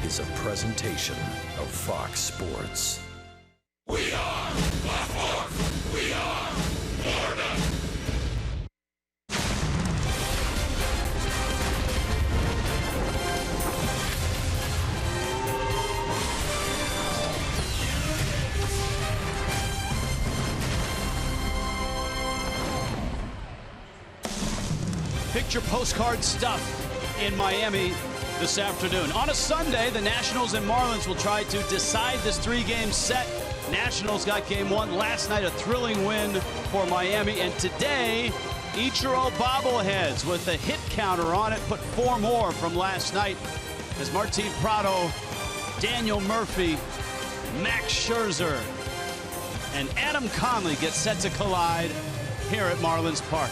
is a presentation of Fox Sports. We are Black Hawks. We are Florida. Picture postcard stuff in Miami this afternoon. On a Sunday, the Nationals and Marlins will try to decide this three-game set. Nationals got game one last night, a thrilling win for Miami. And today, Ichiro bobbleheads with a hit counter on it, put four more from last night as Martin Prado, Daniel Murphy, Max Scherzer, and Adam Conley get set to collide here at Marlins Park.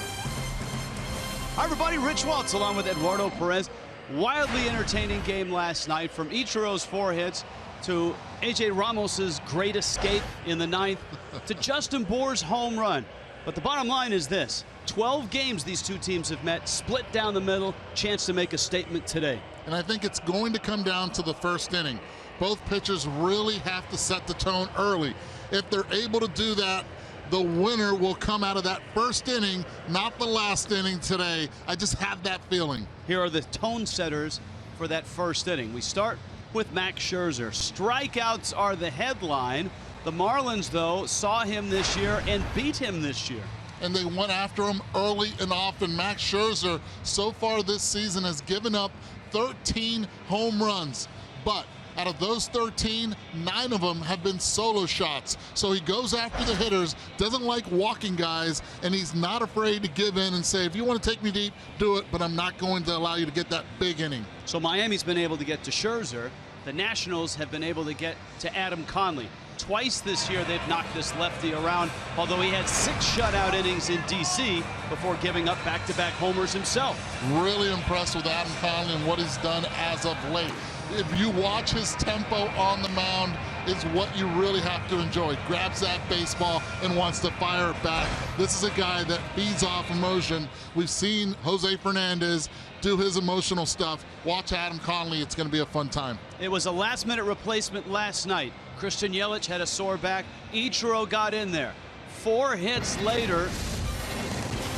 Hi, everybody. Rich Waltz along with Eduardo Perez. Wildly entertaining game last night, from Ichiro's four hits to A.J. Ramos's great escape in the ninth to Justin Bour's home run. But the bottom line is this: 12 games these two teams have met, split down the middle, chance to make a statement today. And I think it's going to come down to the first inning. Both pitchers really have to set the tone early. If they're able to do that, the winner will come out of that first inning, not the last inning today. I just have that feeling. Here are the tone setters for that first inning. We start with Max Scherzer. Strikeouts are the headline. The Marlins, though, saw him this year and beat him this year. And they went after him early and often. Max Scherzer, so far this season, has given up 13 home runs. But out of those 13, 9 of them have been solo shots. So he goes after the hitters, doesn't like walking guys, and he's not afraid to give in and say, if you want to take me deep, do it, but I'm not going to allow you to get that big inning. So Miami's been able to get to Scherzer. The Nationals have been able to get to Adam Conley. Twice this year they've knocked this lefty around, although he had 6 shutout innings in D.C. before giving up back-to-back homers himself. Really impressed with Adam Conley and what he's done as of late. If you watch his tempo on the mound, is what you really have to enjoy. Grabs that baseball and wants to fire it back. This is a guy that feeds off emotion. We've seen Jose Fernandez do his emotional stuff. Watch Adam Conley. It's going to be a fun time. It was a last-minute replacement last night. Christian Yelich had a sore back. Ichiro got in there. 4 hits later,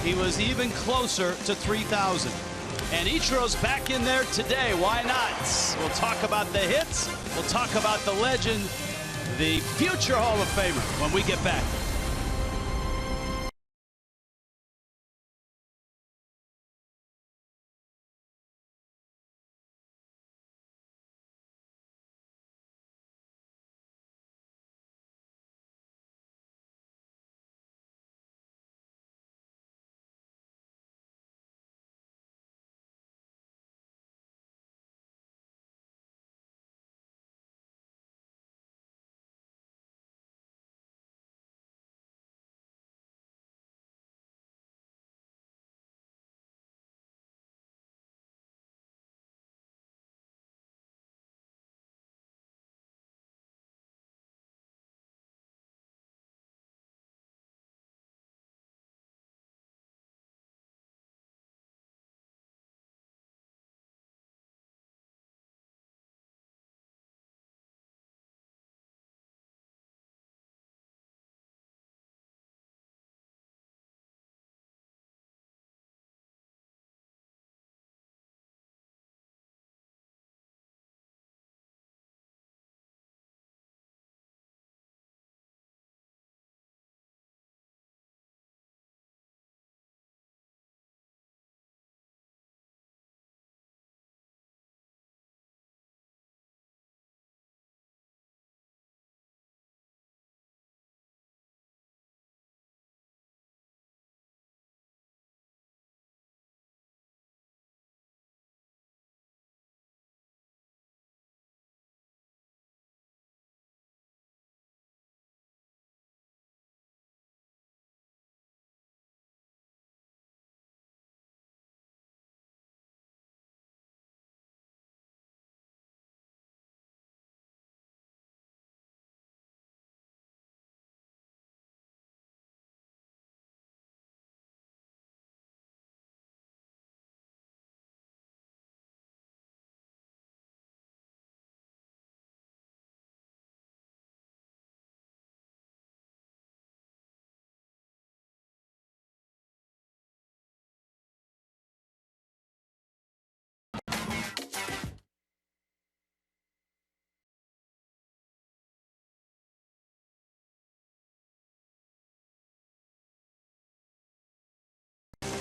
he was even closer to 3,000. And Ichiro's back in there today. Why not? We'll talk about the hits. We'll talk about the legend, the future Hall of Famer, when we get back.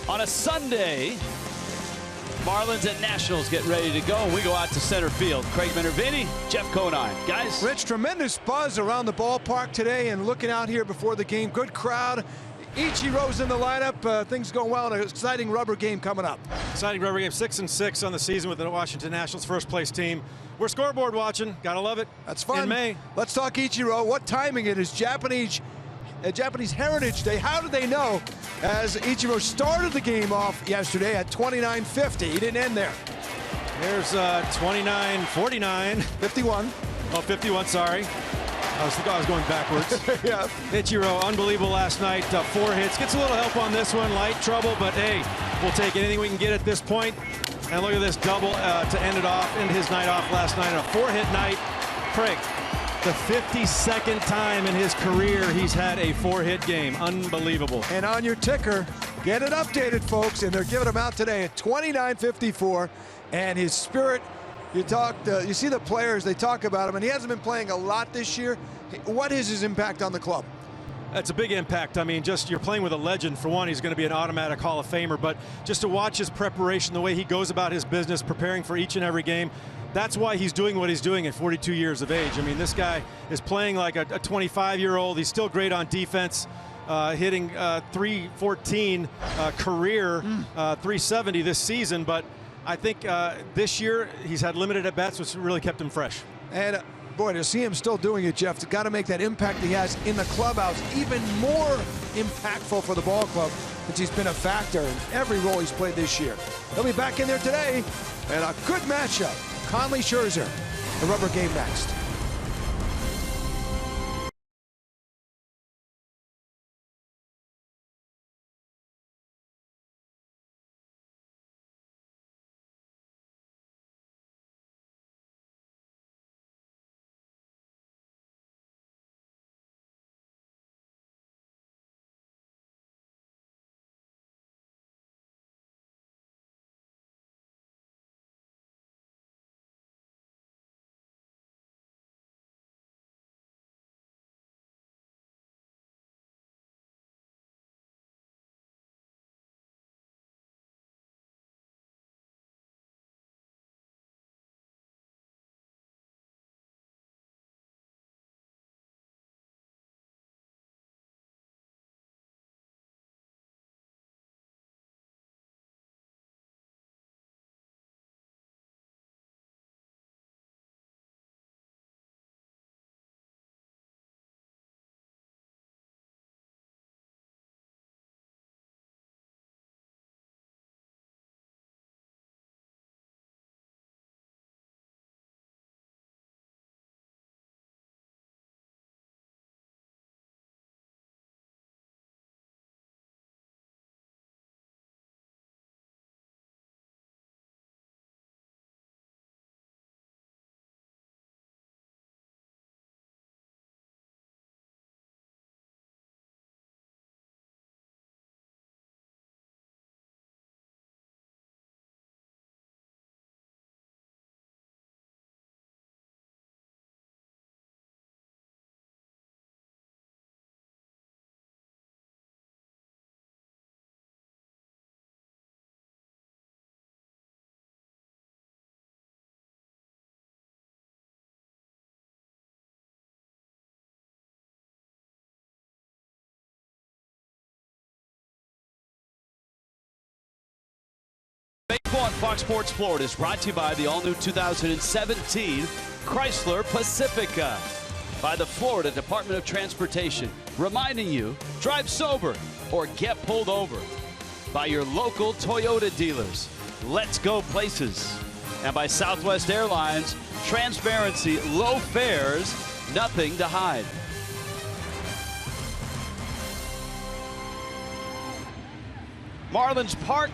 On a Sunday, Marlins and Nationals get ready to go, and we go out to center field. Craig Minervini, Jeff Conine. Guys. Rich, tremendous buzz around the ballpark today, and looking out here before the game, good crowd. Ichiro's in the lineup. Things going well. An exciting rubber game coming up. Exciting rubber game. 6-6 on the season with the Washington Nationals, first place team. We're scoreboard watching. Gotta love it. That's fun. In May. Let's talk Ichiro. What timing it is. Japanese Heritage Day. How did they know? As Ichiro started the game off yesterday at 29:50. He didn't end there. Here's 29:49. 51. Oh, 51, sorry. I was going backwards. Yeah. Ichiro, unbelievable last night. 4 hits. Gets a little help on this one. Light trouble, but hey, we'll take anything we can get at this point. And look at this double to end it off, end his night off last night. A 4-hit night. Craig, the 52nd time in his career he's had a 4-hit game. Unbelievable. And on your ticker, get it updated, folks. And they're giving him out today at 29:54. And his spirit, you see the players, they talk about him, and he hasn't been playing a lot this year. What is his impact on the club? That's a big impact. I mean, just you're playing with a legend. For one, he's going to be an automatic Hall of Famer, but just to watch his preparation, the way he goes about his business, preparing for each and every game, that's why he's doing what he's doing at 42 years of age. I mean, this guy is playing like a 25-year-old. He's still great on defense, hitting 314 career, 370 this season, but I think this year he's had limited at-bats, which really kept him fresh. And boy, to see him still doing it, Jeff, got to make that impact he has in the clubhouse even more impactful for the ball club, since he's been a factor in every role he's played this year. He'll be back in there today, and a good matchup. Conley Scherzer, the rubber game next. Baseball on Fox Sports Florida is brought to you by the all-new 2017 Chrysler Pacifica. By the Florida Department of Transportation, reminding you, drive sober or get pulled over. By your local Toyota dealers, let's go places. And by Southwest Airlines, transparency, low fares, nothing to hide. Marlins Park.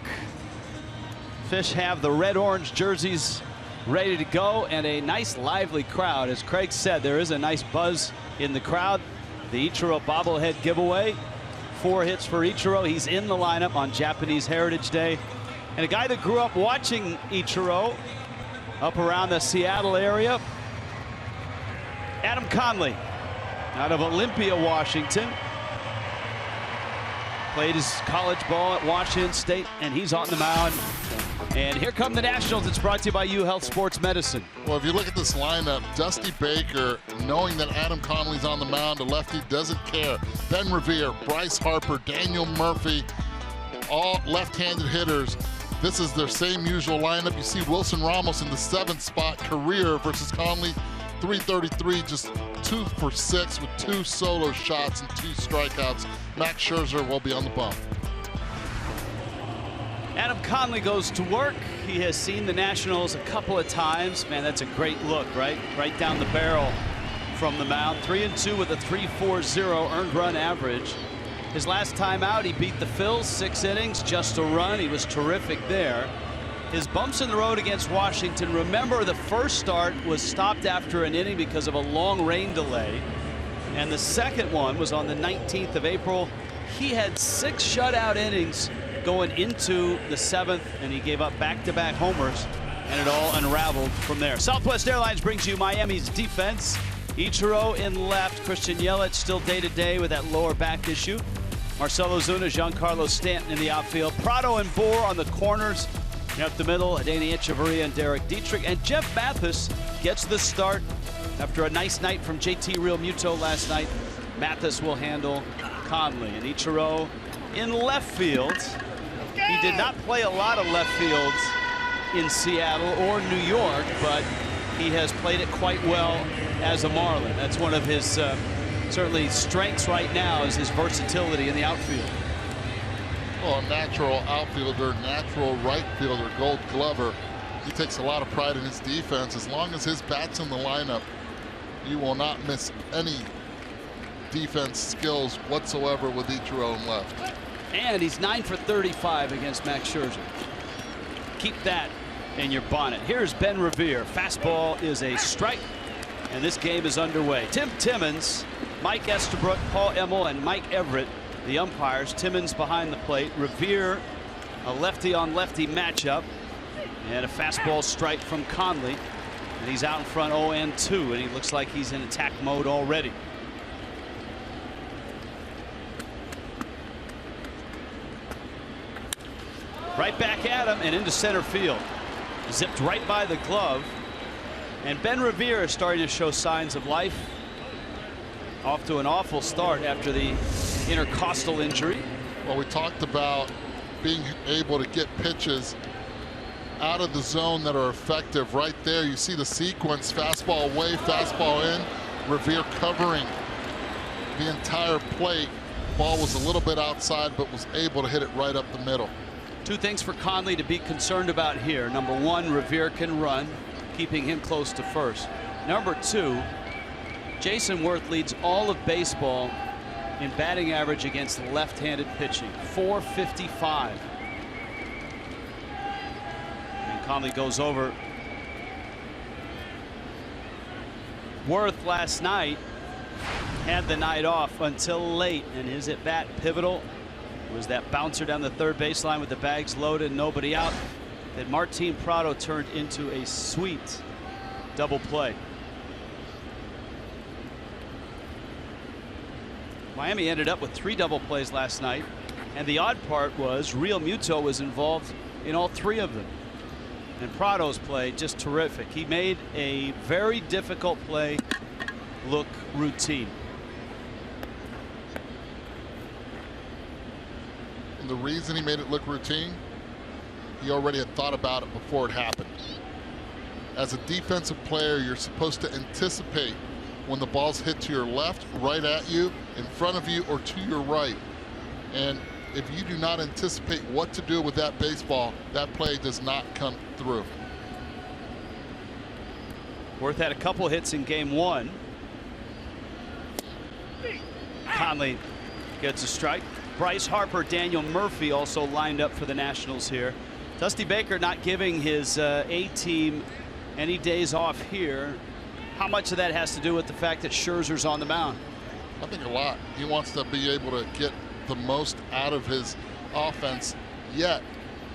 Fish have the red-orange jerseys ready to go, and a nice lively crowd. As Craig said, there is a nice buzz in the crowd. The Ichiro bobblehead giveaway. 4 hits for Ichiro. He's in the lineup on Japanese Heritage Day. And a guy that grew up watching Ichiro up around the Seattle area, Adam Conley, out of Olympia, Washington. Played his college ball at Washington State, and he's on the mound. And here come the Nationals. It's brought to you by U Health Sports Medicine. Well, if you look at this lineup, Dusty Baker, knowing that Adam Conley's on the mound, a lefty, doesn't care. Ben Revere, Bryce Harper, Daniel Murphy, all left-handed hitters. This is their same usual lineup. You see Wilson Ramos in the 7th spot, career versus Conley, 333, just 2 for 6 with 2 solo shots and 2 strikeouts. Max Scherzer will be on the bump. Adam Conley goes to work. He has seen the Nationals a couple of times. Man, that's a great look, right? Right down the barrel from the mound. 3-2 with a 3.40 earned run average. His last time out, he beat the Phils, 6 innings, just a run. He was terrific there. His bumps in the road against Washington. Remember, the first start was stopped after an inning because of a long rain delay. And the second one was on the 19th of April. He had 6 shutout innings going into the 7th, and he gave up back-to-back homers, and it all unraveled from there. Southwest Airlines brings you Miami's defense. Ichiro in left, Christian Yelich still day-to-day with that lower back issue. Marcelo Zuna, Giancarlo Stanton in the outfield. Prado and Boer on the corners. Up the middle, Adeiny Echeverria and Derek Dietrich. And Jeff Mathis gets the start after a nice night from JT Realmuto last night. Mathis will handle Conley. And Ichiro in left field. He did not play a lot of left field in Seattle or New York, but he has played it quite well as a Marlin. That's one of his certainly strengths right now, is his versatility in the outfield. Well, a natural outfielder, natural right fielder, Gold Glover. He takes a lot of pride in his defense. As long as his bat's in the lineup, you will not miss any defense skills whatsoever with Ichiro in left. And he's 9 for 35 against Max Scherzer. Keep that in your bonnet. Here's Ben Revere. Fastball is a strike, and this game is underway. Tim Timmons, Mike Estabrook, Paul Emmel, and Mike Everett, the umpires. Timmons behind the plate. Revere, a lefty-on-lefty matchup, and a fastball strike from Conley. And he's out in front 0-2, and he looks like he's in attack mode already. Right back at him and into center field. Zipped right by the glove. And Ben Revere is starting to show signs of life. Off to an awful start after the intercostal injury. Well, we talked about being able to get pitches out of the zone that are effective. Right there, you see the sequence: fastball away, fastball in. Revere covering the entire plate. Ball was a little bit outside, but was able to hit it right up the middle. 2 things for Conley to be concerned about here. Number 1, Revere can run, keeping him close to first. Number 2, Jason Worth leads all of baseball in batting average against left-handed pitching, .455. And Conley goes over. Worth last night had the night off until late, and his at-bat pivotal was that bouncer down the third baseline with the bags loaded, nobody out, that Martin Prado turned into a sweet double play. Miami ended up with 3 double plays last night, and the odd part was Realmuto was involved in all 3 of them. And Prado's play just terrific. He made a very difficult play look routine. And the reason he made it look routine, he already had thought about it before it happened. As a defensive player, you're supposed to anticipate when the ball's hit to your left, right at you, in front of you, or to your right. And if you do not anticipate what to do with that baseball, that play does not come through. Worth had a couple hits in game 1. Conley gets a strike. Bryce Harper, Daniel Murphy also lined up for the Nationals here. Dusty Baker not giving his A-team any days off here. How much of that has to do with the fact that Scherzer's on the mound? I think a lot. He wants to be able to get the most out of his offense. Yet,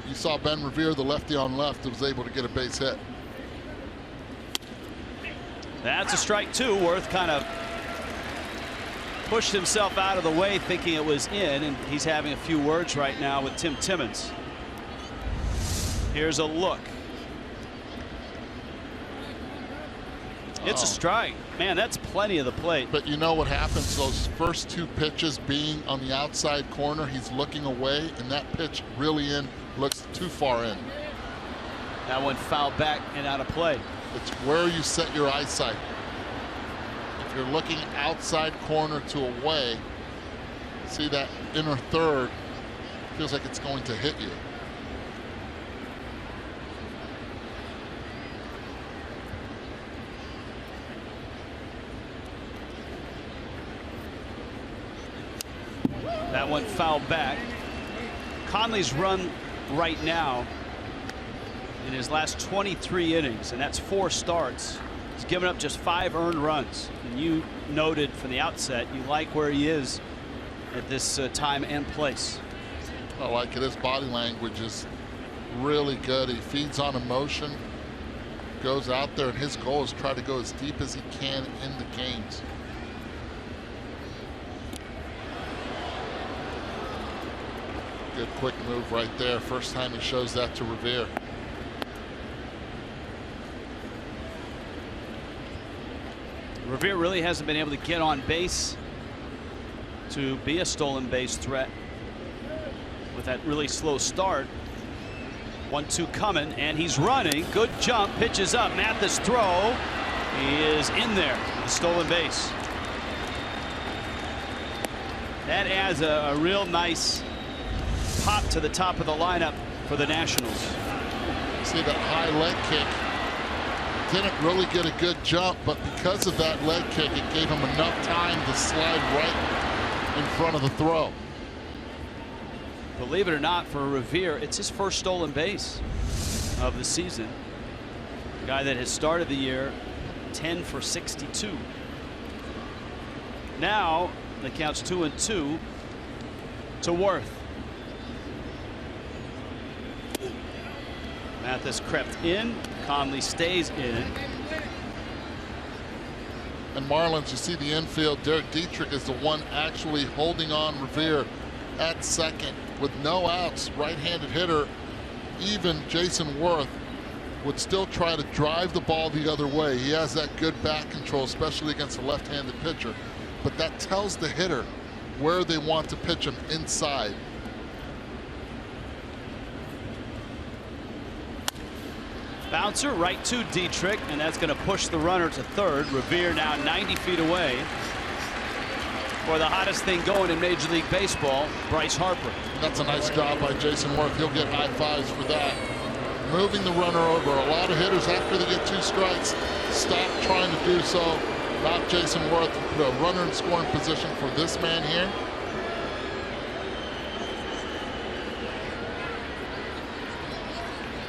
you saw Ben Revere, the lefty on left, that was able to get a base hit. That's a strike 2. Worth kind of pushed himself out of the way thinking it was in, and he's having a few words right now with Tim Timmons. Here's a look. It's a strike. Man, that's plenty of the plate. But you know what happens? Those first 2 pitches being on the outside corner, he's looking away, and that pitch really looks too far in. That one fouled back and out of play. It's where you set your eyesight. If you're looking outside corner to away, see that inner third, feels like it's going to hit you. That one fouled back. Conley's run right now in his last 23 innings, and that's 4 starts. He's given up just 5 earned runs. And you noted from the outset you like where he is at this time and place. I like it. His body language is really good. He feeds on emotion, goes out there, and his goal is try to go as deep as he can in the games. Good quick move right there. First time he shows that to Revere. Revere really hasn't been able to get on base to be a stolen base threat with that really slow start. 1-2 coming, and he's running. Good jump, pitches up. Mathis throw. He is in there with the stolen base. That adds a real nice pop to the top of the lineup for the Nationals. See that high leg kick. Didn't really get a good jump, but because of that leg kick, it gave him enough time to slide right in front of the throw. Believe it or not, for Revere, it's his first stolen base of the season. A guy that has started the year 10 for 62. Now the count's 2-2 to Worth. Mathis crept in. Conley stays in. And Marlins, you see the infield. Derek Dietrich is the one actually holding on Revere at second with no outs. Right-handed hitter, even Jason Worth, would still try to drive the ball the other way. He has that good bat control, especially against a left-handed pitcher. But that tells the hitter where they want to pitch him inside. Bouncer right to Dietrich, and that's going to push the runner to third. Revere now 90 feet away for the hottest thing going in Major League Baseball, Bryce Harper. That's a nice job by Jason Worth. He'll get high fives for that. Moving the runner over. A lot of hitters, after they get 2 strikes, stop trying to do so. Not Jason Worth. Put a runner in scoring position for this man here.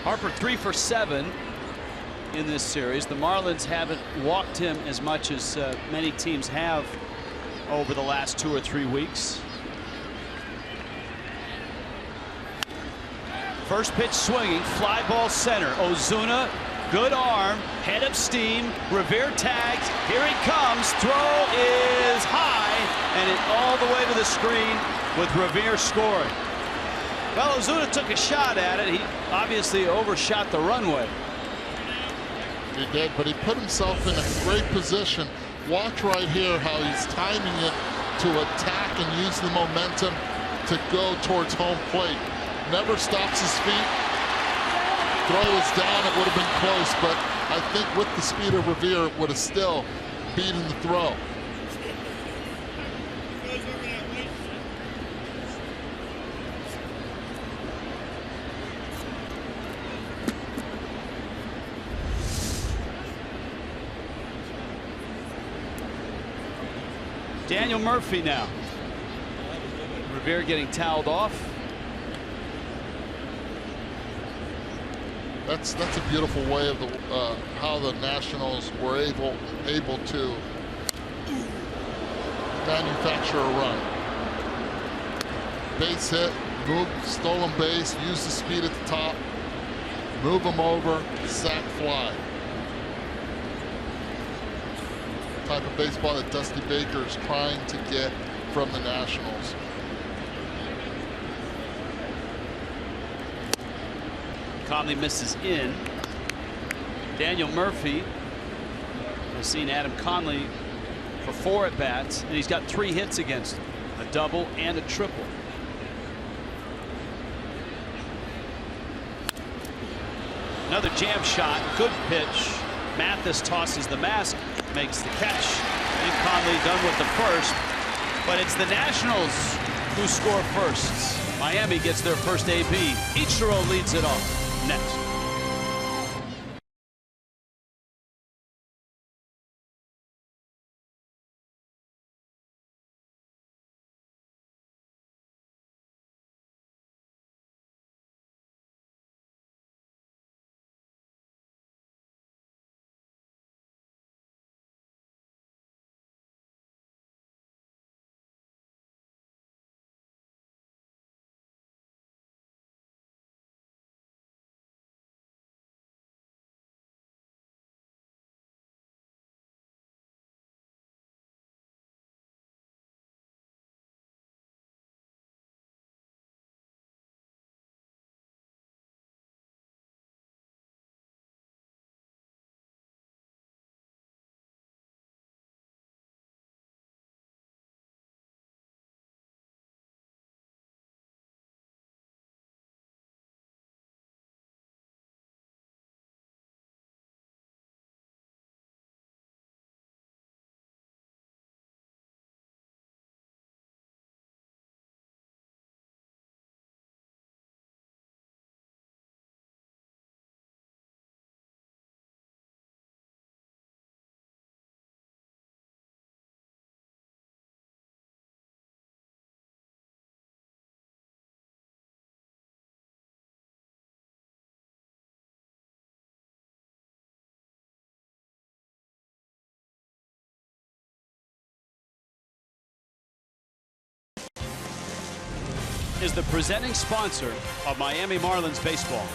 Harper 3 for 7 in this series. The Marlins haven't walked him as much as many teams have over the last 2 or 3 weeks. First pitch swinging, fly ball center. Ozuna, good arm, head of steam. Revere tags. Here he comes. Throw is high, and it all the way to the screen with Revere scoring. Well, Ozuna took a shot at it. He obviously overshot the runway. He did, but he put himself in a great position. Watch right here how he's timing it to attack and use the momentum to go towards home plate. Never stops his feet. Throw is down. It would have been close, but I think with the speed of Revere, it would have still beaten the throw. Daniel Murphy now. Revere getting toweled off. That's a beautiful way of the how the Nationals were able to manufacture a run. Base hit, move, stolen base, use the speed at the top, move them over, sack fly. type of baseball that Dusty Baker is trying to get from the Nationals. Conley misses in. Daniel Murphy has seen Adam Conley for 4 at-bats, and he's got 3 hits against him, a double and a triple. Another jam shot, good pitch. Mathis tosses the mask, makes the catch, and Conley done with the first. But it's the Nationals who score first. Miami gets their first AB. Ichiro leads it off. Next. Is the presenting sponsor of Miami Marlins baseball.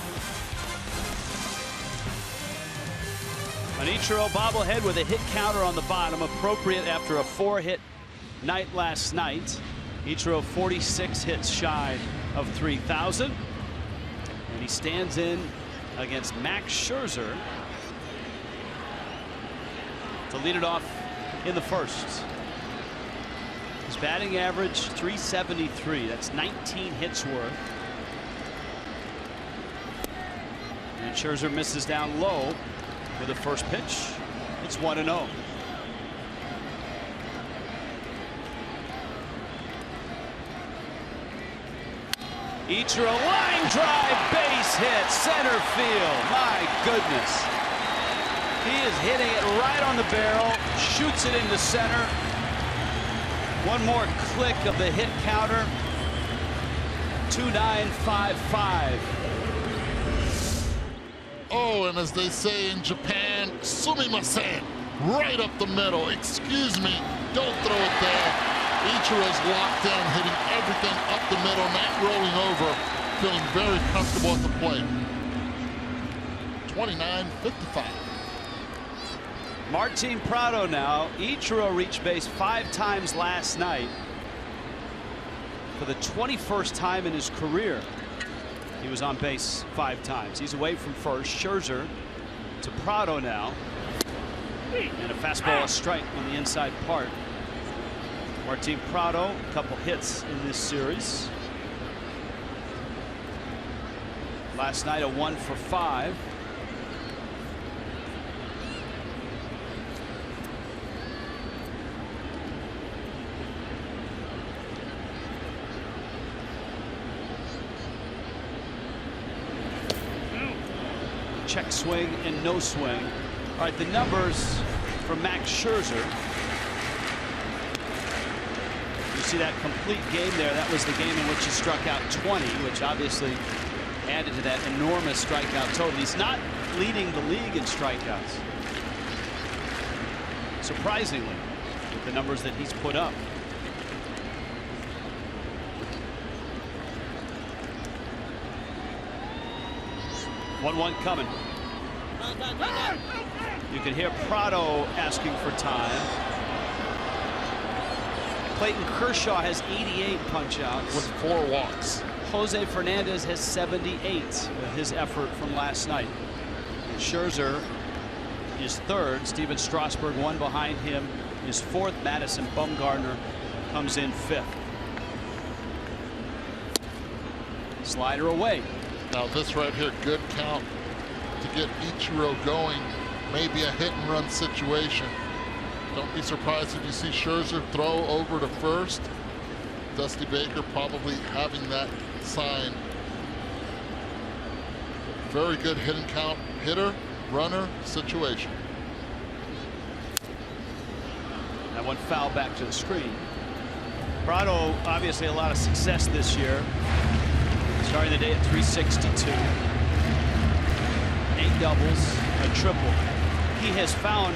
An Ichiro bobblehead with a hit counter on the bottom, appropriate after a 4-hit night last night. Ichiro 46 hits shy of 3,000. And he stands in against Max Scherzer to lead it off in the first. His batting average 373. That's 19 hits worth. And Scherzer misses down low with the first pitch. It's 1-0. Ichiro line drive, base hit, center field. My goodness. He is hitting it right on the barrel, shoots it into center. One more click of the hit counter. 2-9-5-5. Oh, and as they say in Japan, sumimasen, right up the middle. Excuse me, don't throw it there. Ichiro's locked in, hitting everything up the middle, not rolling over, feeling very comfortable at the plate. 29-55. Martin Prado now. Ichiro reached base 5 times last night. For the 21st time in his career, he was on base 5 times. He's away from first. Scherzer to Prado now. And a fastball, a strike on the inside part. Martin Prado, a couple hits in this series. Last night a 1 for 5. Check swing and no swing. All right, the numbers from Max Scherzer. You see that complete game there. That was the game in which he struck out 20, which obviously added to that enormous strikeout total. He's not leading the league in strikeouts, surprisingly, with the numbers that he's put up. One coming. You can hear Prado asking for time. Clayton Kershaw has 88 punch-outs. With 4 walks. Jose Fernandez has 78 with his effort from last night. And Scherzer is third. Steven Strasburg, one behind him, is fourth. Madison Bumgarner comes in fifth. Slider away. Now this right here, good count to get Ichiro going. Maybe a hit and run situation. Don't be surprised if you see Scherzer throw over to first. Dusty Baker probably having that sign. Very good hit and count hitter, runner situation. That one foul back to the screen. Prado obviously a lot of success this year. Starting the day at 362. 8 doubles, a triple. He has found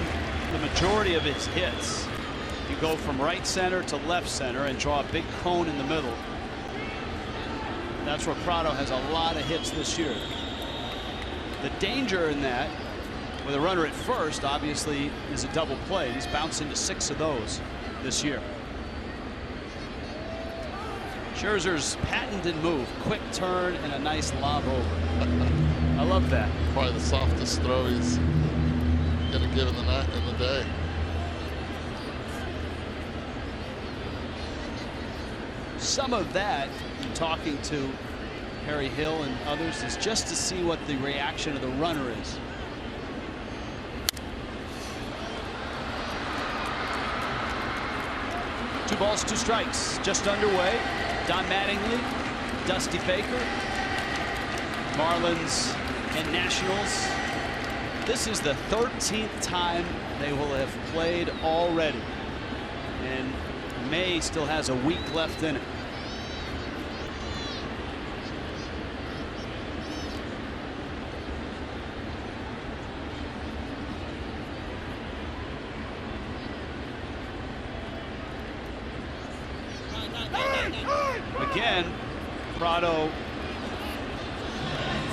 the majority of his hits. You go from right center to left center and draw a big cone in the middle. That's where Prado has a lot of hits this year. The danger in that, with a runner at first, obviously, is a double play. He's bounced into 6 of those this year. Scherzer's patented move, quick turn and a nice lob over. I love that. Probably the softest throw he's going to give in the day. Some of that, in talking to Harry Hill and others, is just to see what the reaction of the runner is. Two balls, 2 strikes, just underway. Don Mattingly, Dusty Baker, Marlins and Nationals. This is the 13th time they will have played already. And May still has a week left in it. Again, Prado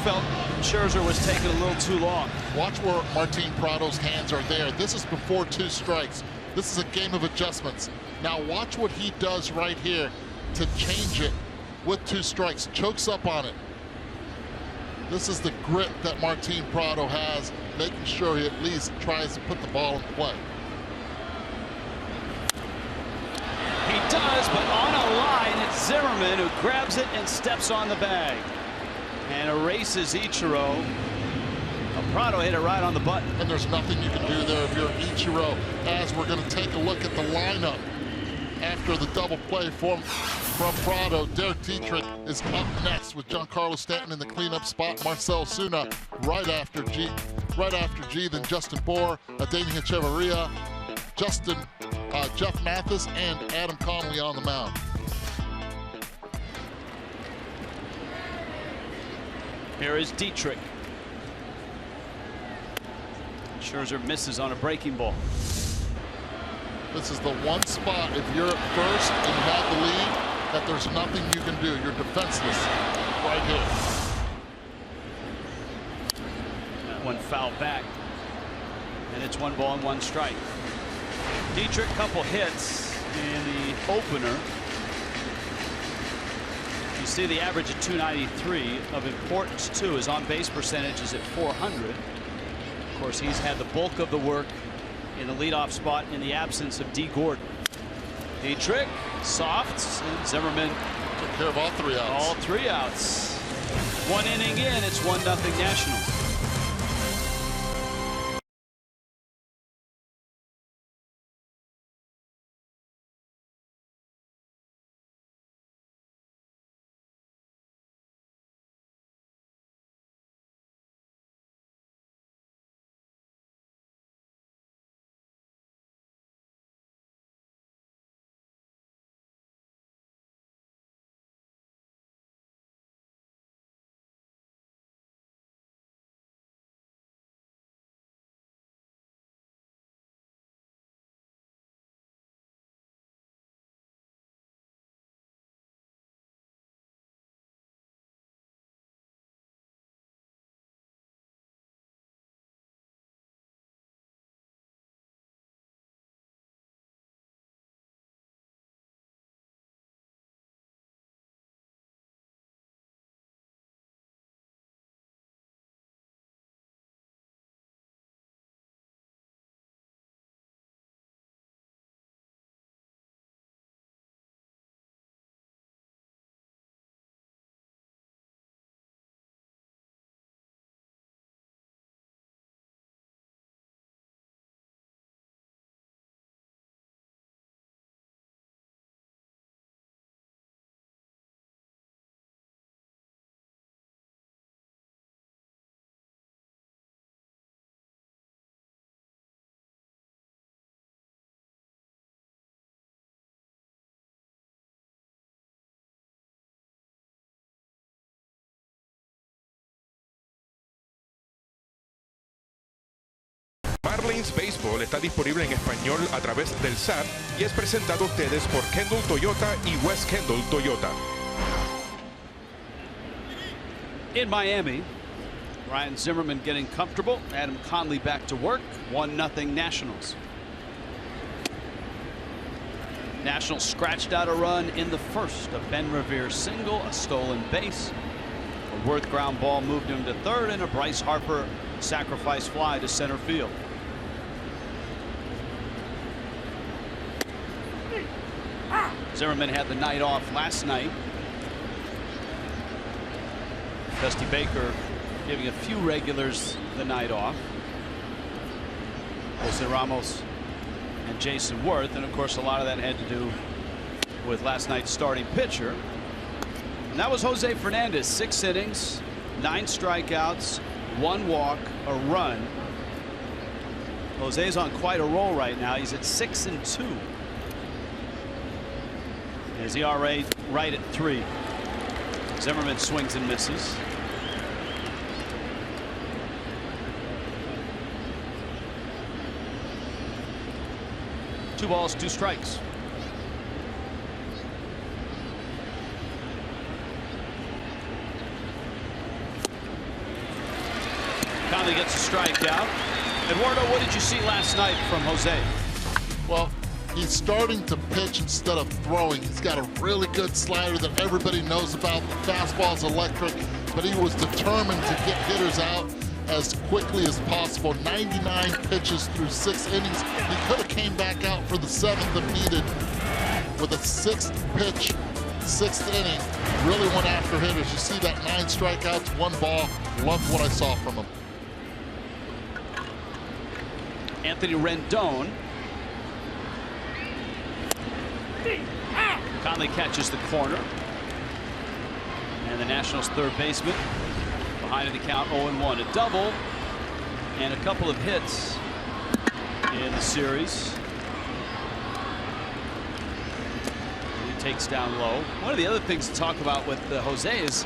felt Scherzer was taking a little too long. Watch where Martin Prado's hands are there. This is before 2 strikes. This is a game of adjustments. Now watch what he does right here to change it with 2 strikes. Chokes up on it. This is the grit that Martin Prado has, making sure he at least tries to put the ball in play. He does, but on a line, it's Zimmerman who grabs it and steps on the bag and erases Ichiro. Prado hit it right on the button. And there's nothing you can do there if you're Ichiro, as we're going to take a look at the lineup after the double play from Prado. Derek Dietrich is up next with Giancarlo Stanton in the cleanup spot. Marcell Ozuna right after G, then Justin Bour, Damian Echeverria, Jeff Mathis, and Adam Connolly on the mound. Here is Dietrich. Scherzer misses on a breaking ball. This is the one spot, if you're at first and you have the lead, that there's nothing you can do. You're defenseless right here. That one fouled back. And it's 1 ball and 1 strike. Dietrich, couple hits in the opener. You see the average at 293. Of importance, too, his on-base percentage is at 400. Of course, he's had the bulk of the work in the leadoff spot in the absence of D. Gordon. Dietrich, soft, and Zimmerman took care of all 3 outs. All 3 outs. 1 inning in, it's 1-0 Nationals. Marlins Baseball está disponible en español a través del SAP y es presentado a ustedes por Kendall Toyota y West Kendall Toyota. In Miami, Ryan Zimmerman getting comfortable. Adam Conley back to work. 1-0 Nationals. Nationals scratched out a run in the first. A Ben Revere single, a stolen base. A Worth ground ball moved him to third, and a Bryce Harper sacrifice fly to center field. Zimmerman had the night off last night. Dusty Baker giving a few regulars the night off. Jose Ramos and Jason Worth, and of course a lot of that had to do with last night's starting pitcher. And that was Jose Fernandez. 6 innings, 9 strikeouts, 1 walk, a run. Jose's on quite a roll right now. He's at 6-2. His ERA right at 3. Zimmerman swings and misses. Two balls, 2 strikes. Conley gets a strikeout. Eduardo, what did you see last night from Jose? Well, he's starting to pitch instead of throwing. He's got a really good slider that everybody knows about. The fastball's electric, but he was determined to get hitters out as quickly as possible. 99 pitches through 6 innings. He could have came back out for the 7th if needed with a 6th pitch, 6th inning. Really went after hitters. You see that 9 strikeouts, 1 ball. Loved what I saw from him. Anthony Rendon. Conley catches the corner. And the Nationals' third baseman behind in the count 0-1. A double and a couple of hits in the series. He takes down low. One of the other things to talk about with Jose is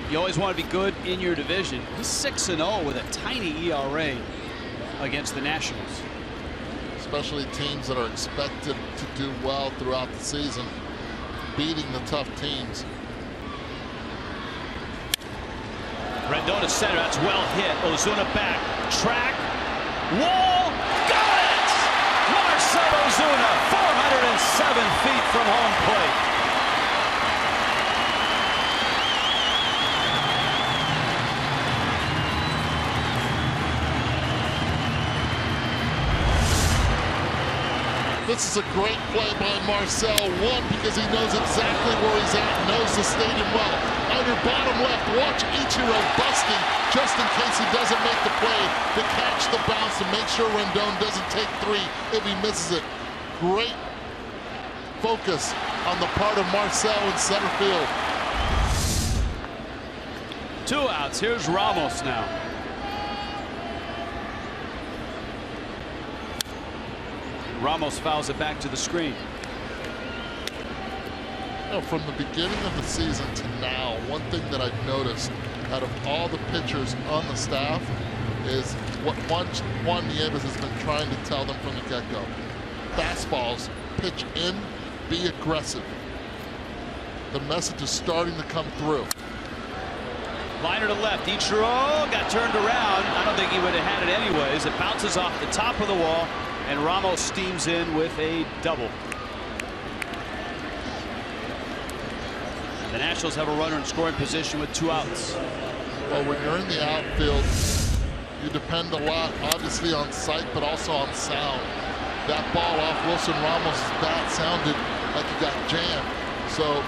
you always want to be good in your division. He's 6-0 with a tiny ERA against the Nationals. Especially teams that are expected to do well throughout the season, beating the tough teams. Rendon to center. That's well hit. Ozuna back. Track. Wall. Got it! Marcell Ozuna, 407 feet from home plate. This is a great play by Marcell. 1, because he knows exactly where he's at, knows the stadium well. Under bottom left, watch Ichiro busting just in case he doesn't make the play to catch the bounce and make sure Rendon doesn't take 3 if he misses it. Great focus on the part of Marcell in center field. 2 outs. Here's Ramos now. Ramos fouls it back to the screen. From the beginning of the season to now, one thing that I've noticed out of all the pitchers on the staff is what Juan Nieves has been trying to tell them from the get-go. Fastballs, pitch in, be aggressive. The message is starting to come through. Liner to left. Ichiro got turned around. I don't think he would have had it anyways. It bounces off the top of the wall, and Ramos steams in with a double. The Nationals have a runner in scoring position with 2 outs. Well, when you're in the outfield, you depend a lot, obviously, on sight, but also on sound. That ball off Wilson Ramos' bat sounded like he got jammed. So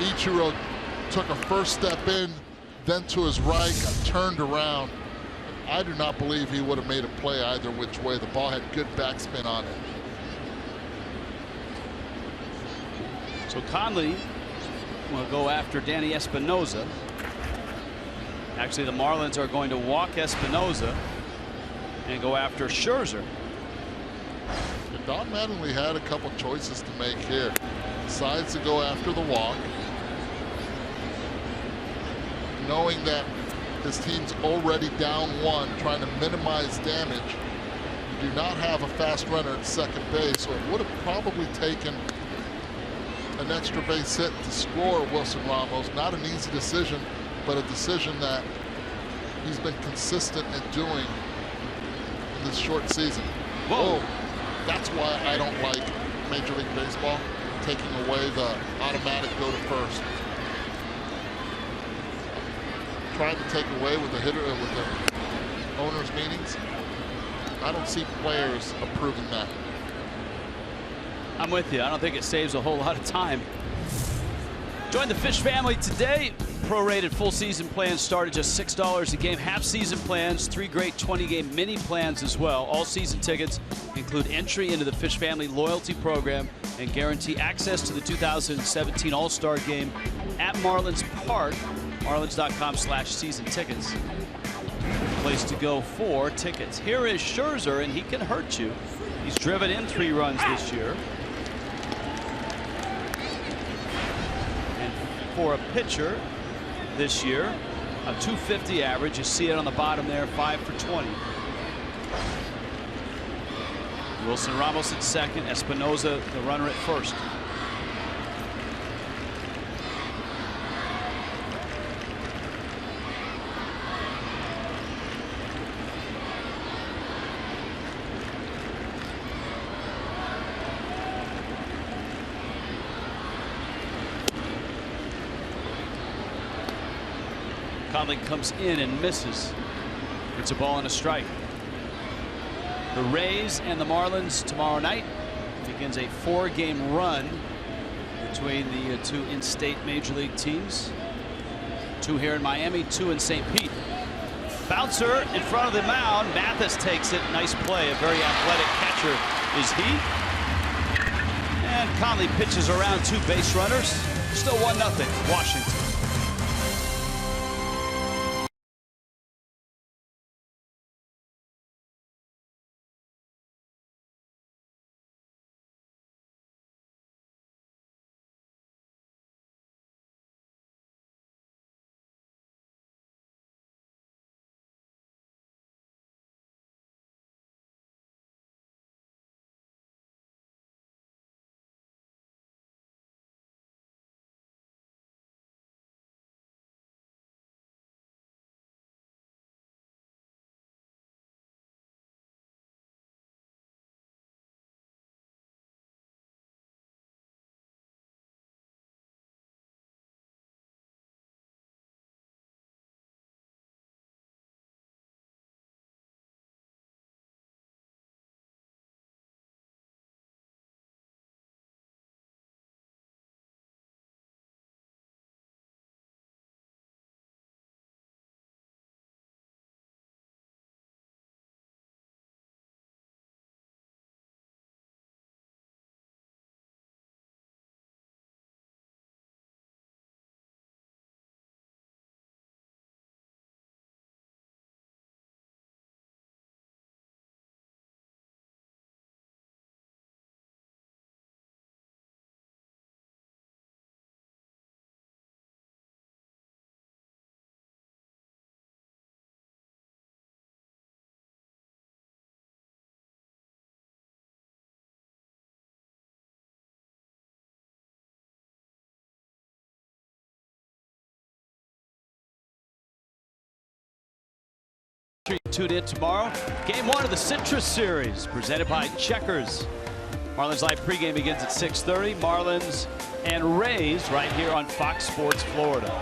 Ichiro took a first step in, then to his right, got turned around. I do not believe he would have made a play either which way. The ball had good backspin on it. So Conley will go after Danny Espinosa. Actually, the Marlins are going to walk Espinosa and go after Scherzer. Don Mattingly had a couple choices to make here. Decides to go after the walk, knowing that His team's already down 1, trying to minimize damage. You do not have a fast runner at second base, so it would have probably taken an extra base hit to score Wilson Ramos. Not an easy decision, but a decision that he's been consistent at doing in this short season. Whoa. That's why I don't like Major League Baseball taking away the automatic go to first. Trying to take away with the hitter, with the owners' meetings. I don't see players approving that. I'm with you. I don't think it saves a whole lot of time. Join the Fish family today. Prorated full season plans start at just $6 a game. Half season plans, 3 great 20-game mini plans as well. All season tickets include entry into the Fish family loyalty program and guarantee access to the 2017 All-Star game at Marlins Park. Marlins.com/season tickets. Place to go for tickets. Here is Scherzer, and he can hurt you. He's driven in 3 runs this year. And for a pitcher this year, a .250 average. You see it on the bottom there, 5 for 20. Wilson Ramos at second, Espinosa the runner at first. Conley comes in and misses. It's a ball and a strike. The Rays and the Marlins tomorrow night. Begins a 4-game run between the 2 in-state major league teams. 2 here in Miami, 2 in St. Pete. Bouncer in front of the mound. Mathis takes it. Nice play. A very athletic catcher is he. And Conley pitches around 2 base runners. Still 1-0 Washington. Tune in tomorrow. Game 1 of the Citrus Series, presented by Checkers. Marlins Live pregame begins at 6:30. Marlins and Rays right here on Fox Sports Florida.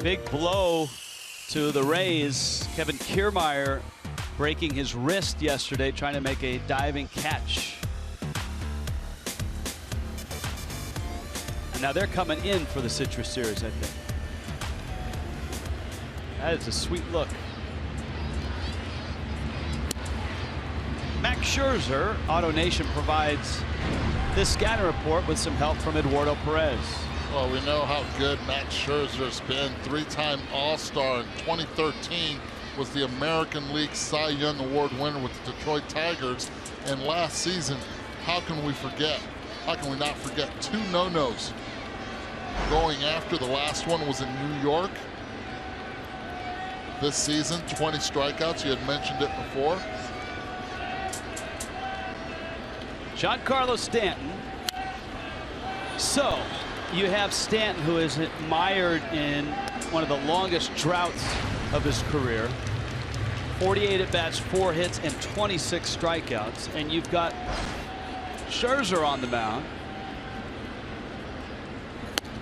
Big blow to the Rays. Kevin Kiermaier breaking his wrist yesterday, trying to make a diving catch. And now they're coming in for the Citrus Series, I think. That is a sweet look. Max Scherzer, Auto Nation provides this scatter report with some help from Eduardo Perez. Well, we know how good Max Scherzer's been. 3-time All-Star in 2013, was the American League Cy Young Award winner with the Detroit Tigers. And last season, how can we forget? How can we not forget 2 no-nos going after? The last one was in New York. this season, 20 strikeouts. You had mentioned it before. Giancarlo Stanton. So you have Stanton, who is mired in one of the longest droughts of his career. 48 at-bats, 4 hits, and 26 strikeouts. And you've got Scherzer on the mound,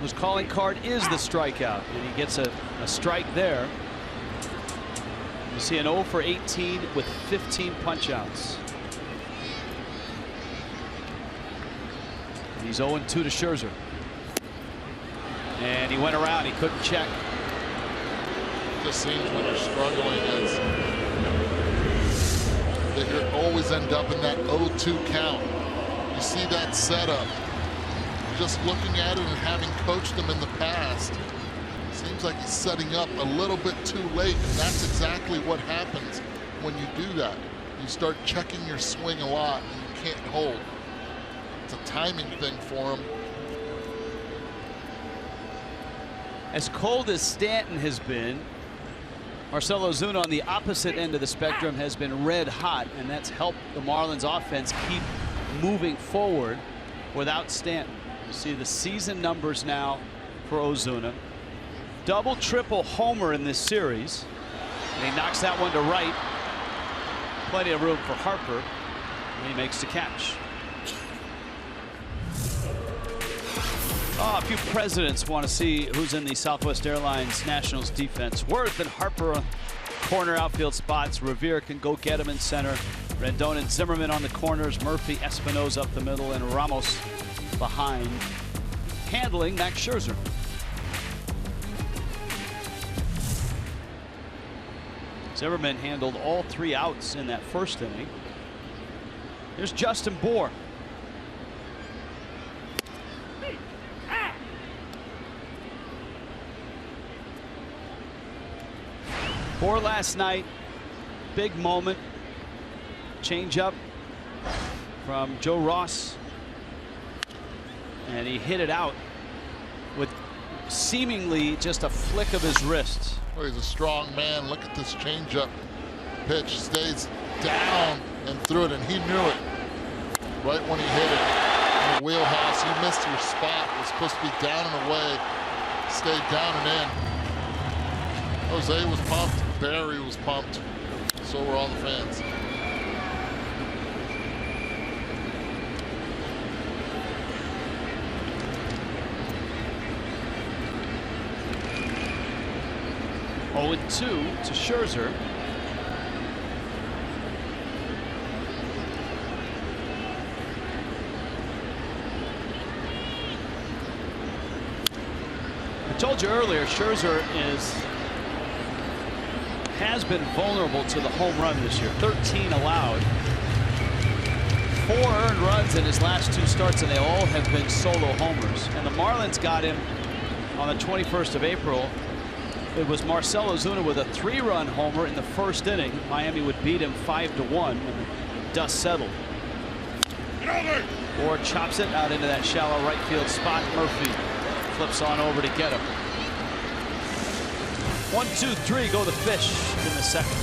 whose calling card is the strikeout, and he gets a strike there. You see an 0 for 18 with 15 punch-outs. He's 0-2 to Scherzer. And he went around, he couldn't check. Just seems when you're struggling, that you always end up in that 0-2 count. You see that setup. Just looking at it and having coached him in the past, seems like he's setting up a little bit too late, and that's exactly what happens when you do that. You start checking your swing a lot and you can't hold. It's a timing thing for him. As cold as Stanton has been, Marcell Ozuna on the opposite end of the spectrum has been red hot, and that's helped the Marlins offense keep moving forward without Stanton. You see the season numbers now for Ozuna. Double, triple homer in this series. And he knocks that one to right. Plenty of room for Harper. And he makes the catch. Oh, a few presidents want to see who's in the Southwest Airlines Nationals defense. Worth and Harper on corner outfield spots. Revere can go get him in center. Rendon and Zimmerman on the corners. Murphy, Espinosa up the middle, and Ramos behind, handling Max Scherzer. Zimmerman handled all 3 outs in that first inning. Here's Justin Bour. Bour last night, big moment. Change up from Joe Ross. And he hit it out with seemingly just a flick of his wrist. Well, he's a strong man. Look at this changeup pitch. Stays down and threw it, and he knew it right when he hit it in the wheelhouse. You missed your spot. It was supposed to be down and away. Stayed down and in. Jose was pumped. Barry was pumped. So were all the fans. Oh, 0-2 to Scherzer. I told you earlier, Scherzer has been vulnerable to the home run this year. 13 allowed. 4 earned runs in his last 2 starts, and they all have been solo homers. And the Marlins got him on the 21st of April. It was Marcell Ozuna with a 3-run homer in the first inning. Miami would beat him 5-1 when the dust settled. Bour chops it out into that shallow right field spot. Murphy flips on over to get him. 1-2-3 go the Fish in the second.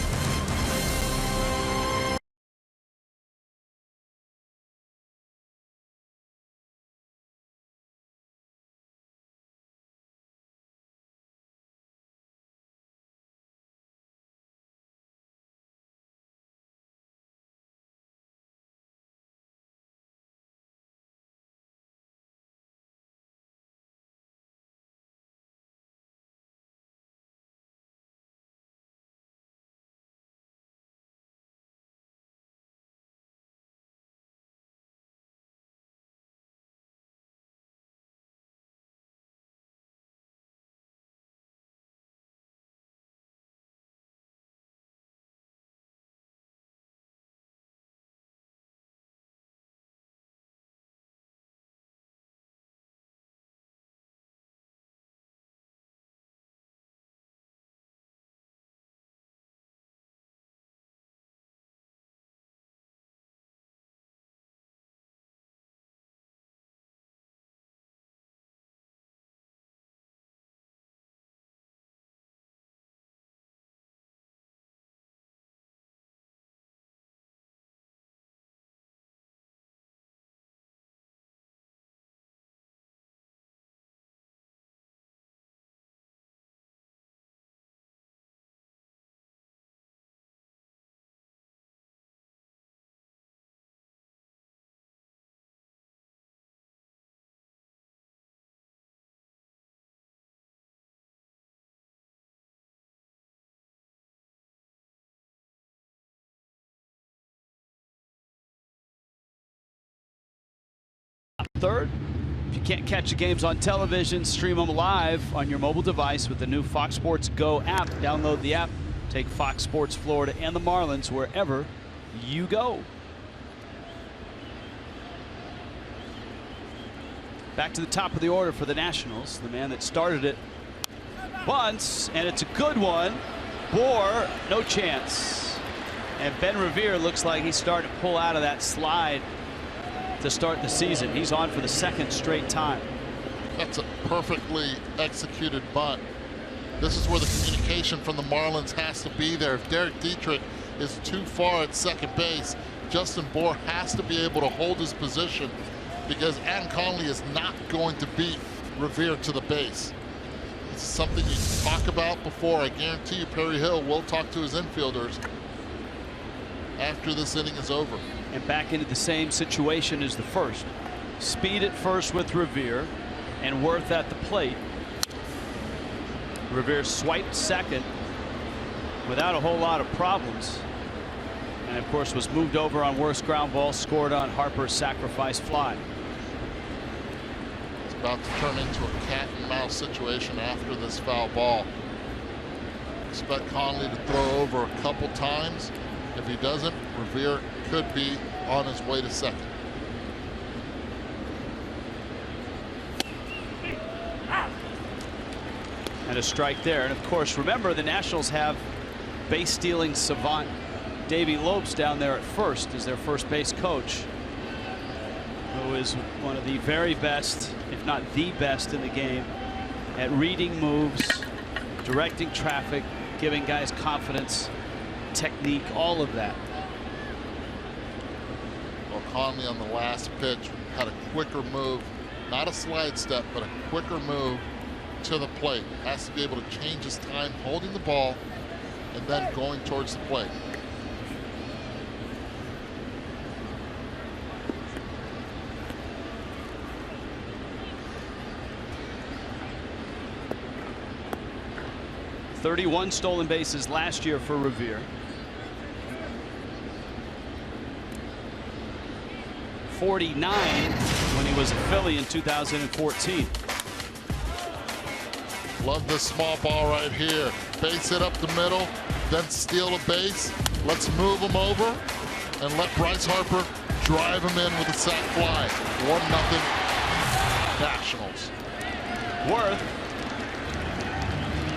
third. If you can't catch the games on television, stream them live on your mobile device with the new Fox Sports Go app. Download the app. Take Fox Sports Florida and the Marlins wherever you go. Back to the top of the order for the Nationals. The man that started it once, and it's a good one. Bohr, no chance. And Ben Revere looks like he's starting to pull out of that slide to start the season. He's on for the second straight time. That's a perfectly executed bunt. This is where the communication from the Marlins has to be there. If Derek Dietrich is too far at second base, Justin Bohr has to be able to hold his position, because Adam Conley is not going to beat Revere to the base. It's something you talk about before. I guarantee you Perry Hill will talk to his infielders after this inning is over. And back into the same situation as the first. Speed at first with Revere and Worth at the plate. Revere swiped second without a whole lot of problems. And of course was moved over on Worth's ground ball, scored on Harper's sacrifice fly. It's about to turn into a cat and mouse situation after this foul ball. Expect Conley to throw over a couple times. If he doesn't, Revere could be on his way to second. And a strike there. And of course, remember, the Nationals have base stealing savant Davey Lopes down there at first as their first base coach, who is one of the very best, if not the best in the game at reading moves, directing traffic, giving guys confidence, technique, all of that. Well, Conley on the last pitch had a quicker move, not a slide step, but a quicker move to the plate. Has to be able to change his time holding the ball and then going towards the plate. .31 stolen bases last year for Revere. 49 when he was a Philly in 2014. Love this small ball right here. Base hit up the middle, then steal a base. Let's move him over and let Bryce Harper drive him in with a sac fly. 1-0 Nationals. Worth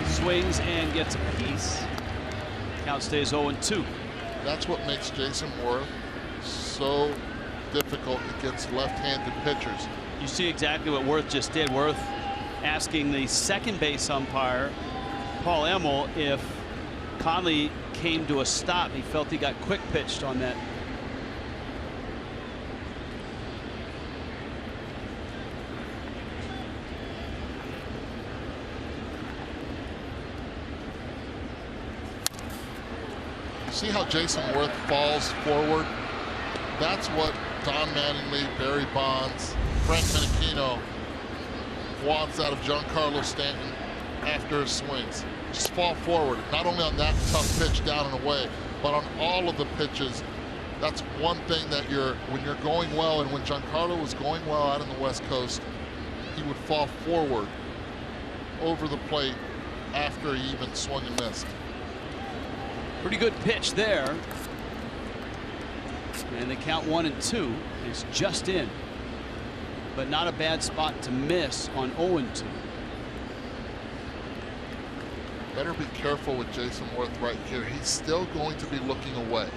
swings and gets a piece. Count stays 0-2. That's what makes Jason Worth so difficult against left-handed pitchers. You see exactly what Worth just did. Worth asking the second base umpire, Paul Emmel, if Conley came to a stop. He felt he got quick pitched on that. See how Jason Worth falls forward? That's what Don Mattingly, Barry Bonds, Frank Menechino wants out of Giancarlo Stanton after his swings. Just fall forward, not only on that tough pitch down and away, but on all of the pitches. That's one thing that when you're going well, and when Giancarlo was going well out in the West Coast, he would fall forward over the plate after he even swung and missed. Pretty good pitch there. And the count 1-2 is just in. But not a bad spot to miss on 0-2. Better be careful with Jason Worth right here. He's still going to be looking away.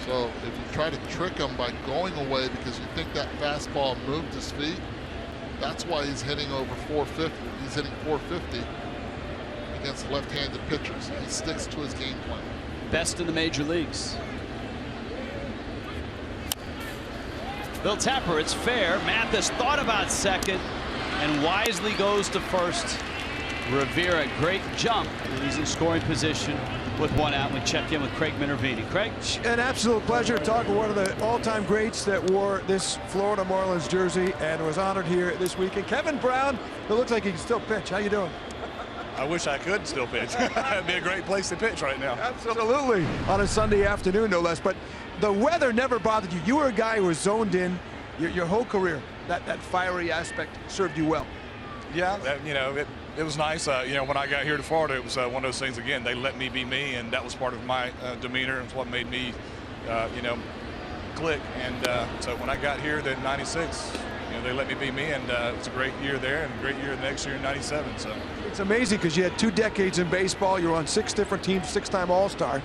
So if you try to trick him by going away because you think that fastball moved his feet, that's why he's hitting over 450. He's hitting 450 against left-handed pitchers. He sticks to his game plan. Best in the major leagues. Bill Tapper, it's fair. Mathis thought about second and wisely goes to first. Revere, a great jump, and he's in scoring position with one out. We check in with Craig Minervini. Craig? An absolute pleasure talking to one of the all-time greats that wore this Florida Marlins jersey and was honored here this weekend. Kevin Brown, it looks like he can still pitch. How you doing? I wish I could still pitch. It'd be a great place to pitch right now. Absolutely. On a Sunday afternoon, no less. But the weather never bothered you. You were a guy who was zoned in your whole career. That fiery aspect served you well. Yeah, it was nice. When I got here to Florida, it was one of those things, again, they let me be me, and that was part of my demeanor. It's what made me, click. And so when I got here in '96, they let me be me, and it was a great year there and a great year the next year in '97. So it's amazing because you had 2 decades in baseball. You were on 6 different teams, 6-time All-Star.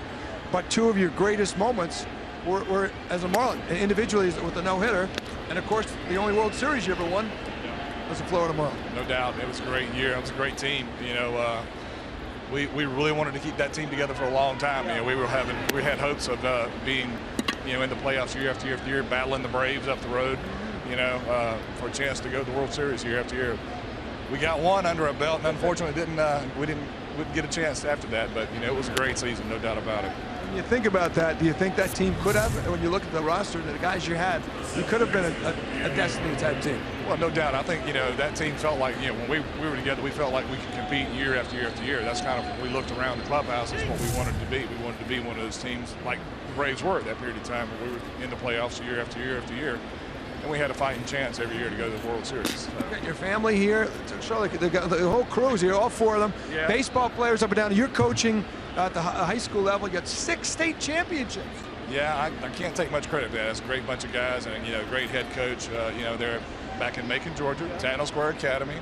But 2 of your greatest moments were as a Marlin, individually with a no-hitter, and of course the only World Series you ever won was the Florida Marlins. No doubt, it was a great year. It was a great team. We really wanted to keep that team together for a long time. We had hopes of being in the playoffs year after year after year, battling the Braves up the road, for a chance to go to the World Series year after year. We got one under our belt, and unfortunately we didn't get a chance after that. But it was a great season, no doubt about it. When you think about that, do you think that team could have, when you look at the roster, the guys you had, you could have been a Destiny-type team? Well, no doubt. I think that team felt like when we were together, we felt like we could compete year after year after year. That's kind of when we looked around the clubhouse. That's what we wanted to be. We wanted to be one of those teams like the Braves were at that period of time, where we were in the playoffs year after year after year. And we had a fighting chance every year to go to the World Series. So. You got your family here. The whole crew's here, all 4 of them. Yeah. Baseball players up and down. You're coaching at the high school level. You got 6 state championships. Yeah, I can't take much credit for that. It's a great bunch of guys, and great head coach. They're back in Macon, Georgia, Tatnall Square Academy.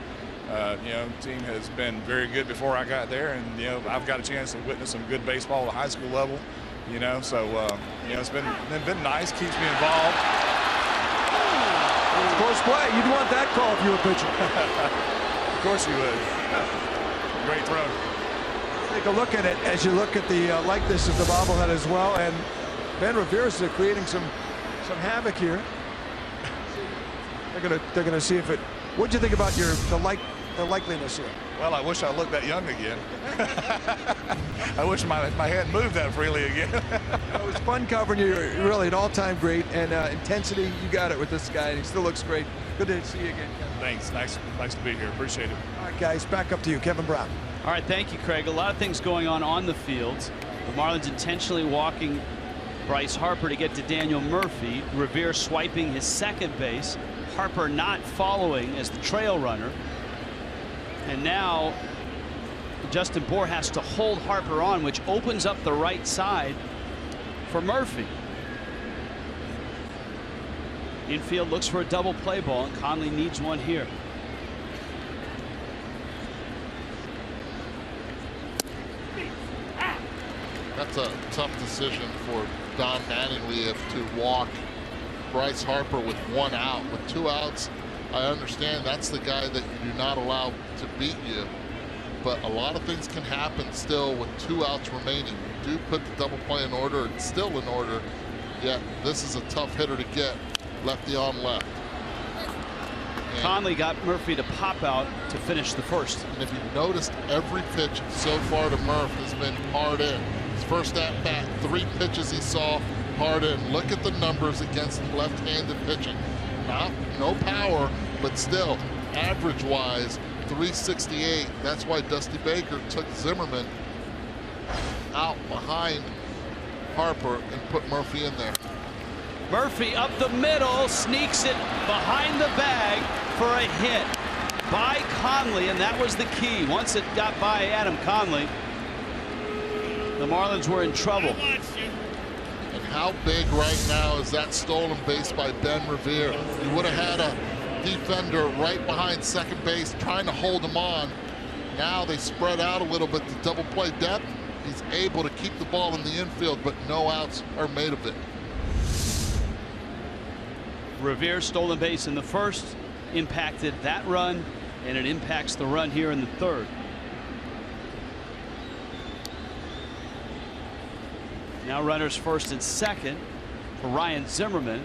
The team has been very good before I got there, and I've got a chance to witness some good baseball at the high school level. It's been nice. Keeps me involved. Close play. You'd want that call if you were pitching. Of course you would. Great throw. Take a look at it as you look at the likeness of the bobblehead as well. And Ben Revere's creating some havoc here. They're gonna see if it. What'd you think about the likeliness here? Well, I wish I looked that young again. I wish my head moved that freely again. It was fun covering you. You're really an all-time great, and intensity, you got it with this guy, and he still looks great. Good to see you again, Kevin. Thanks. Nice to be here. Appreciate it. All right, guys, back up to you, Kevin Brown. All right, thank you, Craig. A lot of things going on the field. The Marlins intentionally walking Bryce Harper to get to Daniel Murphy. Revere swiping his second base. Harper not following as the trail runner. And now Justin Bour has to hold Harper on, which opens up the right side for Murphy. Infield looks for a double play ball, and Conley needs one here. That's a tough decision for Don Mattingly to walk Bryce Harper with 1 out. With 2 outs, I understand that's the guy that you do not allow to beat you, but a lot of things can happen still with 2 outs remaining. You do put the double play in order. It's still in order, yet this is a tough hitter to get. Lefty on left. And Conley got Murphy to pop out to finish the first. And if you've noticed, every pitch so far to Murph has been hard in. His first at bat, 3 pitches he saw hard in. Look at the numbers against left-handed pitching. No power, but still, average-wise, 368. That's why Dusty Baker took Zimmerman out behind Harper and put Murphy in there. Murphy up the middle, sneaks it behind the bag for a hit by Conley, and that was the key. Once it got by Adam Conley, the Marlins were in trouble. And how big right now is that stolen base by Ben Revere? You would have had a defender right behind second base trying to hold him on. Now they spread out a little bit to double play depth. He's able to keep the ball in the infield, but no outs are made of it. Revere's stolen base in the first impacted that run, and it impacts the run here in the third. Now runners first and second for Ryan Zimmerman,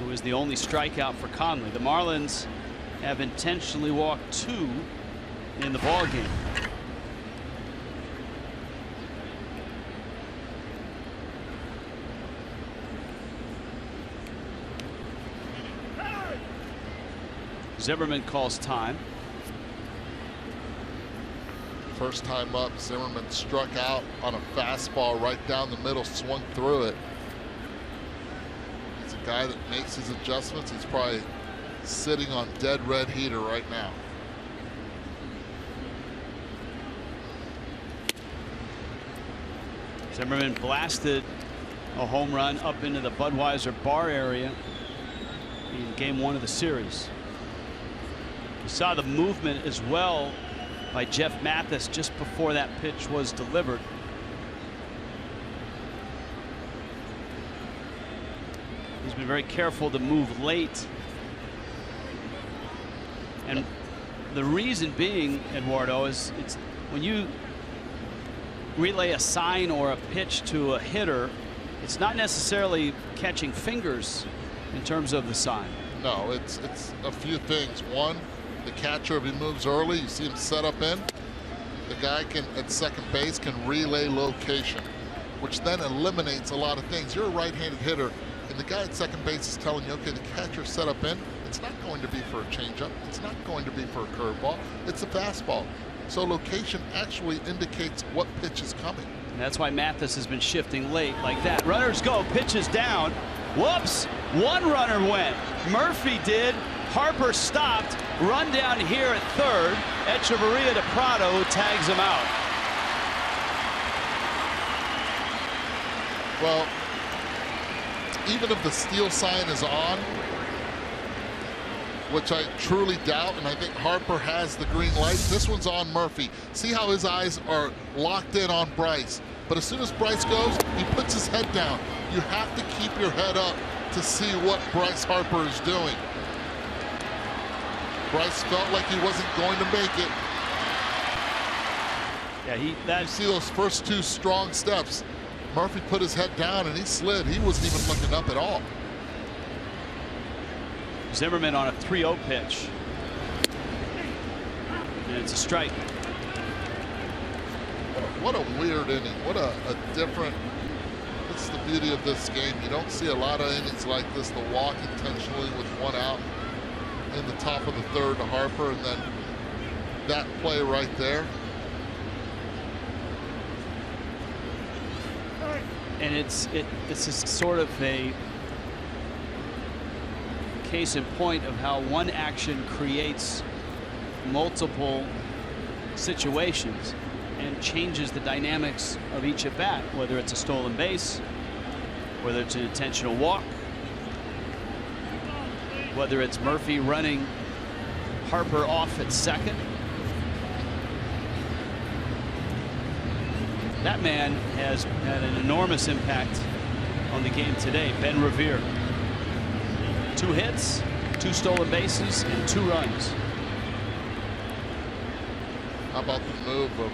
who is the only strikeout for Conley. The Marlins have intentionally walked 2 in the ballgame. Zimmerman calls time. First time up, Zimmerman struck out on a fastball right down the middle, swung through it. He's a guy that makes his adjustments. He's probably sitting on dead red heater right now. Zimmerman blasted a home run up into the Budweiser bar area in game 1 of the series. You saw the movement as well by Jeff Mathis just before that pitch was delivered. He's been very careful to move late. And the reason being, Eduardo, is it's when you relay a sign or a pitch to a hitter, it's not necessarily catching fingers in terms of the sign. No, it's a few things. One, the catcher, if he moves early, you see him set up in, the guy can at second base can relay location, which then eliminates a lot of things. You're a right-handed hitter, and the guy at second base is telling you, okay, the catcher set up in, it's not going to be for a changeup, it's not going to be for a curveball, it's a fastball. So location actually indicates what pitch is coming. And that's why Mathis has been shifting late like that. Runners go, pitches down. Whoops, one runner went. Murphy did. Harper stopped. Run down here at third. Echeverria to Prado tags him out. Well, even if the steal sign is on, which I truly doubt, and I think Harper has the green light, this one's on Murphy. See how his eyes are locked in on Bryce. But as soon as Bryce goes, he puts his head down. You have to keep your head up to see what Bryce Harper is doing. Bryce felt like he wasn't going to make it. Yeah, you see those first two strong steps. Murphy put his head down and he slid. He wasn't even looking up at all. Zimmerman on a 3-0 pitch. And it's a strike. What a weird inning. What a different. That's the beauty of this game. You don't see a lot of innings like this. The walk intentionally with one out in the top of the third to Harper, and then that play right there. And it's just sort of a case in point of how one action creates multiple situations and changes the dynamics of each at bat, whether it's a stolen base, whether it's an intentional walk, whether it's Murphy running Harper off at second. That man has had an enormous impact on the game today. Ben Revere. 2 hits, 2 stolen bases, and 2 runs. How about the move of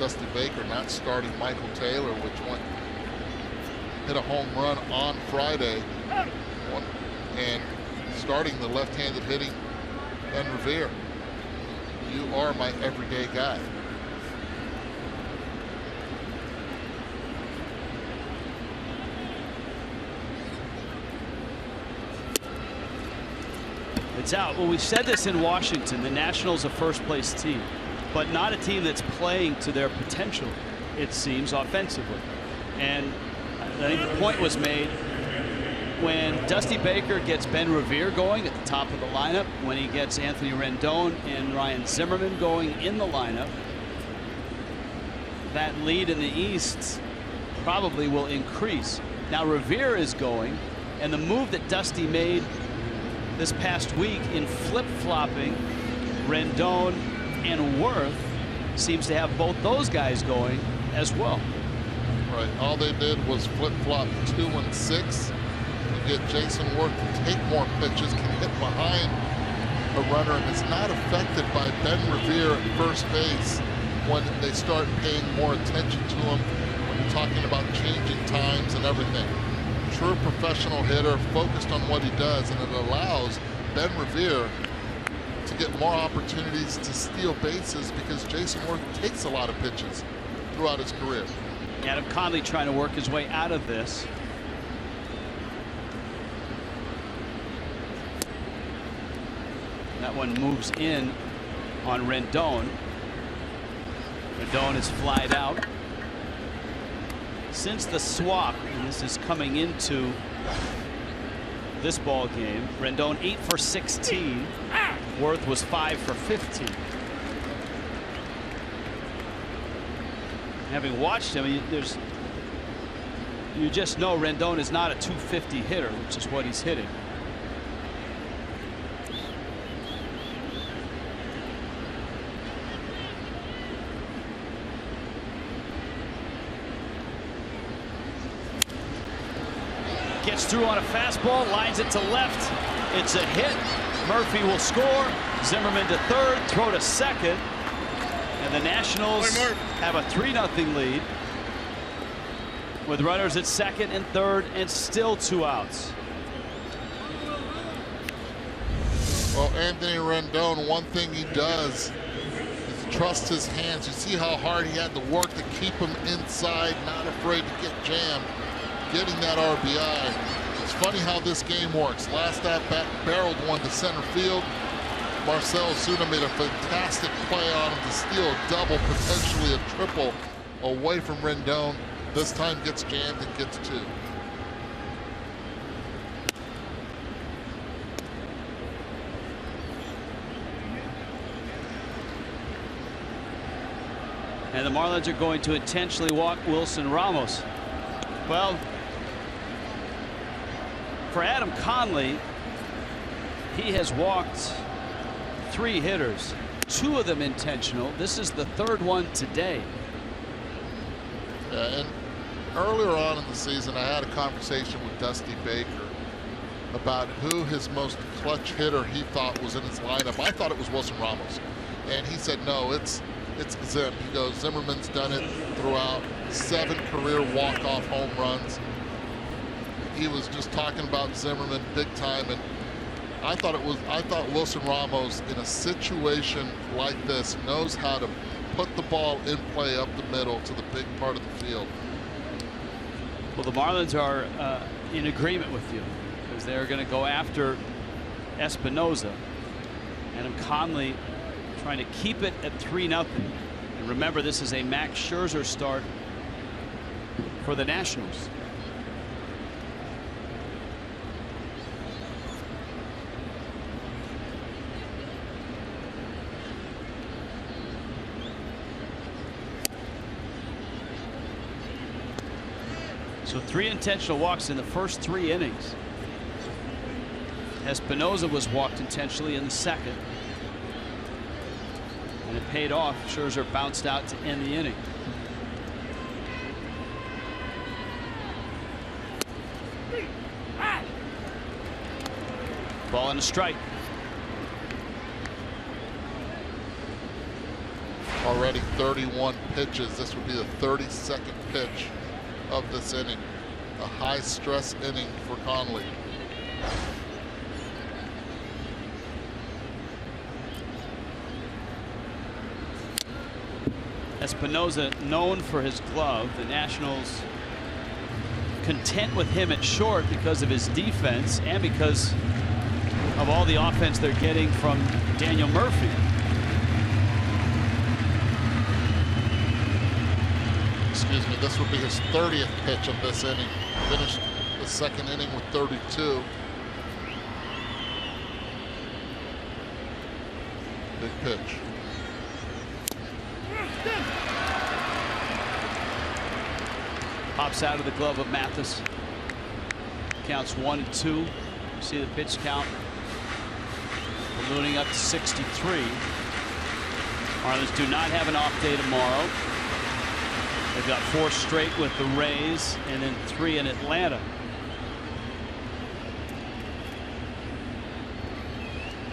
Dusty Baker not starting Michael Taylor, which hit a home run on Friday, and starting the left-handed hitting Ben Revere. You are my everyday guy. It's out. Well, we said this in Washington. The Nationals a first-place team, but not a team that's playing to their potential, it seems, offensively. And I think the point was made when Dusty Baker gets Ben Revere going at the top of the lineup, when he gets Anthony Rendon and Ryan Zimmerman going in the lineup, that lead in the East probably will increase. Now Revere is going, and the move that Dusty made this past week in flip-flopping Rendon and Worth seems to have both those guys going as well. Right. All they did was flip-flop 2 and 6. You get Jason Worth to take more pitches, can hit behind a runner, and is not affected by Ben Revere at first base when they start paying more attention to him, when you're talking about changing times and everything. True professional hitter, focused on what he does, and it allows Ben Revere to get more opportunities to steal bases because Jason Worth takes a lot of pitches throughout his career. Adam Conley trying to work his way out of this. That one moves in on Rendon. Rendon is flied out. Since the swap, and this is coming into this ball game, Rendon 8 for 16. Worth was 5 for 15. Having watched him, you just know Rendon is not a 250 hitter, which is what he's hitting. Gets through on a fastball, lines it to left. It's a hit. Murphy will score. Zimmerman to third, throw to second. And the Nationals have a 3-0 lead with runners at second and third and still 2 outs. Well, Anthony Rendon, one thing he does is trust his hands. You see how hard he had to work to keep him inside, not afraid to get jammed, getting that RBI. It's funny how this game works. Last at bat, barreled one to center field. Marcell Ozuna made a fantastic play on him to steal a double, potentially a triple away from Rendon. This time gets jammed and gets 2. And the Marlins are going to intentionally walk Wilson Ramos. Well, for Adam Conley, he has walked 3 hitters, 2 of them intentional. This is the 3rd one today. And earlier on in the season, I had a conversation with Dusty Baker about who his most clutch hitter he thought was in his lineup. I thought it was Wilson Ramos, and he said no, it's Zim. He goes, Zimmerman's done it throughout, 7 career walk-off home runs. He was just talking about Zimmerman big time, and I thought Wilson Ramos in a situation like this knows how to put the ball in play up the middle to the big part of the field. Well, the Marlins are in agreement with you because they're going to go after Espinoza. Adam Conley trying to keep it at 3-0. And remember, this is a Max Scherzer start for the Nationals. So 3 intentional walks in the first 3 innings. Espinoza was walked intentionally in the second. And it paid off. Scherzer bounced out to end the inning. Ball and a strike. Already 31 pitches. This would be the 32nd pitch of this inning. A high stress inning for Conley. Espinoza known for his glove. The Nationals content with him at short because of his defense and because of all the offense they're getting from Daniel Murphy. Excuse me, this would be his 30th pitch of this inning. Finished the second inning with 32. Big pitch. Pops out of the glove of Mathis. Counts 1-2. You see the pitch count ballooning up to 63. Marlins do not have an off day tomorrow. They've got 4 straight with the Rays and then 3 in Atlanta.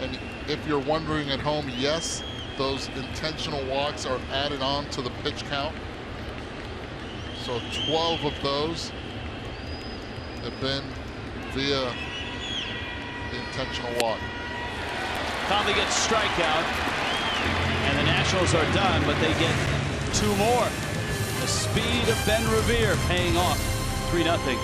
And if you're wondering at home, yes, those intentional walks are added on to the pitch count. So 12 of those have been via the intentional walk. Conley gets strikeout, and the Nationals are done, but they get 2 more. The speed of Ben Revere paying off. 3-0.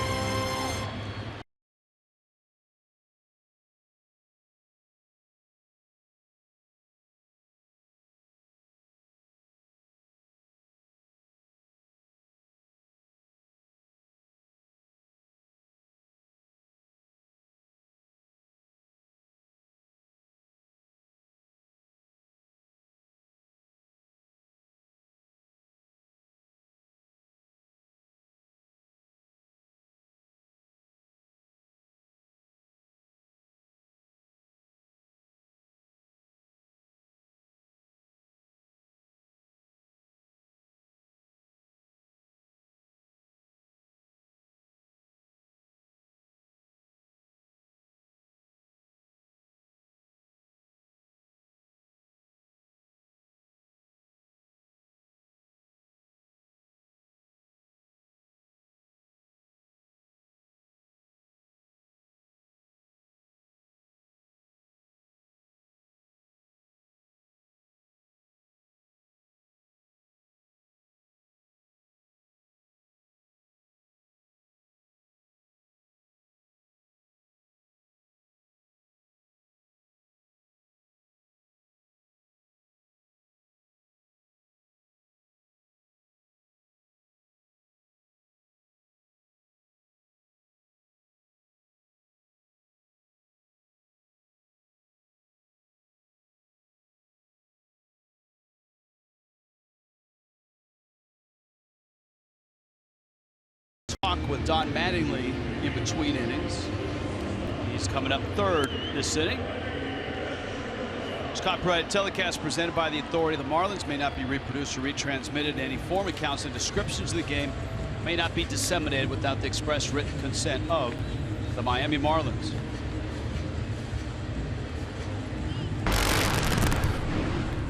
Talk with Don Mattingly in between innings. He's coming up third this inning. Scott Pruitt telecast presented by the authority. The Marlins may not be reproduced or retransmitted in any form. Accounts and descriptions of the game may not be disseminated without the express written consent of the Miami Marlins.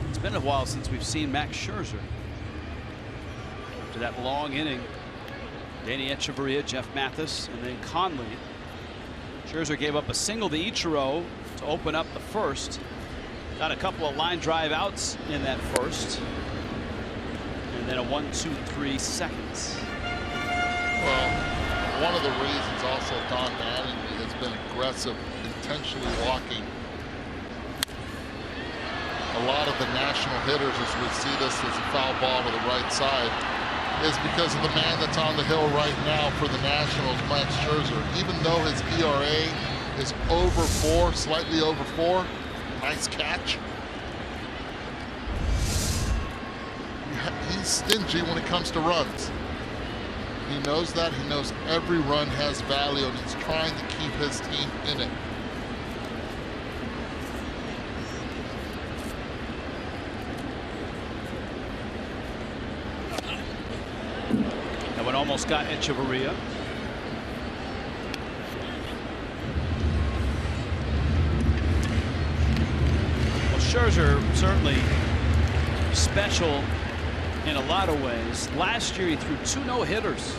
It's been a while since we've seen Max Scherzer. After that long inning, Danny Echeverria, Jeff Mathis, and then Conley. Scherzer gave up a single to Ichiro to open up the first. Got a couple of line drive outs in that first. And then a 1-2-3 seconds. Well, one of the reasons also Don Mattingly has been aggressive, intentionally walking a lot of the national hitters, as we see this as a foul ball to the right side, is because of the man that's on the hill right now for the Nationals, Max Scherzer. Even though his ERA is over 4, slightly over 4, nice catch. He's stingy when it comes to runs. He knows that. He knows every run has value, and he's trying to keep his team in it. That one almost got Echeverria. Well, Scherzer certainly special in a lot of ways. Last year he threw 2 no-hitters.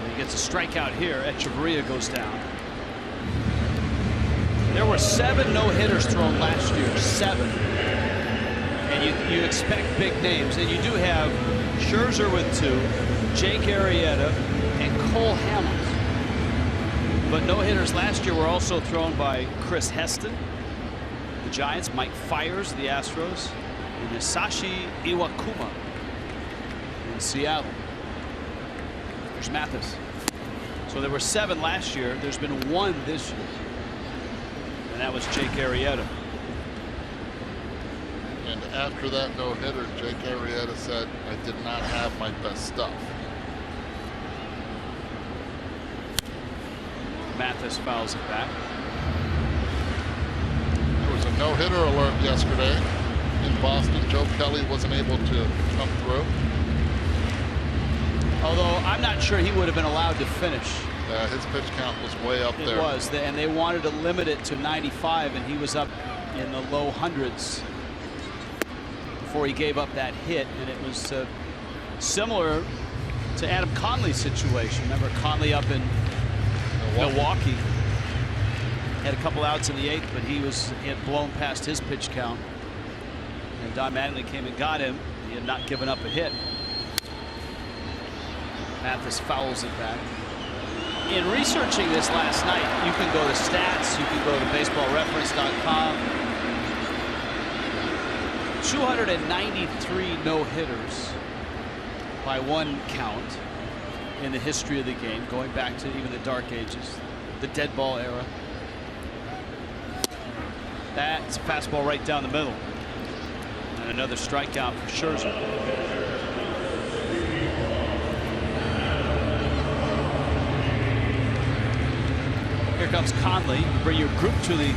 He gets a strikeout here. Echeverria goes down. There were 7 no-hitters thrown last year. 7. And you expect big names, and you do have Scherzer with 2, Jake Arrieta, and Cole Hamels. But no-hitters last year were also thrown by Chris Heston, the Giants, Mike Fiers, the Astros, and Hisashi Iwakuma in Seattle. There's Mathis. So there were 7 last year. There's been 1 this year, and that was Jake Arrieta. And after that no-hitter, Jake Arrieta said, "I did not have my best stuff." Mathis fouls it back. There was a no-hitter alert yesterday in Boston. Joe Kelly wasn't able to come through. Although I'm not sure he would have been allowed to finish. His pitch count was way up there. It was, and they wanted to limit it to 95, and he was up in the low hundreds before he gave up that hit. And it was similar to Adam Conley's situation. Remember Conley up in Milwaukee had a couple outs in the 8th, but he had blown past his pitch count, and Don Mattingly came and got him. He had not given up a hit. Mathis fouls it back. In researching this last night, you can go to stats, you can go to baseballreference.com. 293 no-hitters by one count in the history of the game, going back to even the dark ages, the dead ball era. That's a fastball right down the middle. And another strikeout for Scherzer. Here comes Conley. Bring your group to the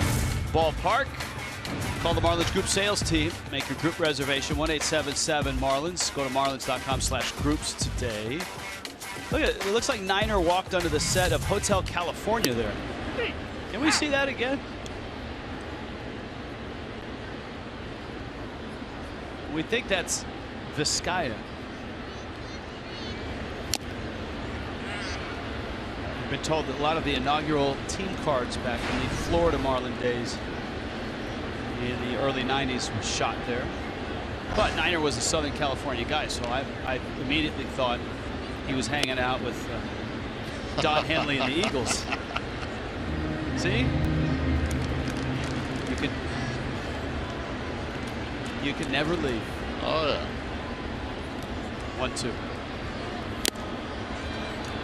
ballpark. Call the Marlins group sales team. Make your group reservation. 1-877-MARLINS. Go to marlins.com/groups today. Look at it. It looks like Niner walked under the set of Hotel California there. Can we see that again? We think that's Vizcaya. We've been told that a lot of the inaugural team cards back in the Florida Marlin days in the early 90s was shot there. But Niner was a Southern California guy, so I immediately thought he was hanging out with Don Henley and the Eagles. See? You could never leave. Oh, yeah. 1-2.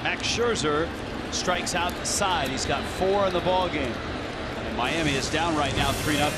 Max Scherzer strikes out the side. He's got 4 in the ball game. And Miami is down right now 3-0.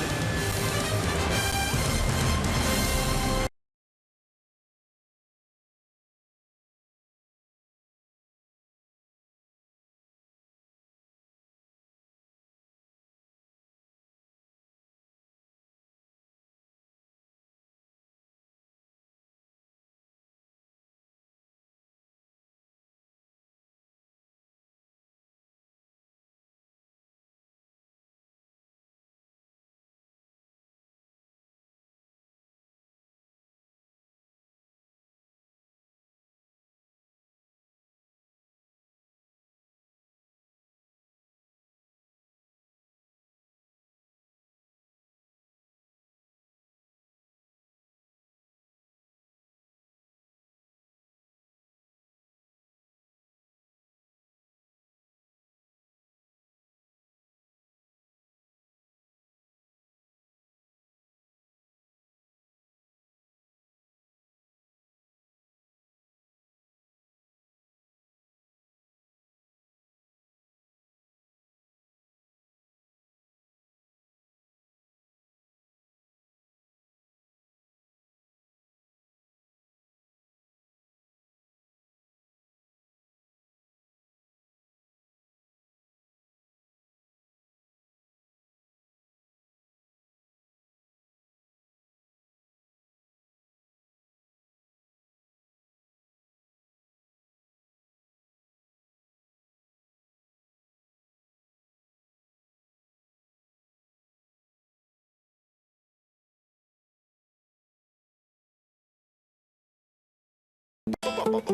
Good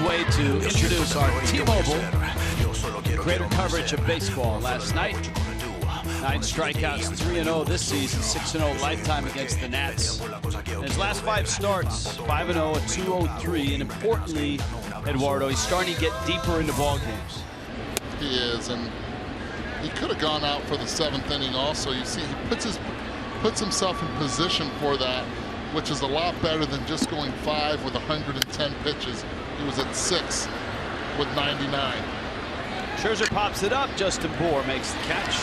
way to introduce our T-Mobile greater coverage of baseball last night. 9 strikeouts, 3-0 this season, 6-0 lifetime against the Nats. In his last 5 starts, 5-0, a 2.03, and importantly, Eduardo, he's starting to get deeper into ball games. He is, and he could have gone out for the 7th inning also. You see, he puts himself in position for that, which is a lot better than just going 5 with 110 pitches. He was at 6 with 99. Scherzer pops it up. Justin Bour makes the catch.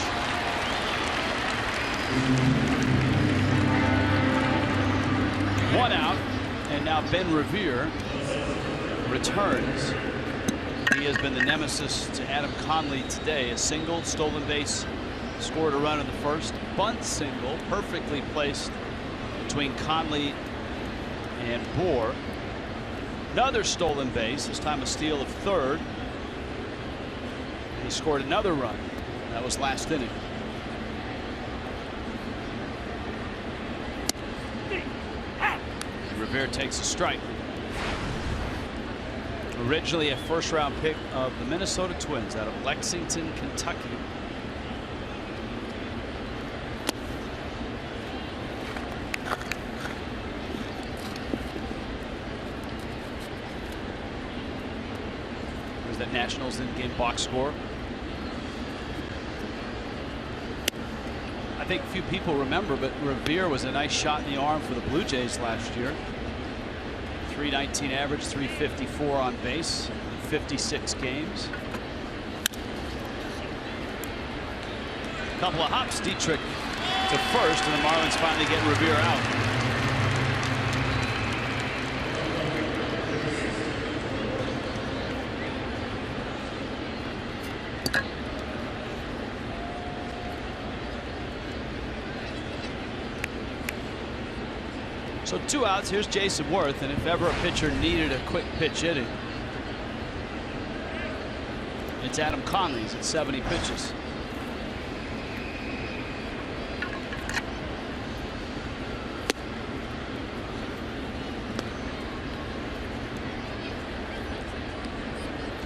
One out, and now Ben Revere returns. He has been the nemesis to Adam Conley today. A single, stolen base, scored a run in the first. Bunt single, perfectly placed between Conley and Bour. Another stolen base, this time a steal of third. He scored another run. That was last inning. Revere takes a strike. Originally a first-round pick of the Minnesota Twins out of Lexington, Kentucky. There's that Nationals in-game box score. I think few people remember, but Revere was a nice shot in the arm for the Blue Jays last year. 319 average, 354 on base, 56 games. Couple of hops, Dietrich to first, and the Marlins finally get Revere out. So 2 outs. Here's Jason Worth, and if ever a pitcher needed a quick pitch hitting, it's Adam Conley. He's at 70 pitches.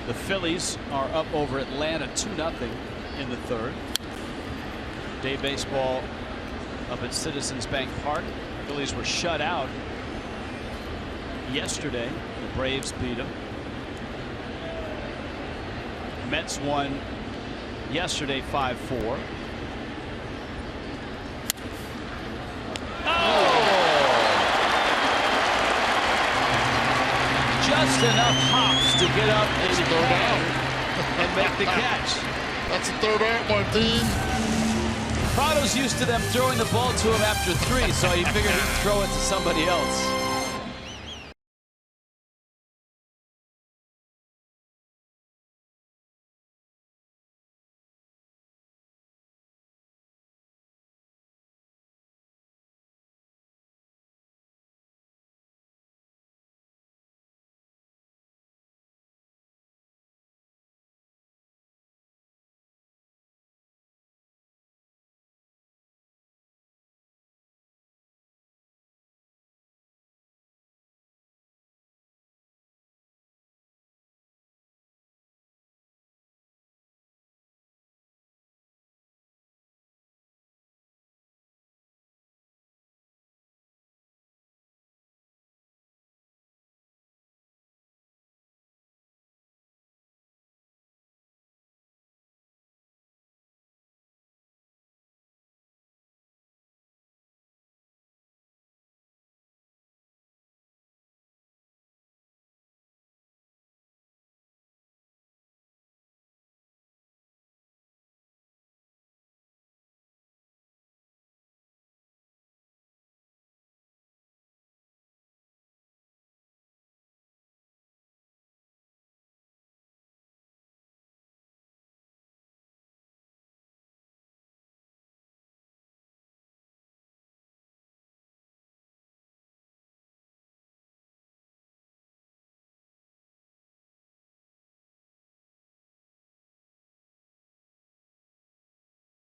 The Phillies are up over Atlanta 2-0 in the third. Day baseball up at Citizens Bank Park. Phillies were shut out yesterday. The Braves beat them. Mets won yesterday 5-4. Oh! Just enough hops to get up and make the catch. That's the 3rd out, Martin. Prado's used to them throwing the ball to him after 3, so he figured he'd throw it to somebody else.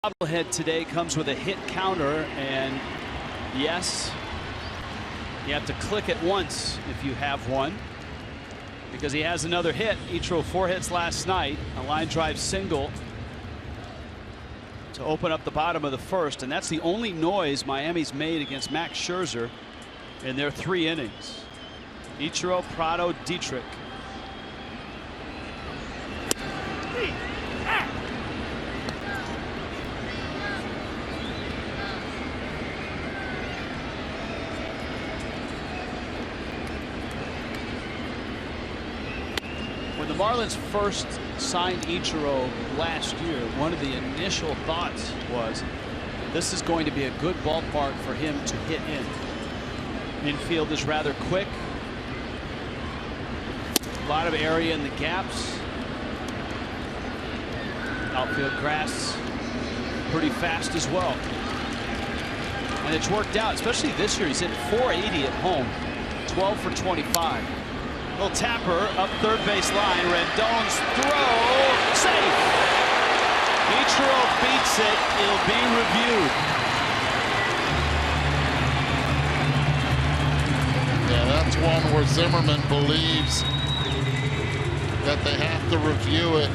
Bobblehead today comes with a hit counter, and yes, you have to click it once if you have one, because he has another hit. Ichiro 4 hits last night, a line drive single to open up the bottom of the first, and that's the only noise Miami's made against Max Scherzer in their 3 innings. Ichiro, Prado, Dietrich. When the Marlins first signed Ichiro last year, one of the initial thoughts was this is going to be a good ballpark for him to hit in. Infield is rather quick. A lot of area in the gaps. Outfield grass pretty fast as well. And it's worked out, especially this year. He's hit .480 at home, 12 for 25. Little tapper up third base line. Rendon's throw, safe. Ichiro beats it. It'll be reviewed. Yeah, that's one where Zimmerman believes that they have to review it.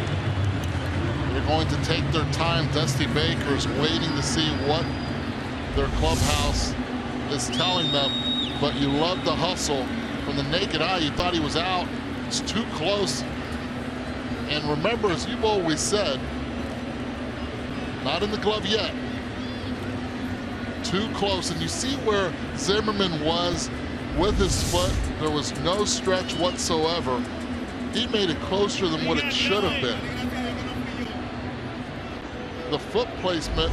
They're going to take their time. Dusty Baker's waiting to see what their clubhouse is telling them, but you love the hustle. From the naked eye, you thought he was out. It's too close. And remember, as you've always said, not in the glove yet. Too close. And you see where Zimmerman was with his foot. There was no stretch whatsoever. He made it closer than what it should have been. The foot placement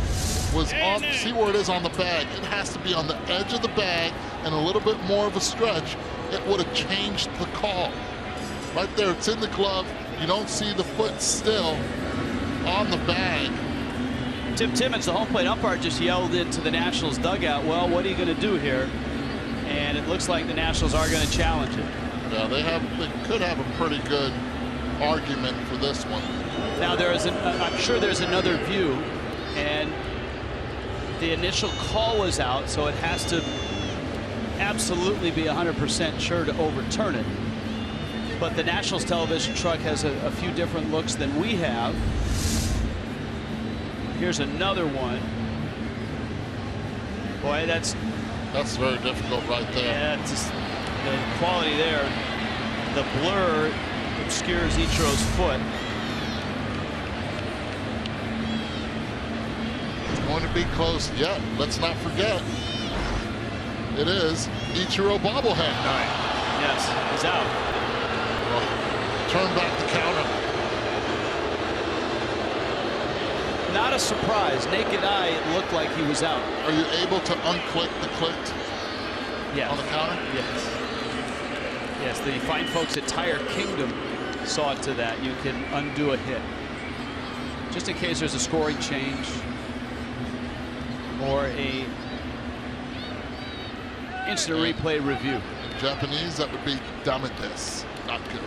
was on, see where it is on the bag. It has to be on the edge of the bag and a little bit more of a stretch. It would have changed the call. Right there, it's in the glove. You don't see the foot still on the bag. Tim Timmons, the home plate umpire, just yelled into the Nationals dugout, well, what are you going to do here? And it looks like the Nationals are going to challenge it. Yeah, they could have a pretty good argument for this one. Now I'm sure there's another view, and the initial call was out, so it has to absolutely be 100% sure to overturn it. But the Nationals television truck has a few different looks than we have. Here's another one. Boy, that's very difficult right there. Yeah, it's just the quality there. The blur obscures Ichiro's foot. It's going to be close yet. Let's not forget. It is Ichiro bobblehead night. Yes, he's out. Well, turn back the counter. Not a surprise. Naked eye, it looked like he was out. Are you able to unclick the clicked on the counter? Yes. Yes, the fine folks at Tire Kingdom saw to that. You can undo a hit. Just in case there's a scoring change or a instant replay review. Japanese, that would be Damates. Not good.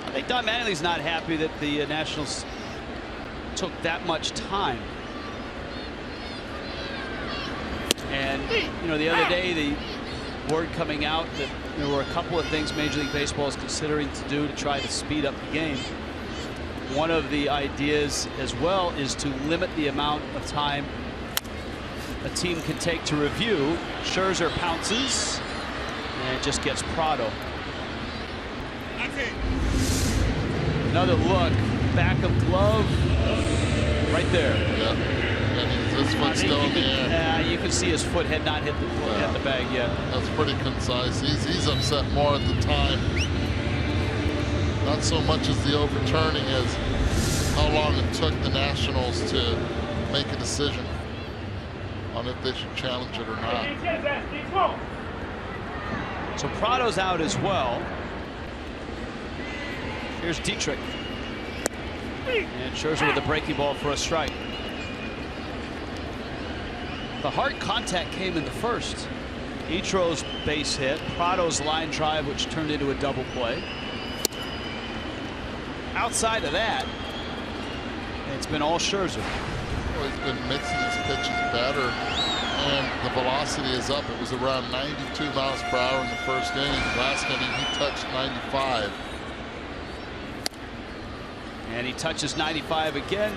I think Don Mattingly's not happy that the Nationals took that much time. And, you know, the other day, the word coming out that there were a couple of things Major League Baseball is considering to do to try to speed up the game. One of the ideas as well is to limit the amount of time a team can take to review. Scherzer pounces and just gets Prado. Another look, back of glove, right there. Yeah, and his foot's still in the air. You can see his foot had not hit the bag yet. That's pretty concise. He's upset more at the time. Not so much as the overturning as how long it took the Nationals to make a decision on if they should challenge it or not. So Prado's out as well. Here's Dietrich. And Scherzer with a breaking ball for a strike. The hard contact came in the first. Ichiro's base hit, Prado's line drive, which turned into a double play. Outside of that, it's been all Scherzer. Well, he's been mixing his pitches better, and the velocity is up. It was around 92 miles per hour in the first inning. Last inning, he touched 95. And he touches 95 again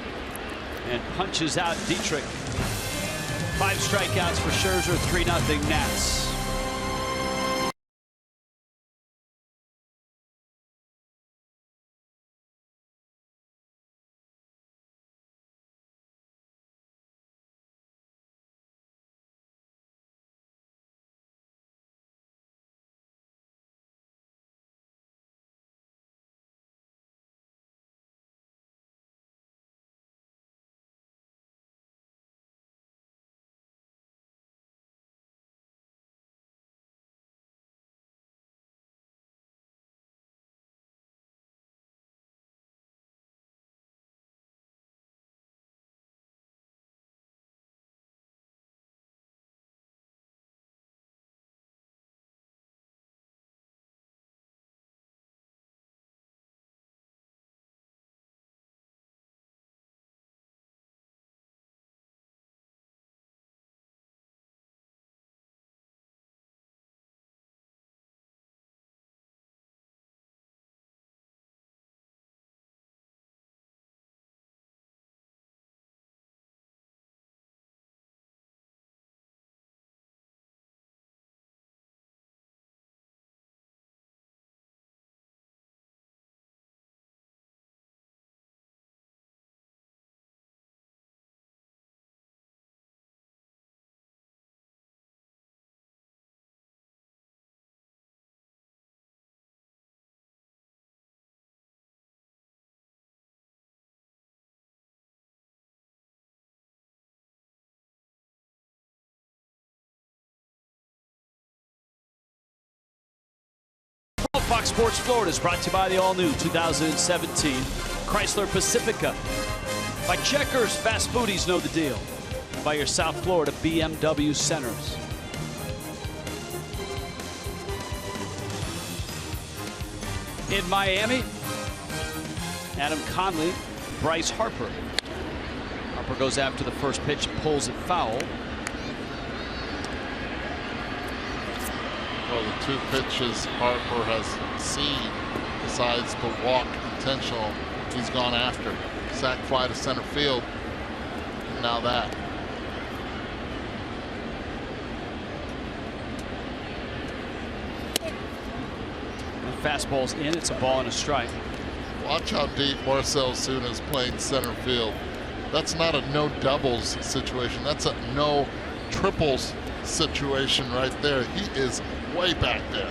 and punches out Dietrich. 5 strikeouts for Scherzer, 3-0 Nats. Fox Sports Florida is brought to you by the all-new 2017 Chrysler Pacifica. By Checkers, fast foodies know the deal. By your South Florida BMW centers. In Miami, Adam Conley, Bryce Harper. Harper goes after the first pitch, pulls it foul. Well, the 2 pitches Harper has seen, besides the walk intentional, he's gone after. Sac fly to center field. And now that. The fastball's in. It's a ball and a strike. Watch how deep Marcell Ozuna is playing center field. That's not a no doubles situation. That's a no triples situation right there. He is way back there.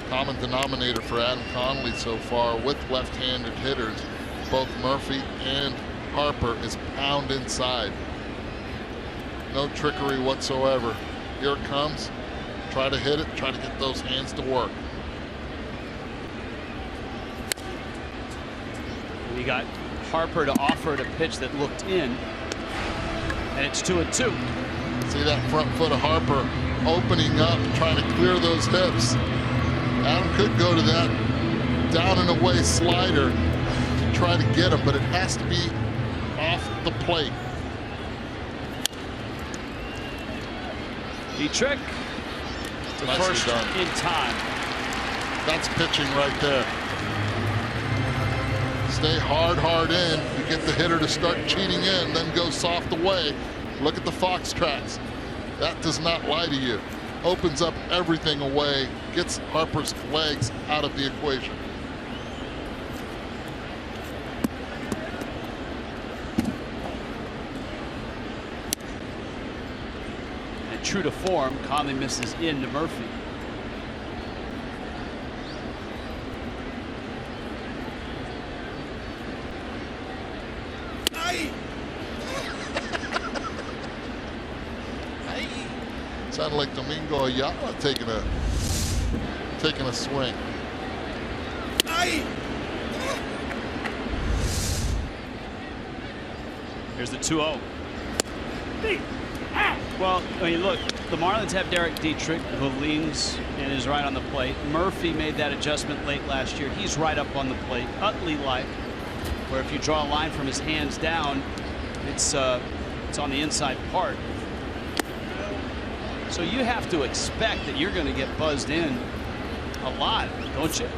Common denominator for Adam Conley so far with left-handed hitters, both Murphy and Harper, is pound inside. No trickery whatsoever. Here it comes. Try to hit it, try to get those hands to work. We got Harper to offer a pitch that looked in, and it's 2-2. See that front foot of Harper opening up, trying to clear those hips. Adam could go to that down and away slider to try to get him, but it has to be off the plate. Dietrich to first in time. That's pitching right there. Stay hard in. You get the hitter to start cheating in, then go soft away. Look at the fox tracks. That does not lie to you. Opens up everything away, gets Harper's legs out of the equation. And true to form, Conley misses in to Murphy. Sounded like Domingo Ayala taking a swing. Here's the 2-0. Well, I mean, look, the Marlins have Derek Dietrich, who leans and is right on the plate. Murphy made that adjustment late last year. He's right up on the plate. Utley-like, where if you draw a line from his hands down, it's on the inside part. So you have to expect that you're going to get buzzed in a lot, don't you?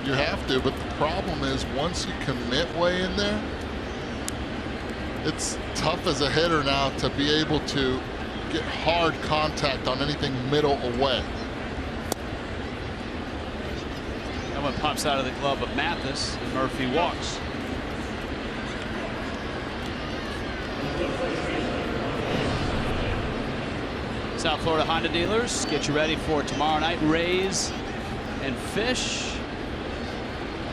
You have to, but the problem is once you commit way in there, it's tough as a hitter now to be able to get hard contact on anything middle away. That one pops out of the glove of Mathis, and Murphy walks. South Florida Honda dealers, get you ready for tomorrow night. Rays and Fish.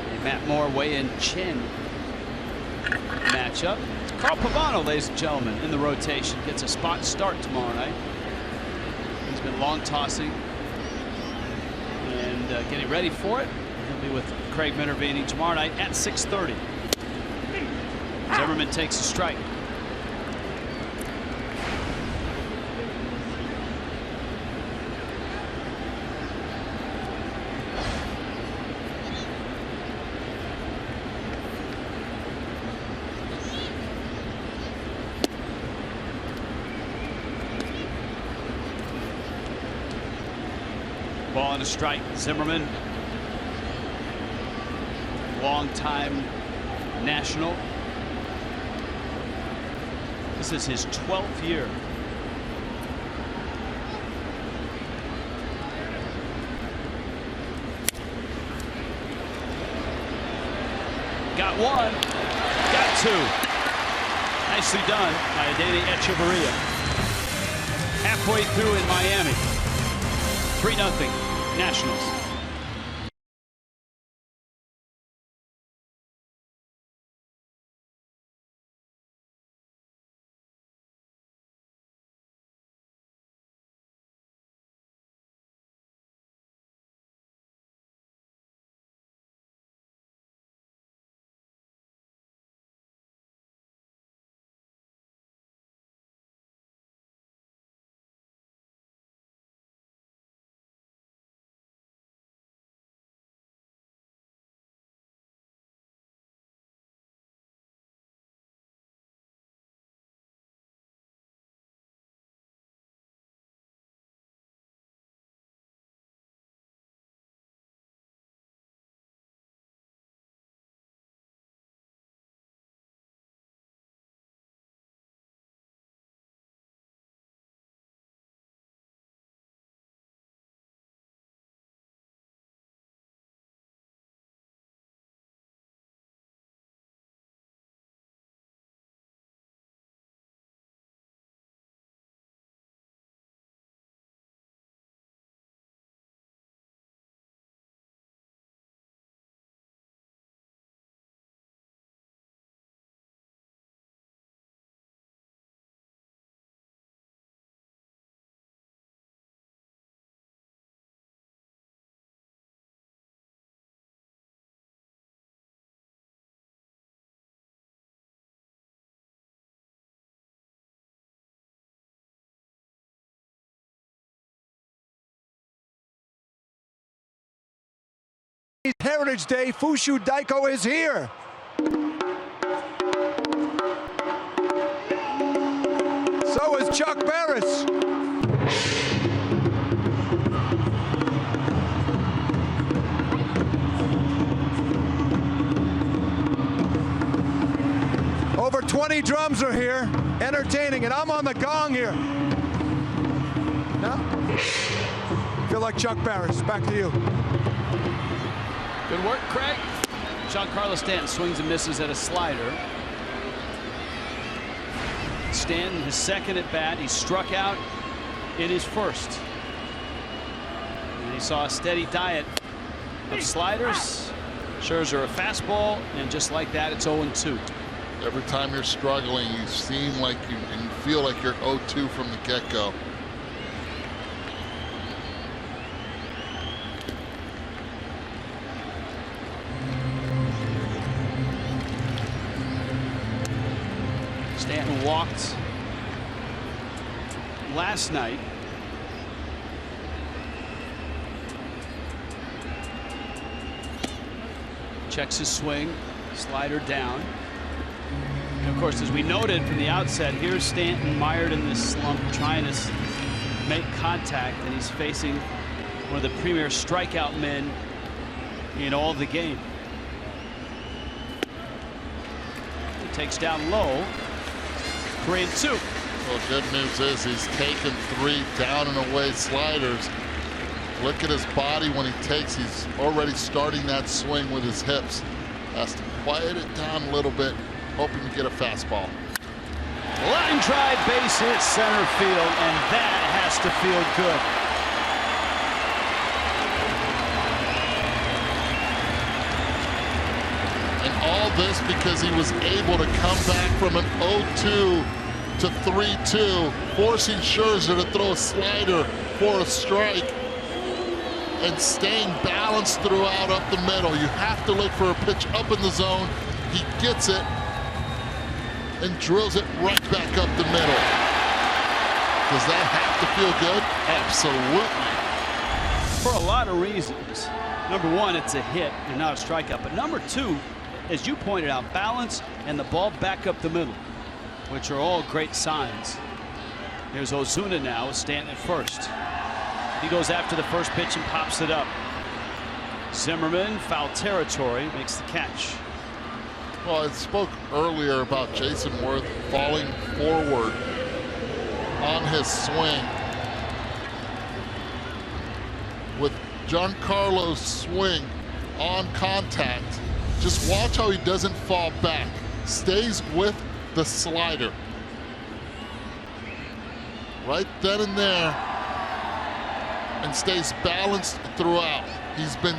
And Matt Moore weigh-in chin matchup. Carl Pavano, ladies and gentlemen, in the rotation, gets a spot start tomorrow night. He's been long tossing and getting ready for it. He'll be with Craig Minervini tomorrow night at 6:30. Zimmerman takes a strike. Ball and a strike. Zimmerman, long-time National. This is his 12th year. Got one. Got two. Nicely done by Adele Echeverria. Halfway through in Miami. 3-0 Nationals. Heritage Day, Fushu Daiko is here. So is Chuck Barris. Over 20 drums are here, entertaining, and I'm on the gong here. No? Feel like Chuck Barris. Back to you. Good work, Craig. Giancarlo Stanton swings and misses at a slider. Stanton, his second at bat. He struck out in his first. And he saw a steady diet of sliders. Scherzer a fastball, and just like that, it's 0-2. Every time you're struggling, you seem like you feel like you're 0-2 from the get-go. Stanton walked last night. Checks his swing, slider down. And of course, as we noted from the outset, here's Stanton mired in this slump, trying to make contact, and he's facing one of the premier strikeout men in all of the game. He takes down low. 3-2. Well, good news is he's taken 3 down and away sliders. Look at his body when he takes. He's already starting that swing with his hips. Has to quiet it down a little bit, hoping to get a fastball. Line drive, base hit, center field, and that has to feel good. And all this because he was able to come back from an 0-2 to 3-2, forcing Scherzer to throw a slider for a strike and staying balanced throughout up the middle. You have to look for a pitch up in the zone. He gets it and drills it right back up the middle. Does that have to feel good? Absolutely. For a lot of reasons. Number one, it's a hit and not a strikeout. But number two, as you pointed out, balance and the ball back up the middle, which are all great signs. Here's Ozuna now with Stanton at first. He goes after the first pitch and pops it up. Zimmerman, foul territory, makes the catch. Well, I spoke earlier about Jason Worth falling forward on his swing. With Giancarlo's swing on contact, just watch how he doesn't fall back. Stays with the slider. Right then and there, and stays balanced throughout. He's been,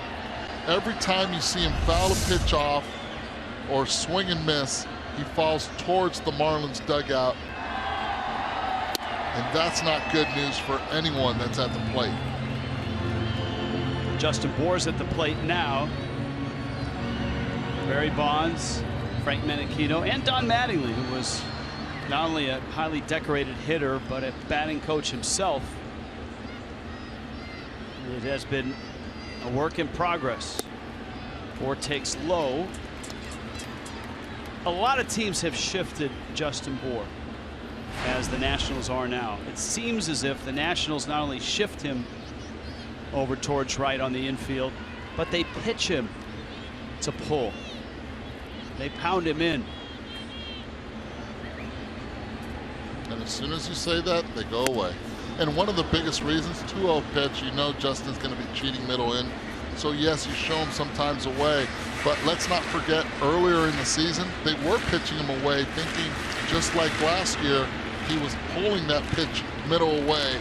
every time you see him foul a pitch off or swing and miss, he falls towards the Marlins dugout. And that's not good news for anyone that's at the plate. Justin Bour's at the plate now. Barry Bonds, Frank Menachino, and Don Mattingly, who was not only a highly decorated hitter, but a batting coach himself. It has been a work in progress. Bour takes low. A lot of teams have shifted Justin Bour, as the Nationals are now. It seems as if the Nationals not only shift him over towards right on the infield, but they pitch him to pull. They pound him in. And as soon as you say that, they go away. And one of the biggest reasons, 2-0 pitch, you know Justin's going to be cheating middle in. So yes, you show him sometimes away, but let's not forget earlier in the season, they were pitching him away, thinking just like last year, he was pulling that pitch middle away.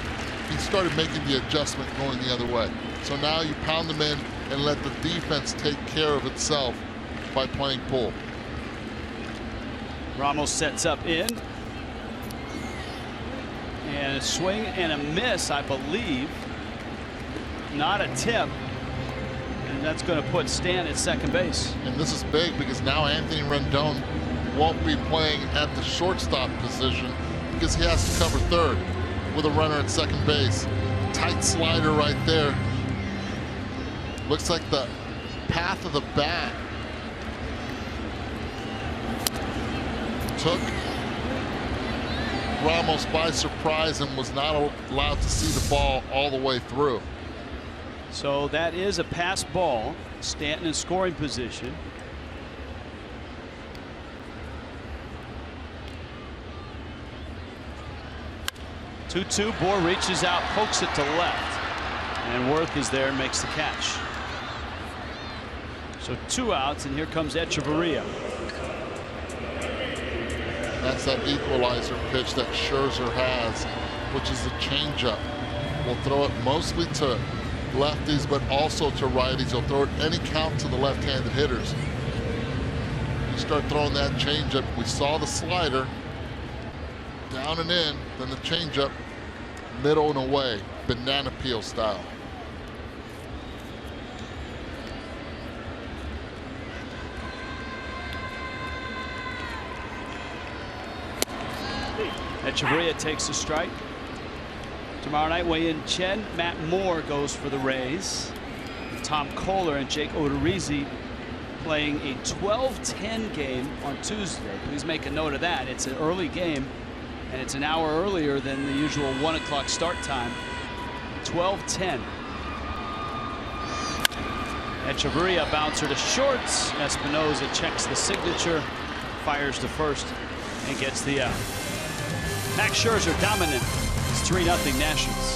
He started making the adjustment going the other way. So now you pound them in and let the defense take care of itself by playing pull. Ramos sets up in. And a swing and a miss, I believe. Not a tip. And that's going to put Stan at second base. And this is big because now Anthony Rendon won't be playing at the shortstop position because he has to cover third with a runner at second base. Tight slider right there. Looks like the path of the bat took Ramos by surprise and was not allowed to see the ball all the way through. So that is a pass ball. Stanton in scoring position. Two-two. Bour reaches out, pokes it to left, and Worth is there and makes the catch. So 2 outs, and here comes Echeverria. That's that equalizer pitch that Scherzer has, which is the changeup. We'll throw it mostly to lefties, but also to righties. He'll throw it any count to the left-handed hitters. You start throwing that changeup. We saw the slider down and in, then the changeup middle and away, banana peel style. Echeverria takes a strike. Tomorrow night, Wei-Yin Chen, Matt Moore goes for the Rays. Tom Kohler and Jake Odorizzi playing a 12:10 game on Tuesday. Please make a note of that. It's an early game, and it's an hour earlier than the usual 1 o'clock start time. 12:10. Echeverria bouncer to shorts. Espinoza checks the signature, fires to first, and gets the out. Max Scherzer dominant. It's 3-0 Nationals.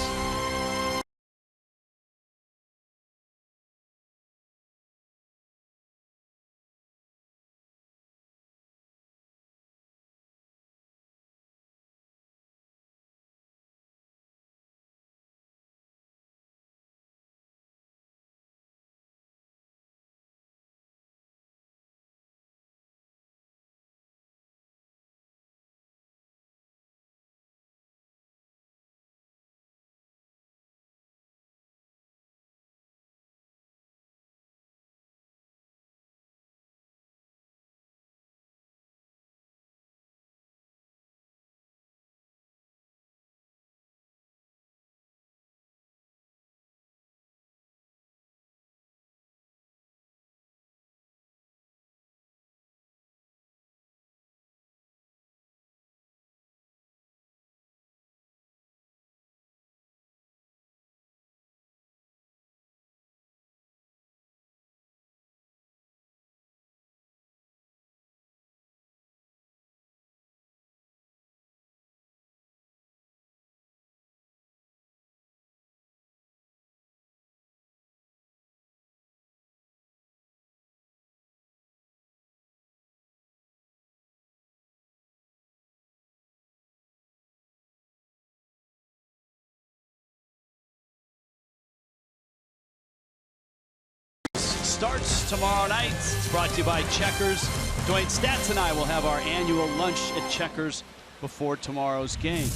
Starts tomorrow night. It's brought to you by Checkers. Dwayne Stats and I will have our annual lunch at Checkers before tomorrow's game.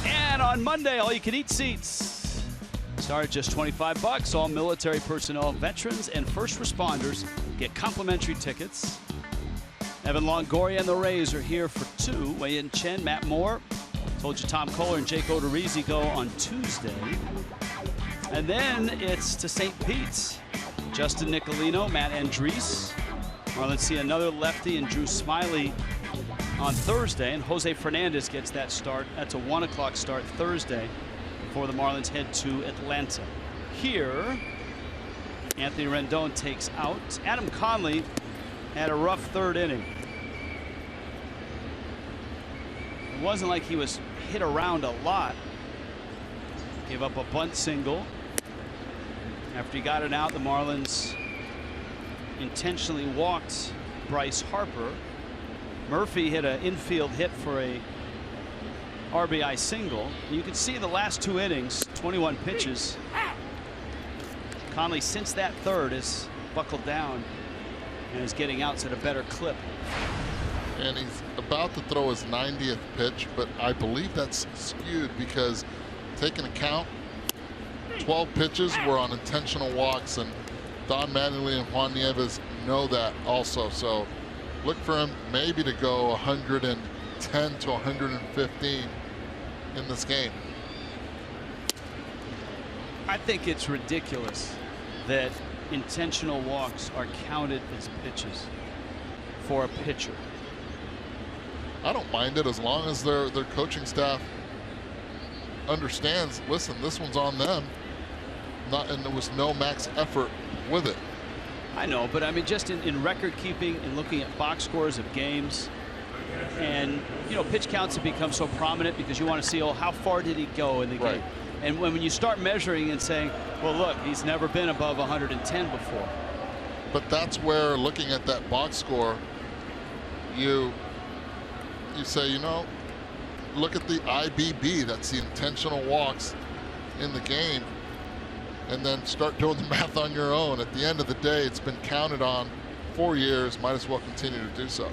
And on Monday, all you can eat seats start at just $25. All military personnel, veterans, and first responders get complimentary tickets. Evan Longoria and the Rays are here for 2. Wei-Yin Chen, Matt Moore. Told you Tom Kohler and Jake Odorizzi go on Tuesday. And then it's to St. Pete's. Justin Nicolino, Matt Andriese. Marlins see another lefty and Drew Smiley on Thursday, and Jose Fernandez gets that start. That's a 1 o'clock start Thursday before the Marlins head to Atlanta. Here, Anthony Rendon takes out. Adam Conley had a rough third inning. It wasn't like he was hit around a lot. Gave up a bunt single. After he got it out, the Marlins intentionally walked Bryce Harper. Murphy hit an infield hit for a RBI single. You can see the last 2 innings, 21 pitches. Conley, since that third, is buckled down and is getting outs at a better clip. And he's about to throw his 90th pitch, but I believe that's skewed because taking account, 12 pitches were on intentional walks, and Don Mattingly and Juan Nieves know that also. So look for him maybe to go 110 to 115 in this game. I think it's ridiculous that intentional walks are counted as pitches for a pitcher. I don't mind it as long as their coaching staff understands, listen, this one's on them. And there was no max effort with it. I know, but I mean, just in record keeping and looking at box scores of games, and you know, pitch counts have become so prominent because you want to see, oh, how far did he go in the game? And when you start measuring and saying, well, look, he's never been above 110 before. But that's where, looking at that box score, you say, you know, look at the IBB, that's the intentional walks in the game, and then start doing the math on your own. At the end of the day, it's been counted on 4 years, might as well continue to do so.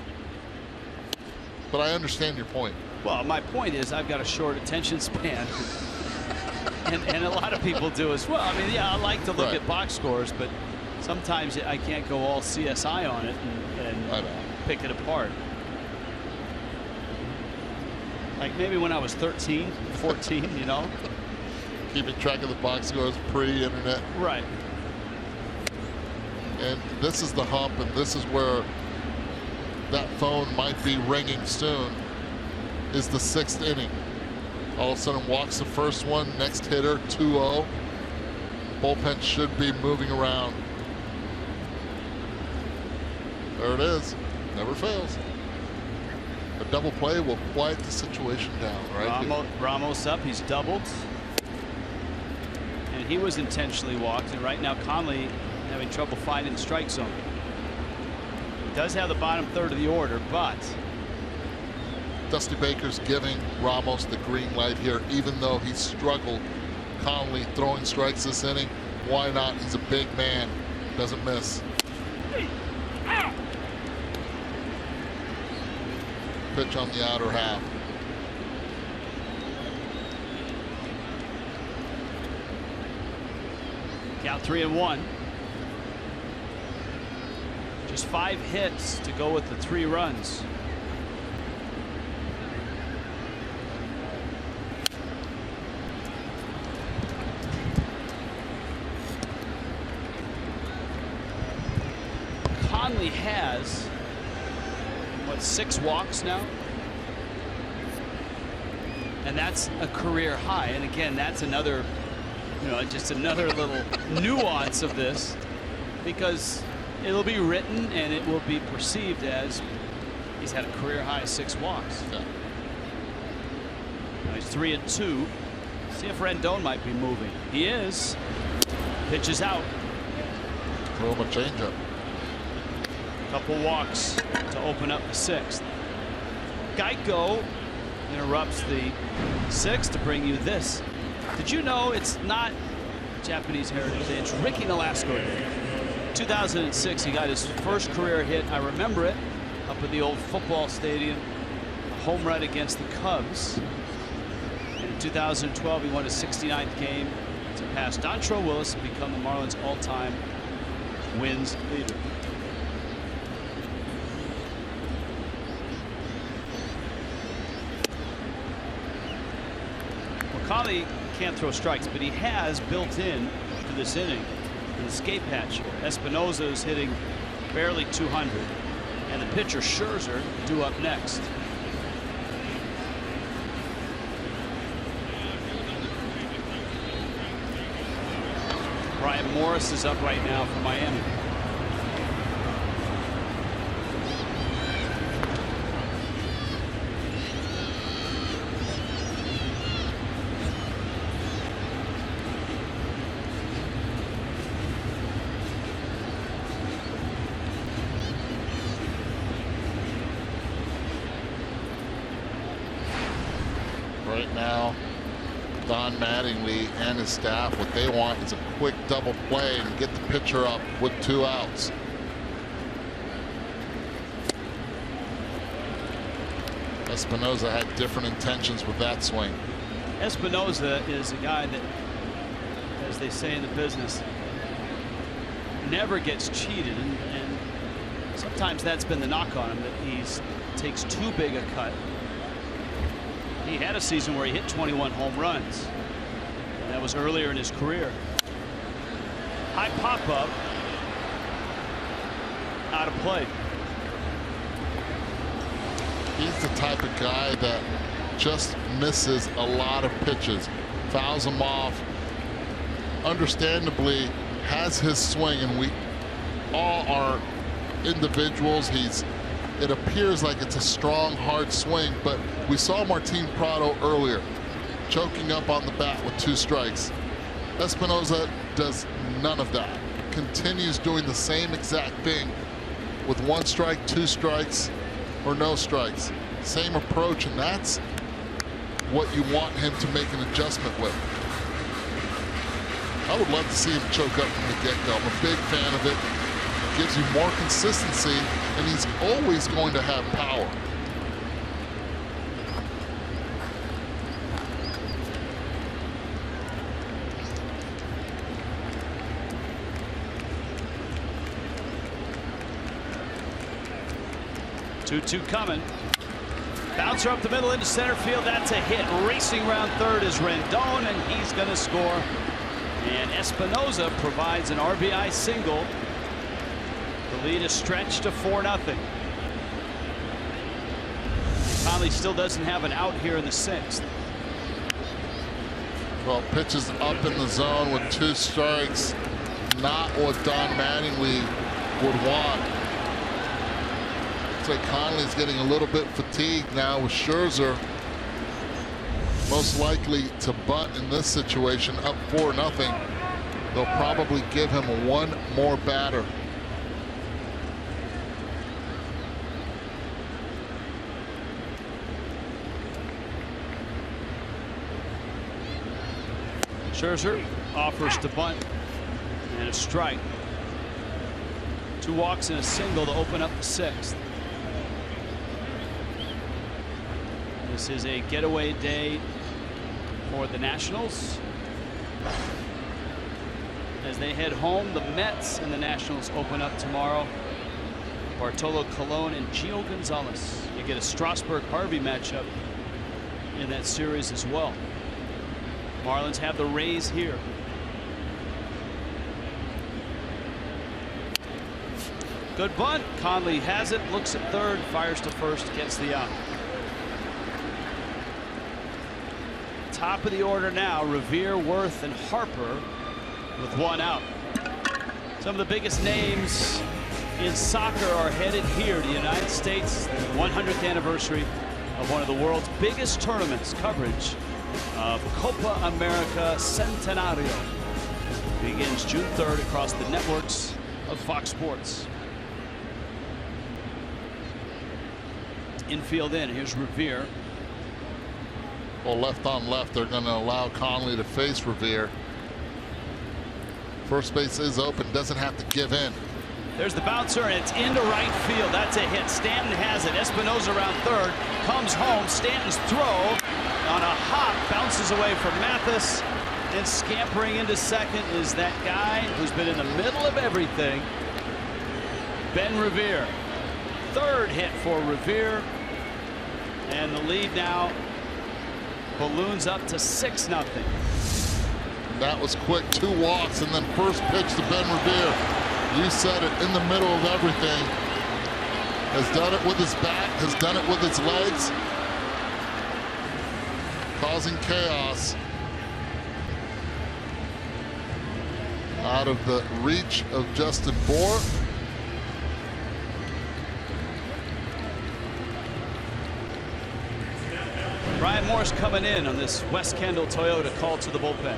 But I understand your point. Well, my point is I've got a short attention span. and a lot of people do as well. I mean, yeah, I like to look at box scores, but sometimes I can't go all CSI on it and pick it apart. Like maybe when I was 13, 14, you know. Keeping track of the box scores pre-internet. Right. And this is the hump, and this is where that phone might be ringing soon, is the 6th inning. All of a sudden walks the first one, next hitter, 2-0. Bullpen should be moving around. There it is. Never fails. A double play will quiet the situation down, right? Ramos up, he's doubled. And he was intentionally walked, and right now Conley having trouble finding the strike zone. He does have the bottom third of the order, but Dusty Baker's giving Ramos the green light here, even though he struggled. Conley throwing strikes this inning. Why not? He's a big man. Doesn't miss. Pitch on the outer half. Count 3-1. Just 5 hits to go with the 3 runs. Conley has, what, 6 walks now? And that's a career high. And again, that's another, just another little nuance of this, because it'll be written and it will be perceived as he's had a career high 6 walks. Yeah. Now he's 3-2. See if Rendon might be moving. He is. Pitches out. Throw him a changeup. Couple walks to open up the 6th. Geico interrupts the 6th to bring you this. Did you know it's not Japanese Heritage Day? It's Ricky Nolasco Day. 2006, he got his first career hit. I remember it up at the old football stadium. A home run against the Cubs. And in 2012, he won his 69th game to pass Dontrelle Willis and become the Marlins' all-time wins leader. Conley can't throw strikes, but he has built in to this inning an escape hatch. Espinosa is hitting barely 200, and the pitcher Scherzer due up next. Brian Morris is up right now for Miami. Right now, Don Mattingly and his staff, what they want is a quick double play and get the pitcher up with 2 outs. Espinosa had different intentions with that swing. Espinosa is a guy that, as they say in the business, never gets cheated, and sometimes that's been the knock on him, that he takes too big a cut. He had a season where he hit 21 home runs. That was earlier in his career. High pop up, out of play. He's the type of guy that just misses a lot of pitches, fouls them off. Understandably, has his swing, and we all are individuals. It appears like it's a strong, hard swing, but we saw Martin Prado earlier choking up on the bat with 2 strikes. Espinosa does none of that. Continues doing the same exact thing with 1 strike, 2 strikes, or no strikes. Same approach, and that's what you want him to make an adjustment with. I would love to see him choke up from the get-go. I'm a big fan of it. It gives you more consistency, and he's always going to have power. Two coming. Bouncer up the middle into center field. That's a hit. Racing around third is Rendon, and he's going to score. And Espinoza provides an RBI single. The lead is stretched to 4-0. Conley still doesn't have an out here in the 6th. Well, pitches up in the zone with 2 strikes. Not what Don Mattingly would want. Looks like Conley's getting a little bit fatigued now with Scherzer. Most likely to bunt in this situation, up 4-0. They'll probably give him one more batter. Scherzer offers to bunt, and a strike. 2 walks and a single to open up the 6th. This is a getaway day for the Nationals. As they head home, the Mets and the Nationals open up tomorrow. Bartolo Colon and Gio Gonzalez. You get a Strasburg-Harvey matchup in that series as well. Marlins have the Rays here. Good bunt. Conley has it, looks at third, fires to first, gets the out. Top of the order now, Revere, Worth, and Harper with 1 out. Some of the biggest names in soccer are headed here to the United States. The 100th anniversary of one of the world's biggest tournaments. Coverage of Copa America Centenario begins June 3rd across the networks of Fox Sports. Infield in, here's Revere. Well, left on left, they're going to allow Conley to face Revere. First base is open, doesn't have to give in. There's the bouncer, and it's into right field. That's a hit. Stanton has it. Espinoza around third, comes home. Stanton's throw on a hop bounces away from Mathis, and scampering into second is that guy who's been in the middle of everything, Ben Revere. 3rd hit for Revere, and the lead now balloons up to 6-0. That was quick. 2 walks and then first pitch to Ben Revere. You said it, in the middle of everything. Has done it with his bat, has done it with his legs. Causing chaos. Out of the reach of Justin Bour. Brian Morse coming in on this West Kendall Toyota call to the bullpen.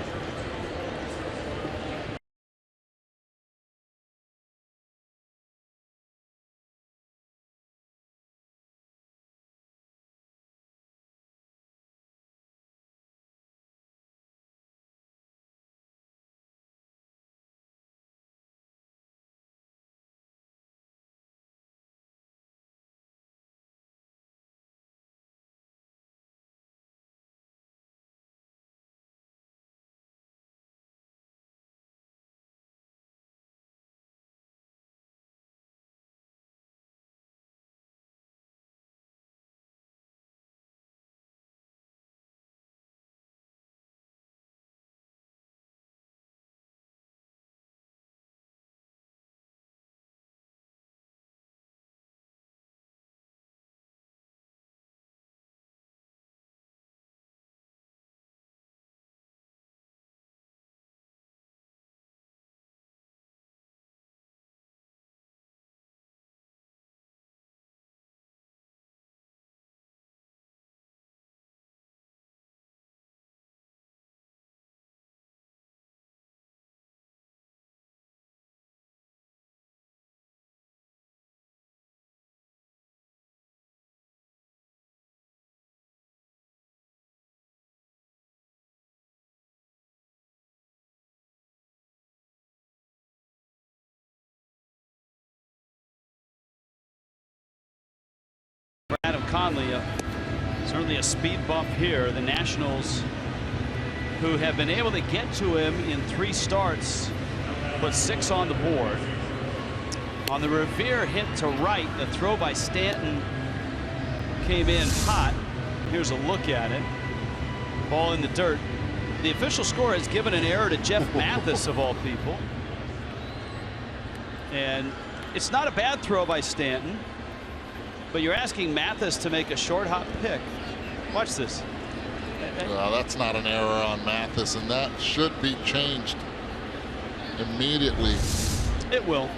Adam Conley, certainly a speed bump here. The Nationals, who have been able to get to him in 3 starts, put 6 on the board. On the Revere hit to right, the throw by Stanton came in hot. Here's a look at it. Ball in the dirt. The official score has given an error to Jeff Mathis, of all people. And it's not a bad throw by Stanton, but you're asking Mathis to make a short hop pick. Watch this. Well, that's not an error on Mathis, and that should be changed immediately. It will.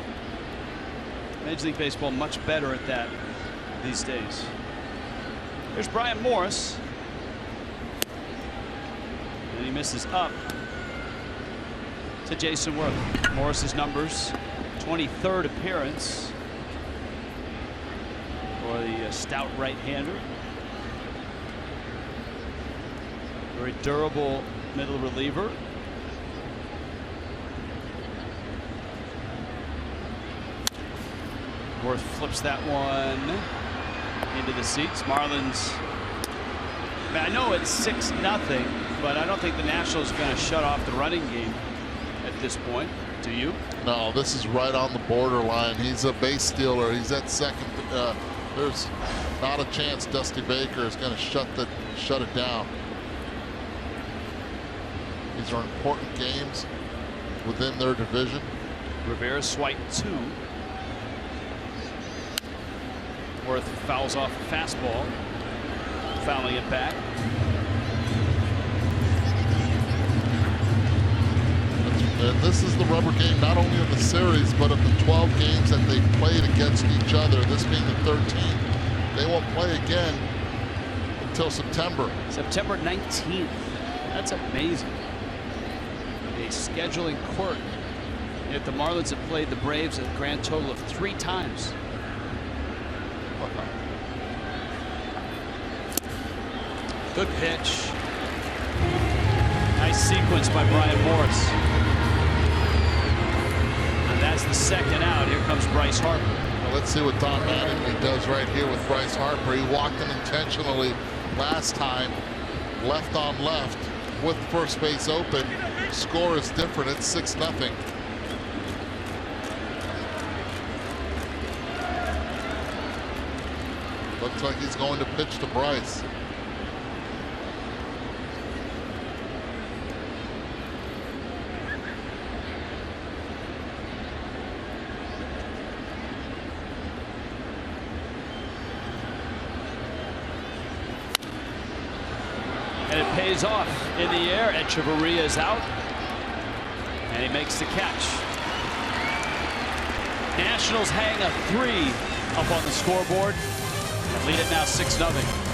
Major League Baseball much better at that these days. There's Brian Morris. And he misses up to Jason Worth. Morris's numbers, 23rd appearance for the stout right-hander. Very durable middle reliever. Worth flips that one into the seats. Marlins. I know it's 6-0, but I don't think the Nationals are going to shut off the running game at this point. Do you? No, this is right on the borderline. He's a base stealer. He's at second. There's not a chance Dusty Baker is going to shut it down. These are important games within their division. Rivera swipe 2. Worth fouls off a fastball, fouling it back. And this is the rubber game, not only of the series, but of the 12 games that they played against each other. This being the 13th, they won't play again until September. September 19th. That's amazing. A scheduling quirk. Yet the Marlins have played the Braves a grand total of 3 times. Good pitch. Nice sequence by Brian Morris. And that's the second out. Here comes Bryce Harper. Well, let's see what Don Mattingly does right here with Bryce Harper. He walked him intentionally last time, left on left with first base open. Score is different. It's 6-0. Looks like he's going to pitch to Bryce. And it pays off in the air. Echeverria is out. And he makes the catch. Nationals hang a 3 up on the scoreboard. And lead it now 6-0.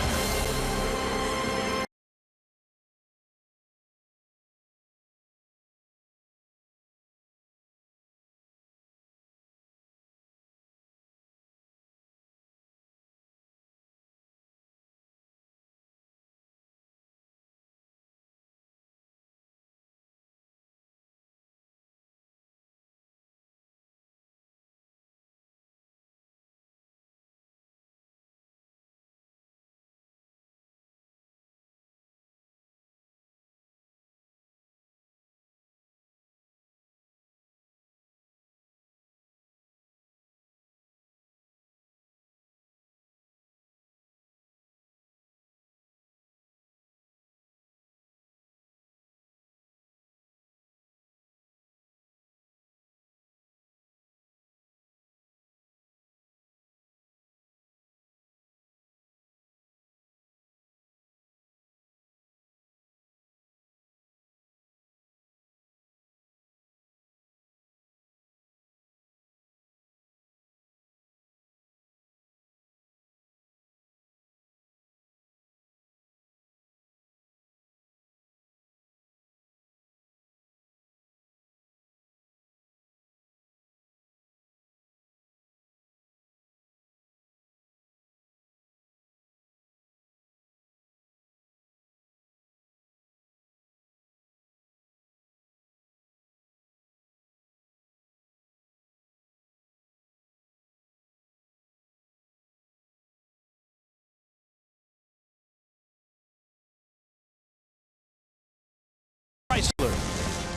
Chrysler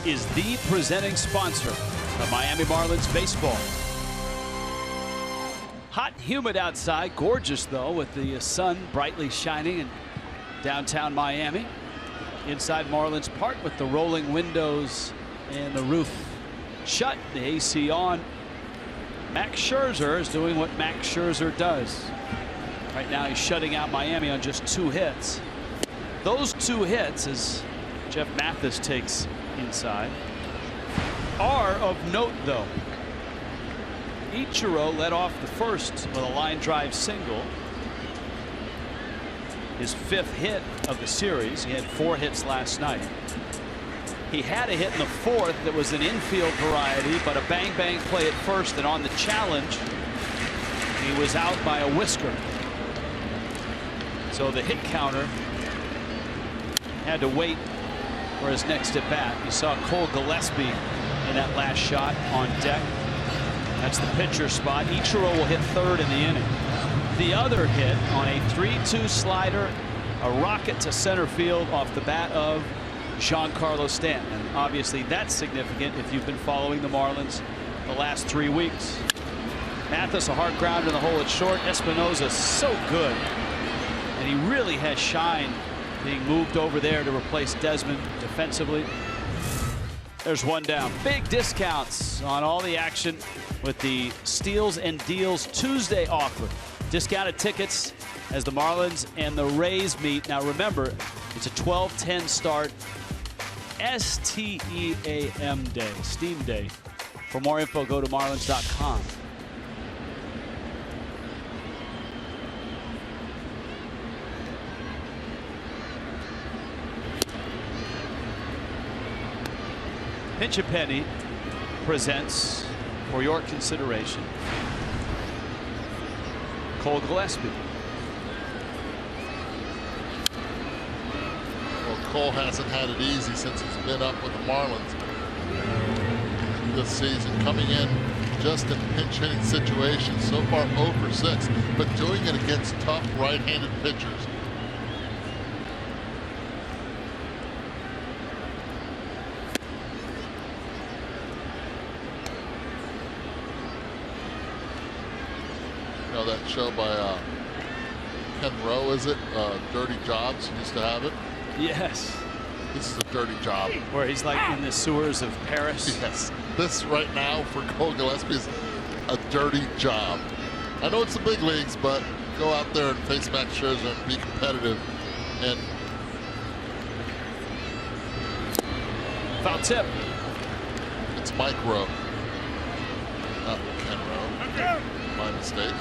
is the presenting sponsor of Miami Marlins baseball. Hot, humid outside. Gorgeous, though, with the sun brightly shining in downtown Miami. Inside Marlins Park with the rolling windows and the roof shut, the AC on. Max Scherzer is doing what Max Scherzer does. Right now he's shutting out Miami on just 2 hits. Those 2 hits, as Jeff Mathis takes inside, are of note, though. Ichiro led off the first with a line drive single. His 5th hit of the series. He had 4 hits last night. He had a hit in the 4th that was an infield variety, but a bang-bang play at first, and on the challenge, he was out by a whisker. So the hit counter had to wait for his next at bat. You saw Cole Gillespie in that last shot on deck. That's the pitcher spot. Ichiro will hit 3rd in the inning. The other hit on a 3-2 slider, a rocket to center field off the bat of Giancarlo Stanton. And obviously that's significant if you've been following the Marlins the last 3 weeks. Mathis a hard ground in the hole at short. Espinosa so good, and he really has shined being moved over there to replace Desmond defensively. There's one down. Big discounts on all the action with the Steals and Deals Tuesday offer. Discounted tickets as the Marlins and the Rays meet. Now remember, it's a 12:10 start. STEAM Day, Steam Day. For more info, go to marlins.com. Pinch a Penny presents, for your consideration, Cole Gillespie. Well, Cole hasn't had it easy since he's been up with the Marlins this season, coming in just in pinch hitting situations. So far 0 for 6, but doing it against tough right-handed pitchers. You know that show by Ken Rowe, is it? Dirty Jobs, used to have it. Yes. This is a dirty job. Where he's like in the sewers of Paris. Yes. This right now for Cole Gillespie is a dirty job. I know it's the big leagues, but go out there and face Max Scherzer and be competitive. And foul tip. It's Mike Rowe, not Ken Rowe. My mistake.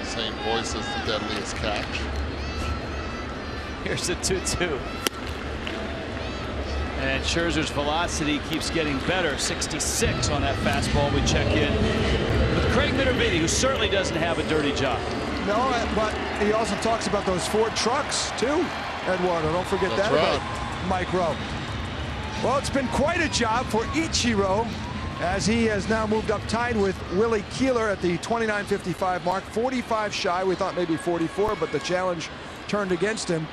Same voice as the deadliest catch. Here's the 2-2. And Scherzer's velocity keeps getting better. 66 on that fastball. We check in with Craig Minervini, who certainly doesn't have a dirty job. No, but he also talks about those Ford trucks, too, Eduardo. Don't forget That's that right. about Mike Rowe. Well, it's been quite a job for Ichiro, as he has now moved up tied with Willie Keeler at the 29.55 mark. 45 shy. We thought maybe 44, but the challenge turned against him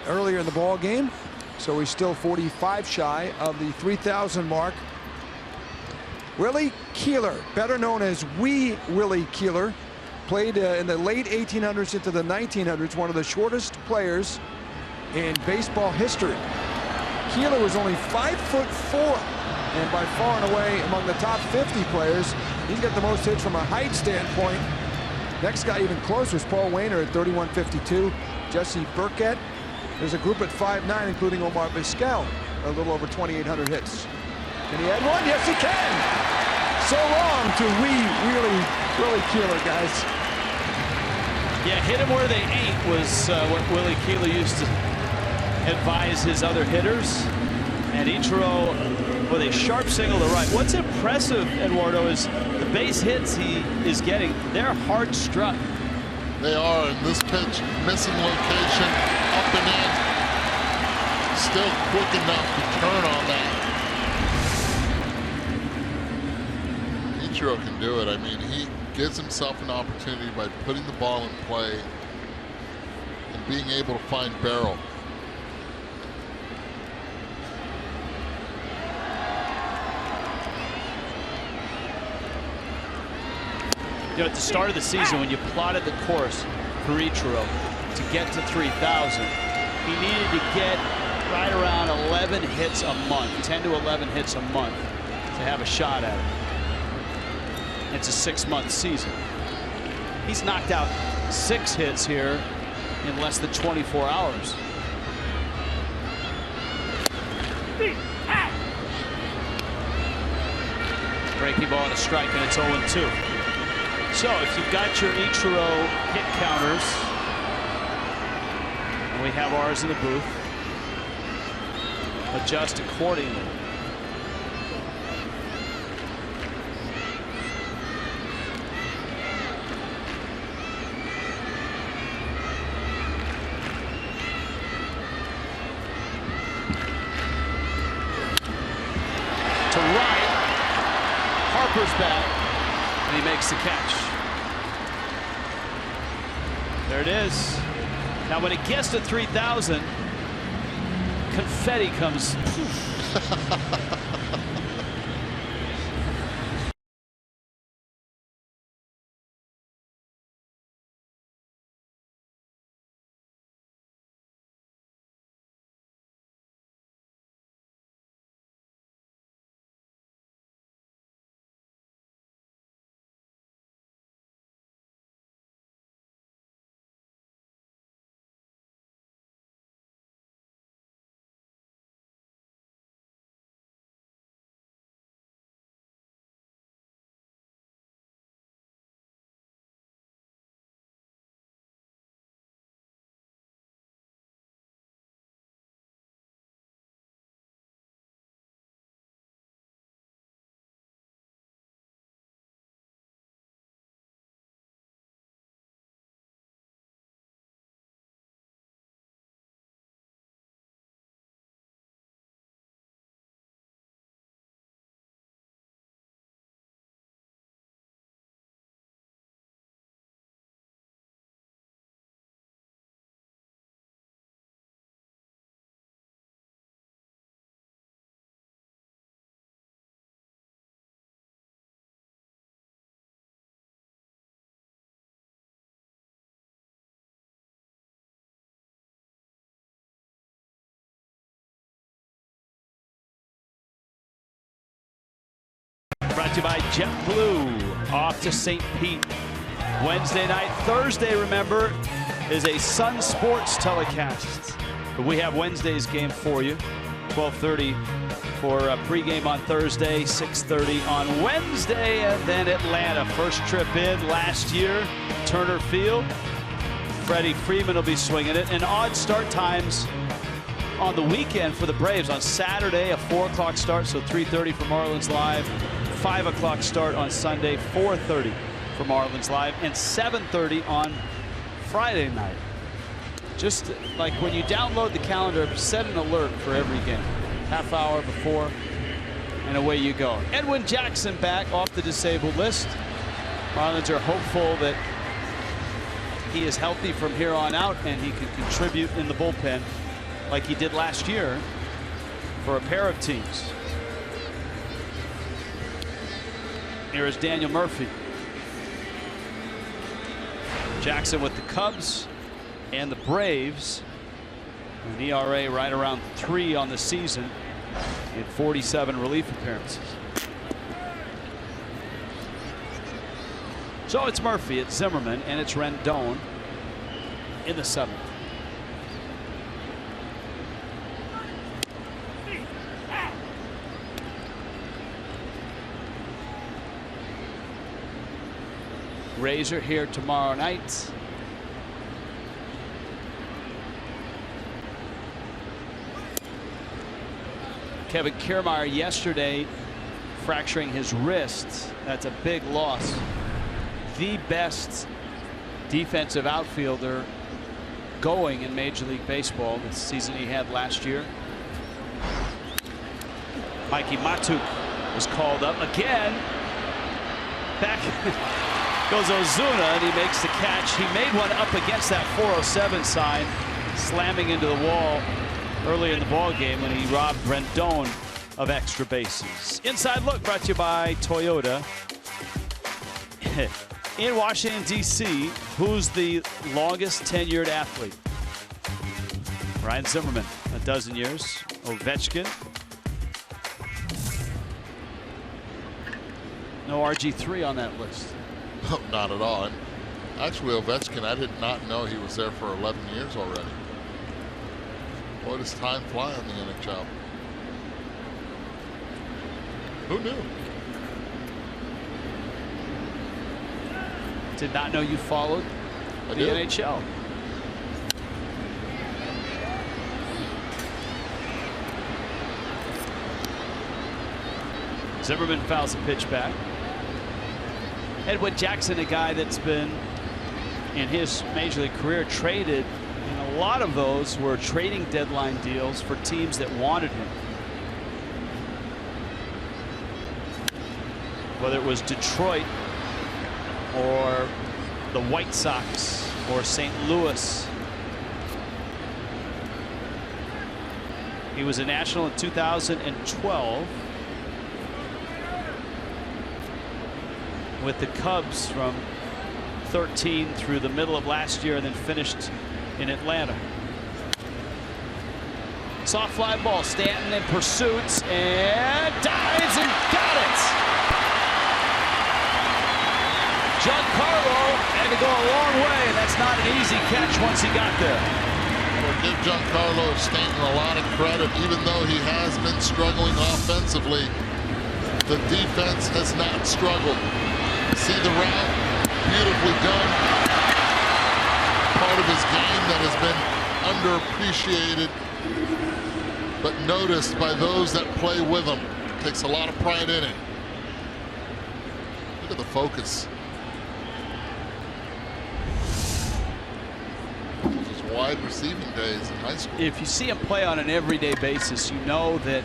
earlier in the ball game. So he's still 45 shy of the 3,000 mark. Willie Keeler, better known as Wee Willie Keeler, played in the late 1800s into the 1900s, one of the shortest players in baseball history. Keeler was only 5'4", and by far and away among the top 50 players. He's got the most hits from a height standpoint. Next guy even close was Paul Wainer at 31.52. Jesse Burkett. There's a group at 5'9", including Omar Vizquel, a little over 2,800 hits. Can he add one? Yes, he can. So long to Willie Keeler, guys. Yeah, hit them where they ain't was what Willie Keeler used to advise his other hitters. And Ichiro with a sharp single to right. What's impressive, Eduardo, is the base hits he is getting. They're hard struck. They are, in this pitch, missing location, up and in. Still quick enough to turn on that. Ichiro can do it. I mean, he gives himself an opportunity by putting the ball in play and being able to find barrel. You know, at the start of the season, when you plotted the course for Ichiro to get to 3,000, he needed to get right around 11 hits a month, 10 to 11 hits a month to have a shot at it. It's a 6-month season. He's knocked out 6 hits here in less than 24 hours. Breaking ball and a strike, and it's 0-2. So if you've got your Ichiro hit counters, and we have ours in the booth, adjust accordingly. To right, Harper's back, and he makes the catch. There it is. Now when it gets to 3,000, confetti comes. Brought to you by JetBlue. Off to St. Pete Wednesday night. Thursday, remember, is a Sun Sports telecast. But we have Wednesday's game for you. 12:30 for a pregame on Thursday, 6:30 on Wednesday, and then Atlanta. First trip in last year, Turner Field. Freddie Freeman will be swinging it. And odd start times on the weekend for the Braves. On Saturday, a 4 o'clock start, so 3:30 for Marlins Live. 5 o'clock start on Sunday, 4:30 for Marlins Live, and 7:30 on Friday night. Just like when you download the calendar, set an alert for every game. Half hour before, and away you go. Edwin Jackson back off the disabled list. Marlins are hopeful that he is healthy from here on out, and he can contribute in the bullpen like he did last year for a pair of teams. Here is Daniel Murphy. Jackson with the Cubs and the Braves. An ERA right around 3 on the season in 47 relief appearances. So it's Murphy, it's Zimmerman, and it's Rendon in the 7th. Rays are here tomorrow night. Kevin Kiermaier yesterday fracturing his wrist. That's a big loss. The best defensive outfielder going in Major League Baseball the season he had last year. Mikey Matuk was called up again. Back Goes Ozuna, and he makes the catch. He made one up against that 407 sign, slamming into the wall early in the ball game when he robbed Rendon of extra bases. Inside Look brought to you by Toyota. In Washington, D.C., who's the longest tenured athlete? Ryan Zimmerman, a dozen years. Ovechkin. No RG3 on that list. No, not at all. And actually, Ovechkin, I did not know he was there for 11 years already. Boy, does time fly in the NHL. Who knew? Did not know you followed the NHL. Zimmerman fouls the pitch back. Edwin Jackson, a guy that's been in his major league career traded, and a lot of those were trading deadline deals for teams that wanted him. Whether it was Detroit or the White Sox or St. Louis. He was a National in 2012 with the Cubs from 13 through the middle of last year, and then finished in Atlanta. Soft fly ball. Stanton in pursuit and dives and got it. Giancarlo had to go a long way, and that's not an easy catch once he got there. Well, give Giancarlo Stanton a lot of credit. Even though he has been struggling offensively, the defense has not struggled. See the route, beautifully done. Part of his game that has been underappreciated, but noticed by those that play with him. Takes a lot of pride in it. Look at the focus. Those wide receiving days in high school. If you see him play on an everyday basis, you know that,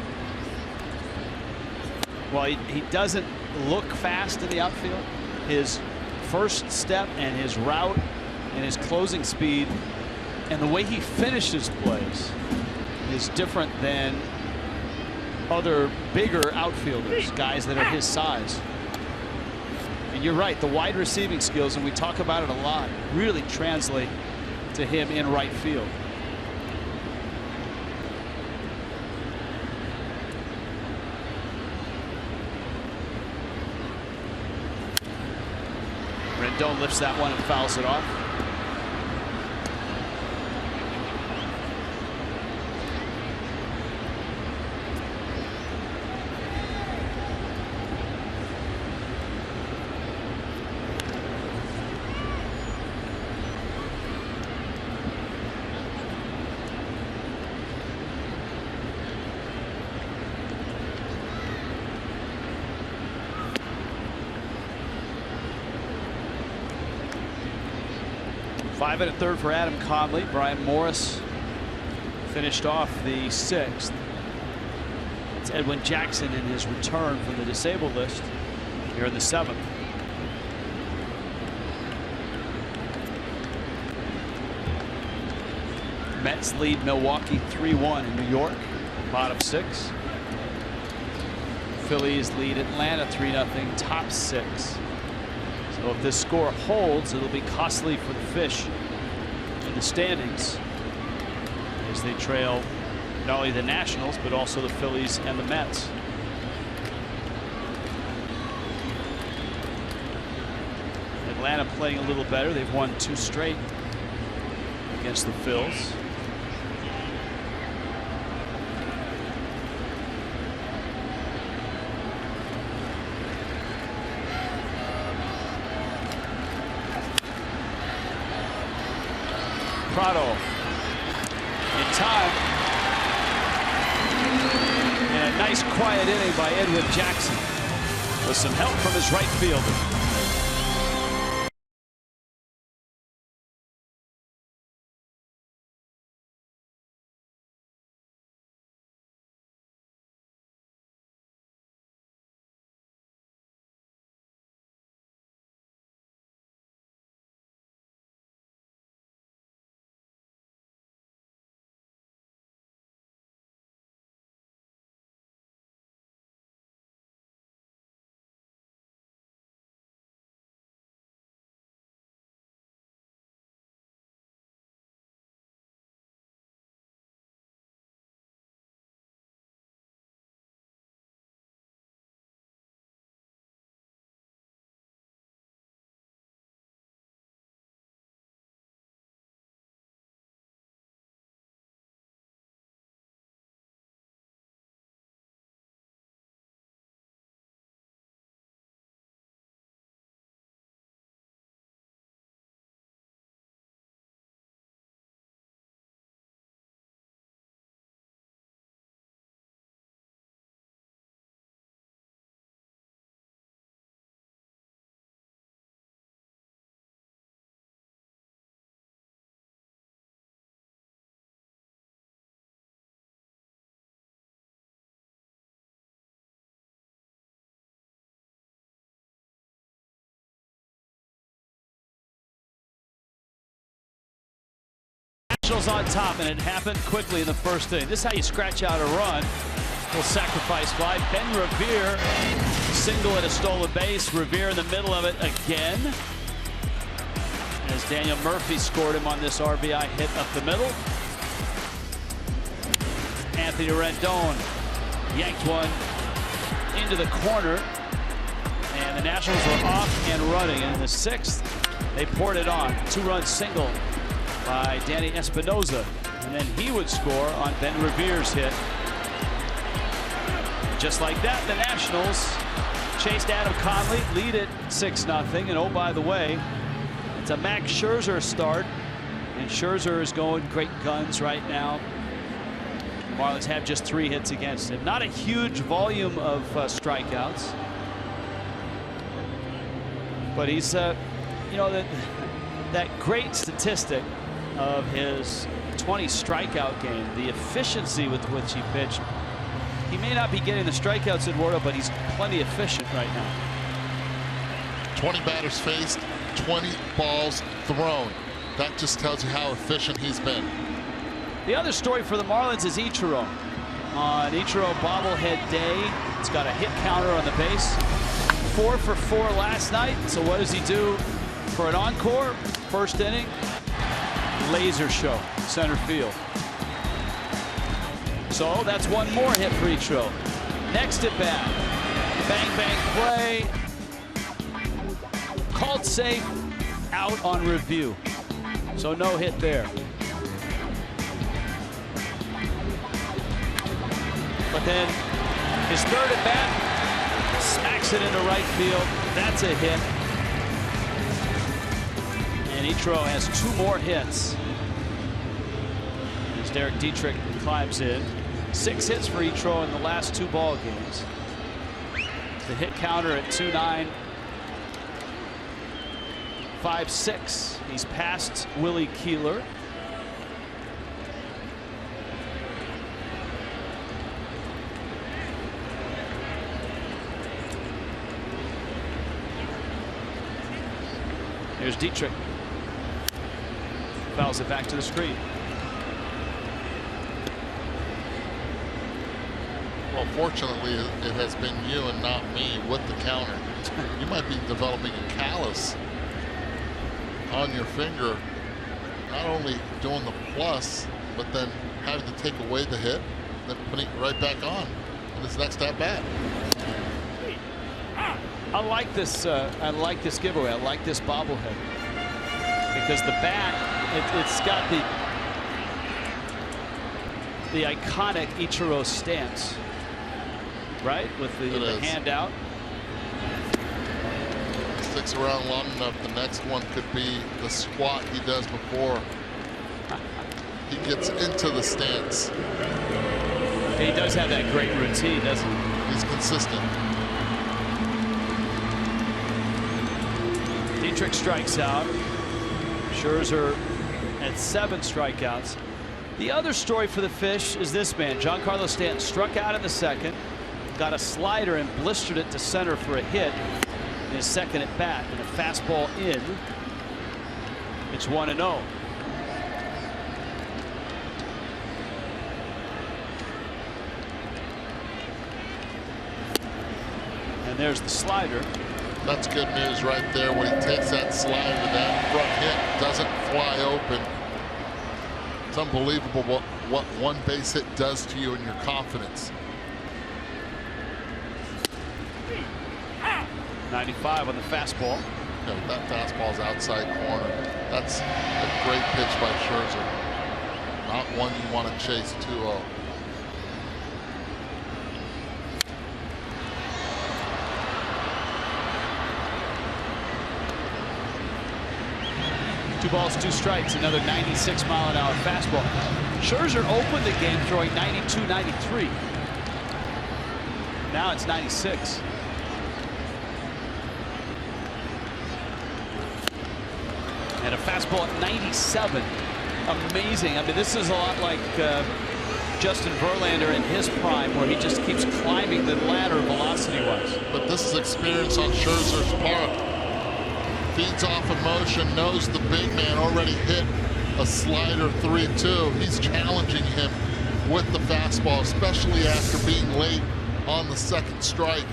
well, he doesn't look fast in the outfield. His first step and his route and his closing speed and the way he finishes plays is different than other bigger outfielders, guys that are his size. And you're right, the wide receiving skills, and we talk about it a lot, really translate to him in right field. Rendon lifts that one and fouls it off. Five and a third for Adam Conley. Brian Morris finished off the sixth. It's Edwin Jackson in his return from the disabled list here in the seventh. Mets lead Milwaukee 3-1 in New York, bottom six. Phillies lead Atlanta 3-0, top six. So if this score holds, it'll be costly for the Fish in the standings as they trail not only the Nationals but also the Phillies and the Mets. Atlanta playing a little better. They've won 2 straight against the Phils. Prado in time, and a nice quiet inning by Edwin Jackson with some help from his right fielder. Nationals on top, and it happened quickly in the first inning. This is how you scratch out a run. Little sacrifice fly. Ben Revere, single at a stolen base. Revere in the middle of it again. As Daniel Murphy scored him on this RBI hit up the middle. Anthony Rendon yanked one into the corner. And the Nationals were off and running. And in the sixth, they poured it on. Two-run single by Danny Espinoza. And then he would score on Ben Revere's hit. Just like that, the Nationals chased Adam Conley, lead it 6-0. And oh, by the way, it's a Max Scherzer start. And Scherzer is going great guns right now. The Marlins have just 3 hits against him. Not a huge volume of strikeouts. But he's, you know, that great statistic of his 20 strikeout game, the efficiency with which he pitched. He may not be getting the strikeouts, Eduardo, but he's plenty efficient right now. 20 batters faced, 20 balls thrown. That just tells you how efficient he's been. The other story for the Marlins is Ichiro. On Ichiro bobblehead day, it's got a hit counter on the base. 4 for 4 last night. So what does he do for an encore? First inning, laser show, center field. So that's one more hit for Ichiro. Next at bat, bang bang play, called safe, out on review. So no hit there. But then his third at bat, smacks it into right field. That's a hit. And Ichiro has 2 more hits as Derek Dietrich climbs in. 6 hits for Ichiro in the last 2 ball games. The hit counter at 2-9. 5-6. He's passed Willie Keeler. Here's Dietrich. Fouls it back to the screen. Well, fortunately, it has been you and not me with the counter. You might be developing a callus on your finger, not only doing the plus, but then having to take away the hit, then putting it right back on in his next at bat. I like this. I like this giveaway. I like this bobblehead because the bat, it's got the iconic Ichiro stance, right? With the hand out. Sticks around long enough. The next one could be the squat he does before he gets into the stance. He does have that great routine, doesn't he? He's consistent. Dietrich strikes out. Scherzer at 7 strikeouts. The other story for the Fish is this man. Giancarlo Stanton struck out in the second, got a slider and blistered it to center for a hit in his second at bat, and a fastball in. It's 1-0. And there's the slider. That's good news right there. When he takes that slider, that front hit doesn't fly open. It's unbelievable what one base hit does to you and your confidence. 95 on the fastball. Yeah, that fastball's outside corner. That's a great pitch by Scherzer. Not one you want to chase 2-0. Two balls, 2 strikes, another 96-mile-an-hour fastball. Scherzer opened the game throwing 92, 93. Now it's 96. And a fastball at 97. Amazing. I mean, this is a lot like Justin Verlander in his prime, where he just keeps climbing the ladder velocity-wise. But this is experience on Scherzer's part. Feeds off in motion, knows the big man already hit a slider 3-2. He's challenging him with the fastball, especially after being late on the second strike.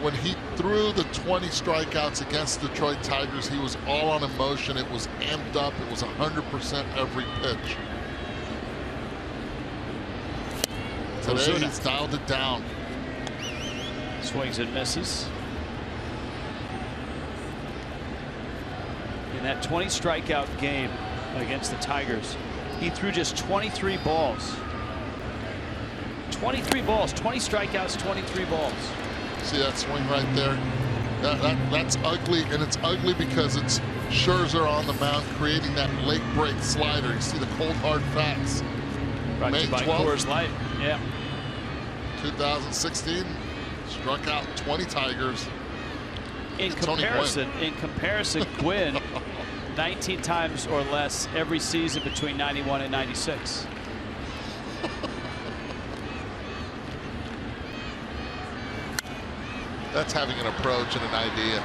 When he threw the 20 strikeouts against Detroit Tigers, he was all on emotion. It was amped up. It was 100% every pitch. Today he's dialed it down. Swings and misses. In that 20 strikeout game against the Tigers, he threw just 23 balls. 23 balls, 20 strikeouts, 23 balls. See that swing right there? That's ugly, and it's ugly because it's Scherzer on the mound creating that late break slider. You see the cold hard facts. Brought to you by Coors Light. Yeah. 2016, struck out 20 Tigers. In comparison, Gwynn 19 times or less every season between 91 and 96. That's having an approach and an idea.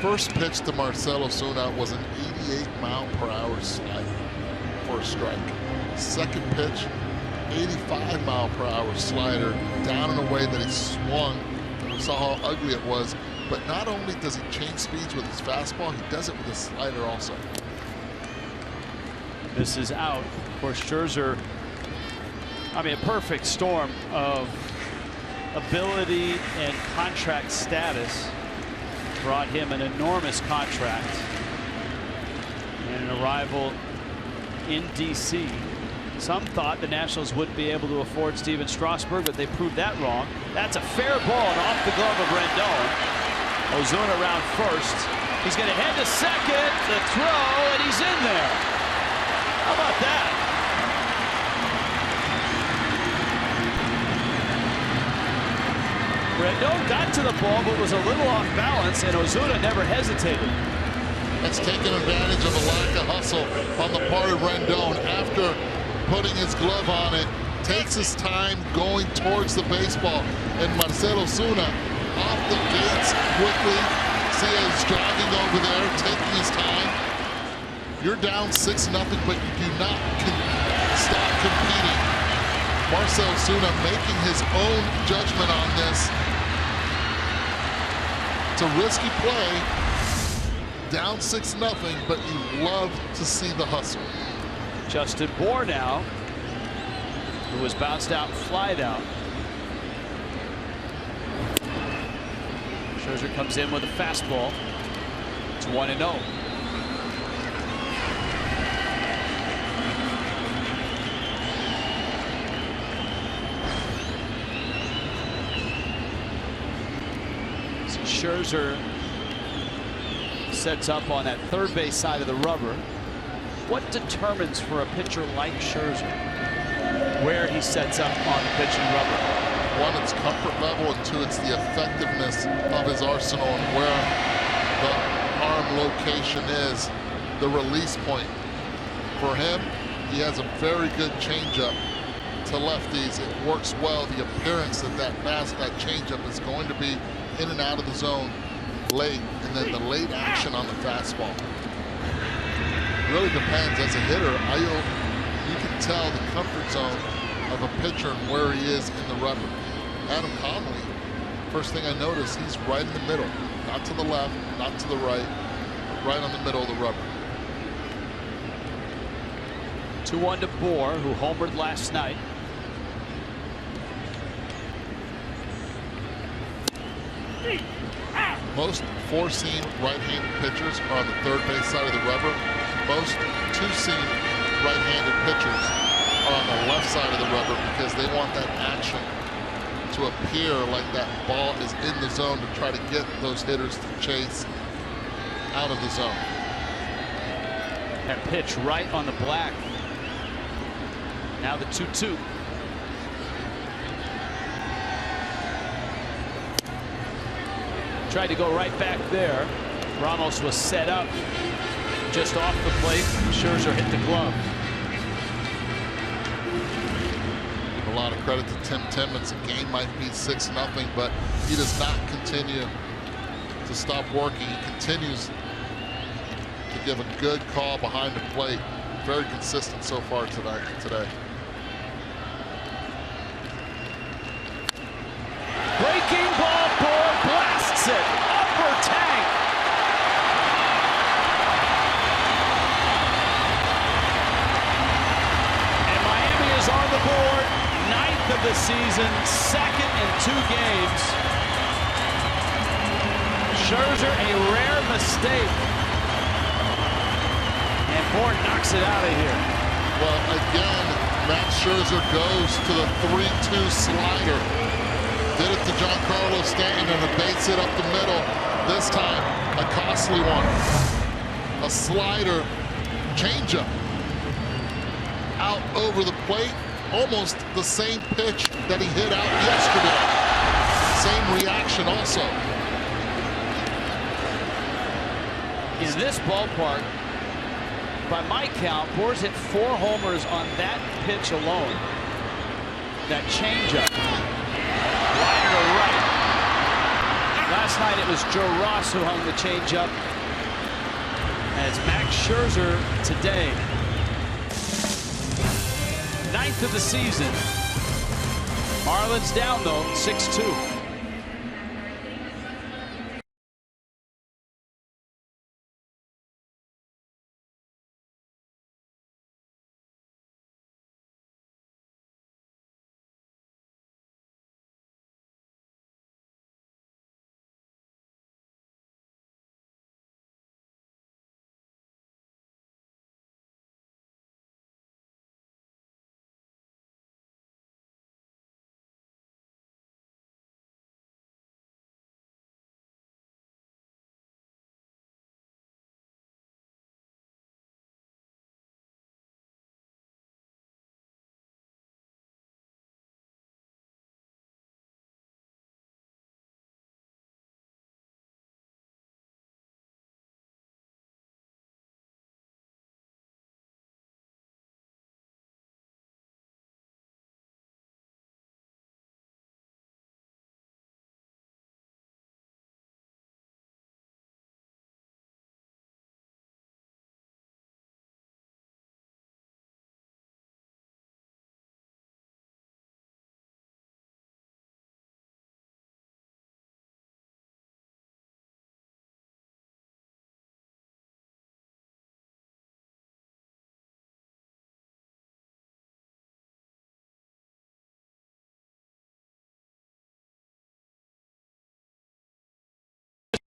First pitch to Marcell Ozuna was an 88-mile-per-hour slider for a strike. Second pitch, 85-mile-per-hour slider down in a way that he swung. We saw how ugly it was. But not only does he change speeds with his fastball, he does it with his slider also. This is out. Of course, Scherzer, I mean, a perfect storm of ability and contract status brought him an enormous contract and an arrival in D.C. Some thought the Nationals wouldn't be able to afford Steven Strasburg, but they proved that wrong. That's a fair ball and off the glove of Rendon. Ozuna around first. He's going to head to second. The throw, and he's in there. How about that? Rendon got to the ball, but was a little off balance, and Ozuna never hesitated. That's taking advantage of a lack of hustle on the part of Rendon after putting his glove on it. Takes his time going towards the baseball, and Marcell Ozuna off the gates quickly. See, he's jogging over there, taking his time. You're down 6-0, but you do not stop competing. Marcell Ozuna making his own judgment on this. It's a risky play, down 6-0, but you love to see the hustle. Justin Bour now, who was bounced out, flied out. Scherzer comes in with a fastball. It's 1-0. Scherzer sets up on that third base side of the rubber. What determines for a pitcher like Scherzer where he sets up on the pitching rubber? One, it's comfort level, and two, it's the effectiveness of his arsenal and where the arm location is, the release point. For him, he has a very good changeup to lefties. It works well. The appearance that that changeup is going to be in and out of the zone late, and then the late action on the fastball. Really depends. As a hitter, you can tell the comfort zone of a pitcher and where he is in the rubber. Adam Conley, first thing I noticed, he's right in the middle, not to the left, not to the right, right on the middle of the rubber. 2-1 to Bour, who homered last night. Most four-seam right-handed pitchers are on the third base side of the rubber. Most two-seam right-handed pitchers are on the left side of the rubber because they want that action to appear like that ball is in the zone to try to get those hitters to chase out of the zone. That pitch right on the black. Now the 2-2. Tried to go right back there. Ramos was set up just off the plate. Scherzer hit the glove. Give a lot of credit to Tim Timmons. The game might be 6-0, but he does not continue to stop working. He continues to give a good call behind the plate. Very consistent so far today. Breaking ball, Bohr blasts it. Upper tank. And Miami is on the board. 9th of the season, 2nd in 2 games. Scherzer, a rare mistake. And Bohr knocks it out of here. Well, again, Max Scherzer goes to the 3-2 slider. Did it to Giancarlo Stanton and abates it up the middle. This time, a costly one. A slider, changeup. Out over the plate, almost the same pitch that he hit out yesterday. Same reaction also. In this ballpark, by my count, Bohr's hit 4 homers on that pitch alone. That changeup. Liner to right. Last night it was Joe Ross who hung the changeup. And it's Max Scherzer today. 9th of the season. Marlins down though, 6-2.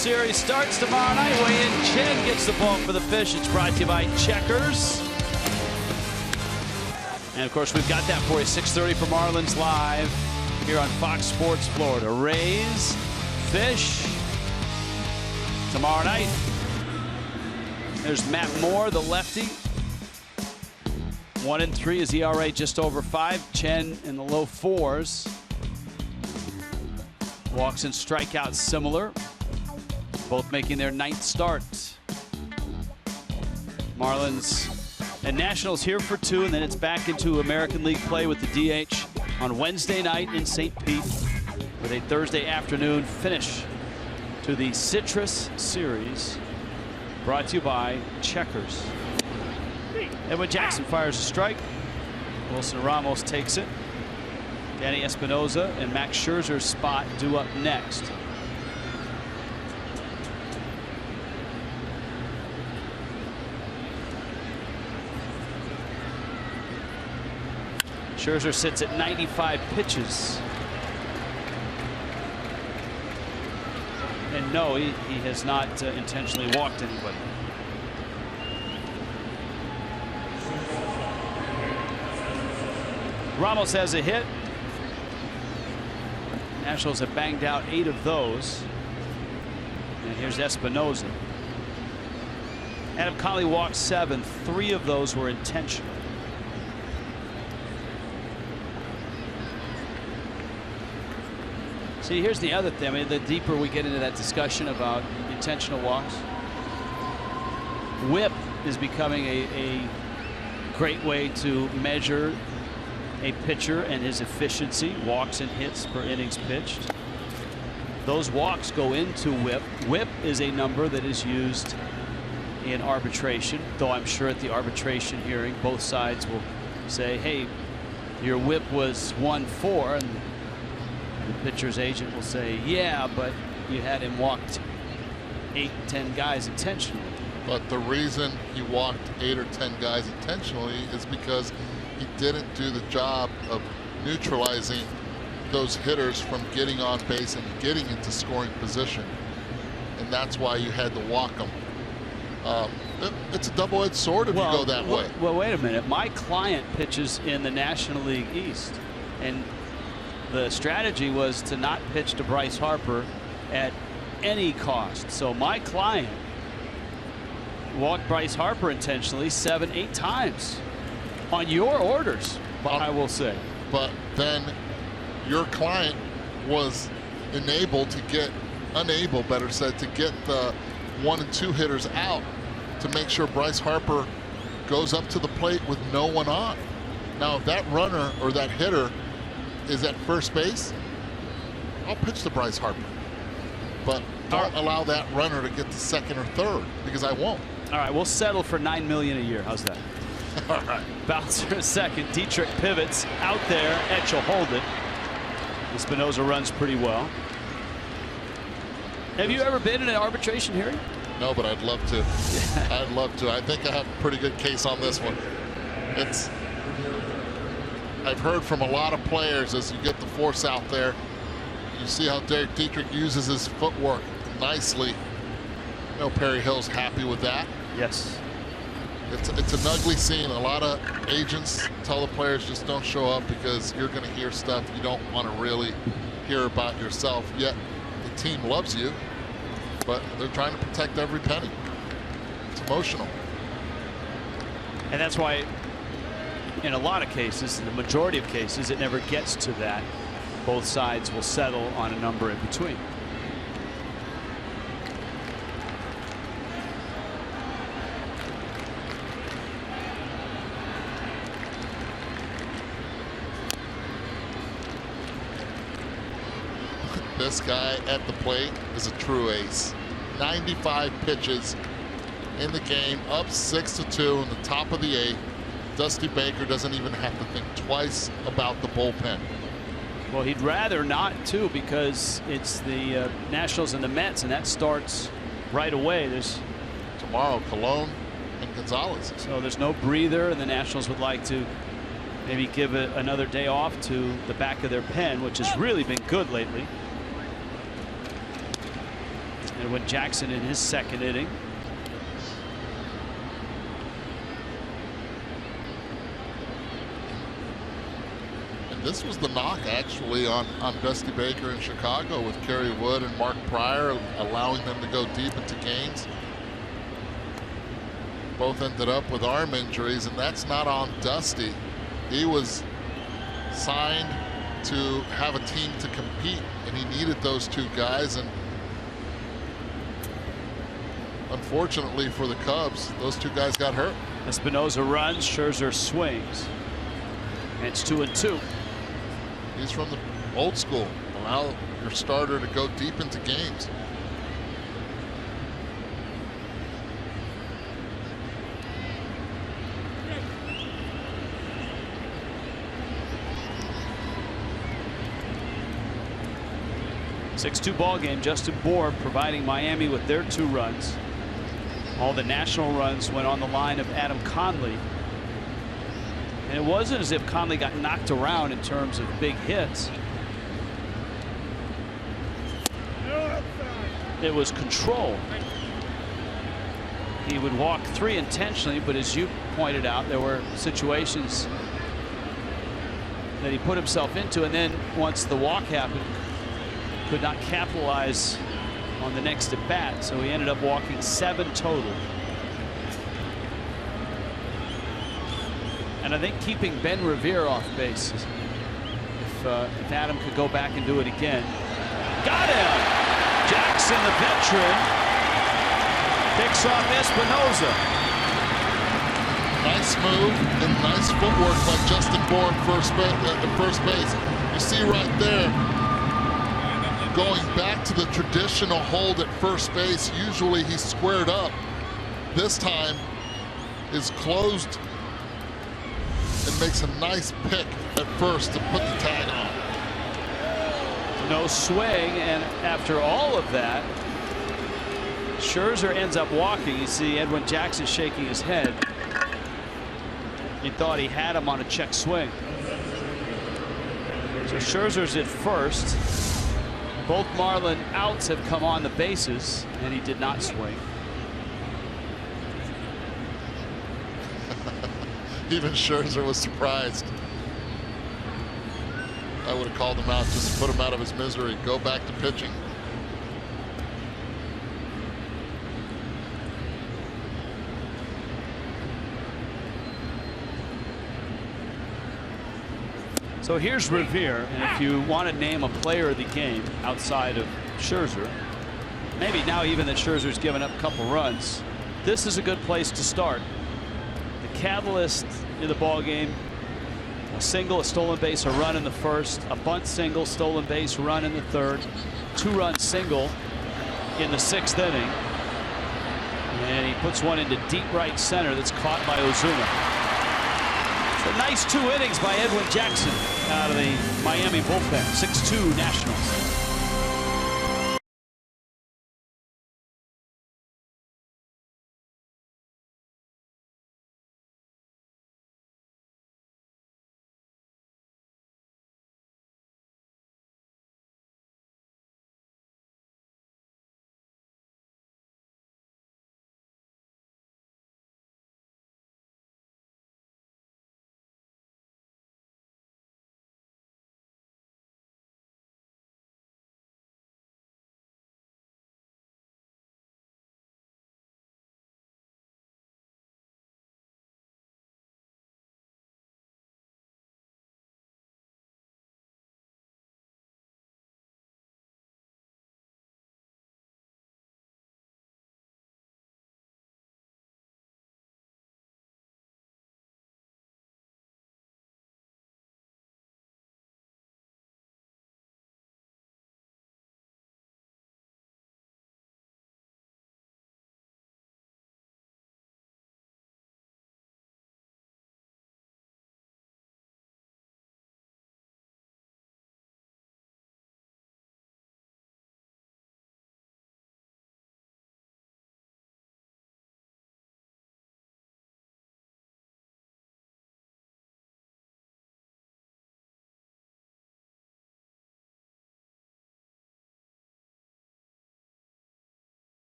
Series starts tomorrow night. Wei-Yin Chen gets the ball for the Fish. It's brought to you by Checkers. And of course, we've got that for you. 6:30 for Marlins Live here on Fox Sports Florida. Rays, Fish tomorrow night. There's Matt Moore, the lefty. 1-3 is ERA just over 5. Chen in the low 4s. Walks and strikeouts similar. Both making their 9th start. Marlins and Nationals here for 2, and then it's back into American League play with the DH on Wednesday night in St. Pete with a Thursday afternoon finish to the Citrus Series, brought to you by Checkers. Edwin Jackson fires a strike. Wilson Ramos takes it. Danny Espinosa and Max Scherzer's spot due up next. Scherzer sits at 95 pitches. And no, he has not intentionally walked anybody. Ramos has a hit. Nationals have banged out 8 of those. And here's Espinosa. Adam Conley walked 7. 3 of those were intentional. See, here's the other thing. I mean, the deeper we get into that discussion about intentional walks, WHIP is becoming a great way to measure a pitcher and his efficiency, walks and hits per innings pitched. those walks go into whip. Whip is a number that is used in arbitration, though I'm sure at the arbitration hearing both sides will say, hey, your whip was 1-4, and the pitcher's agent will say, yeah, but you had him walked 8-10 guys intentionally. But the reason he walked 8 or 10 guys intentionally is because he didn't do the job of neutralizing those hitters from getting on base and getting into scoring position, and that's why you had to walk them. It's a double-edged sword if you go that way. Well, wait a minute. My client pitches in the National League East, and the strategy was to not pitch to Bryce Harper at any cost. So my client walked Bryce Harper intentionally 7-8 times on your orders, I will say. But then your client was unable, better said, to get the 1 and 2 hitters out to make sure Bryce Harper goes up to the plate with no one on. Now, if that runner or that hitter is at first base, I'll pitch to Bryce Harper. But don't allow that runner to get to second or third, because I won't. All right, we'll settle for $9 million a year. How's that? All right. Bouncer a second. Dietrich pivots out there. Etch will hold it. Espinosa runs pretty well. Have you ever been in an arbitration hearing? No, but I'd love to. I'd love to. I think I have a pretty good case on this one. I've heard from a lot of players, as you get the force out there, you see how Derek Dietrich uses his footwork nicely. You know, Perry Hill's happy with that. Yes. It's an ugly scene. A lot of agents tell the players, just don't show up because you're going to hear stuff you don't want to really hear about yourself. Yet the team loves you, but they're trying to protect every penny. It's emotional. And that's why in a lot of cases, the majority of cases, it never gets to that. Both sides will settle on a number in between. This guy at the plate is a true ace. 95 pitches in the game, up 6-2 in the top of the 8th. Dusty Baker doesn't even have to think twice about the bullpen. Well, he'd rather not, too, because it's the Nationals and the Mets, and that starts right away. There's tomorrow Colon and Gonzalez. So there's no breather, and the Nationals would like to maybe give it another day off to the back of their pen, which has really been good lately. And when Jackson in his second inning. And this was the knock actually on Dusty Baker in Chicago with Kerry Wood and Mark Pryor, allowing them to go deep into games. Both ended up with arm injuries, and that's not on Dusty. He was signed to have a team to compete, and he needed those two guys. And unfortunately for the Cubs, those two guys got hurt. Espinosa runs, Scherzer swings. And it's 2-2. He's from the old school. Allow your starter to go deep into games. (6-2) ball game. Justin Bour providing Miami with their 2 runs. All the national runs went on the line of Adam Conley. And it wasn't as if Conley got knocked around in terms of big hits. It was control. He would walk 3 intentionally, but as you pointed out, there were situations that he put himself into, and then once the walk happened, could not capitalize on the next at bat, so he ended up walking 7 total. And I think keeping Ben Revere off base, if Adam could go back and do it again. Got him! Jackson, the veteran, picks off Espinosa. Nice move and nice footwork by Justin Bour at first base. You see right there, going back to the traditional hold at first base. Usually he's squared up. This time is closed and makes a nice pick at first to put the tag on. No swing, and after all of that, Scherzer ends up walking. You see Edwin Jackson shaking his head. He thought he had him on a check swing. So Scherzer's at first. Both Marlin outs have come on the bases, and he did not swing. Even Scherzer was surprised. I would have called him out just to put him out of his misery. Go back to pitching. So here's Revere, and if you want to name a player of the game outside of Scherzer, maybe now even that Scherzer's given up a couple runs, this is a good place to start. The catalyst in the ball game: a single, a stolen base, a run in the first, a bunt single, stolen base, run in the third, 2-run single in the 6th inning, and he puts one into deep right center that's caught by Ozuna. A nice 2 innings by Edwin Jackson out of the Miami bullpen. 6-2 Nationals.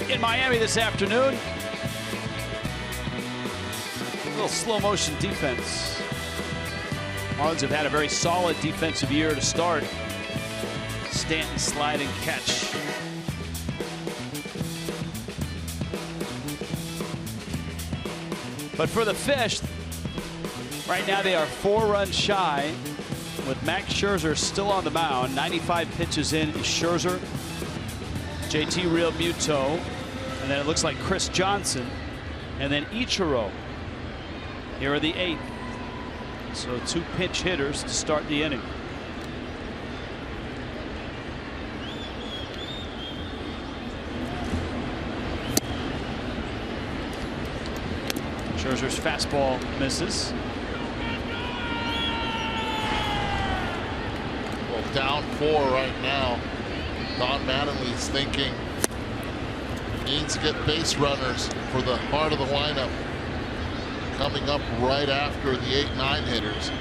In Miami this afternoon, a little slow motion defense. Marlins have had a very solid defensive year to start. Stanton sliding catch. But for the Fish, right now they are 4 runs shy with Max Scherzer still on the mound. 95 pitches in is Scherzer, JT Realmuto, and then it looks like Chris Johnson, and then Ichiro here are the 8th. So 2 pinch hitters to start the inning. Scherzer's fastball misses. Well, down 4 right now. Don Mattingly's thinking needs to get base runners for the heart of the lineup coming up right after the 8-9 hitters.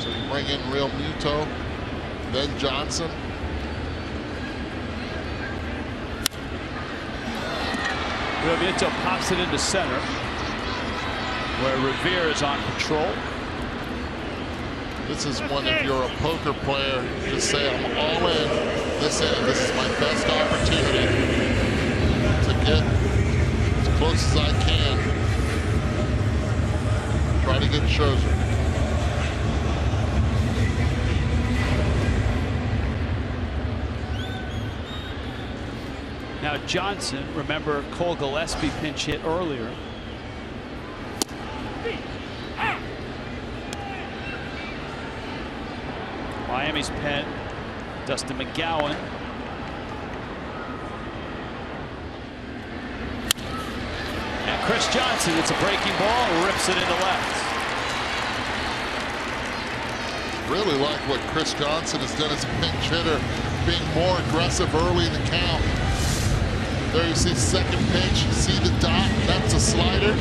So you bring in Realmuto, then Johnson. Realmuto pops it into center, where Revere is on patrol. This is one, if you're a poker player, just say I'm all in this inning. This is my best opportunity to get as close as I can. Try to get Scherzer. Now Johnson, remember Cole Gillespie pinch hit earlier. Miami's pen, Dustin McGowan. And Chris Johnson, it's a breaking ball, rips it into left. Really like what Chris Johnson has done as a pinch hitter, being more aggressive early in the count. There you see second pitch, you see the dot, that's a slider.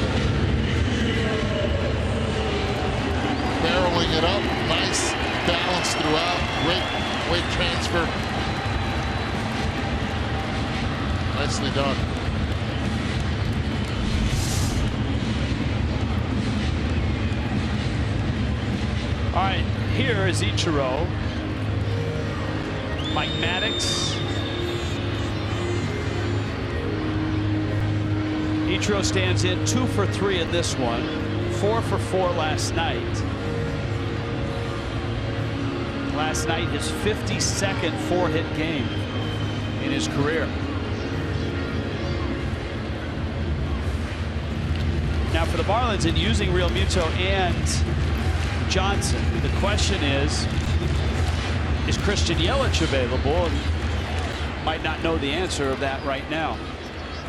Barreling it up, nice balance throughout, great weight transfer. Nicely done. All right, here is Ichiro. Mike Maddox. Ichiro stands in 2 for 3 in this one, 4 for 4 last night. Last night, his 52nd 4-hit game in his career. Now for the Marlins, in using Real Muto and Johnson, the question is Christian Yelich available? And might not know the answer of that right now.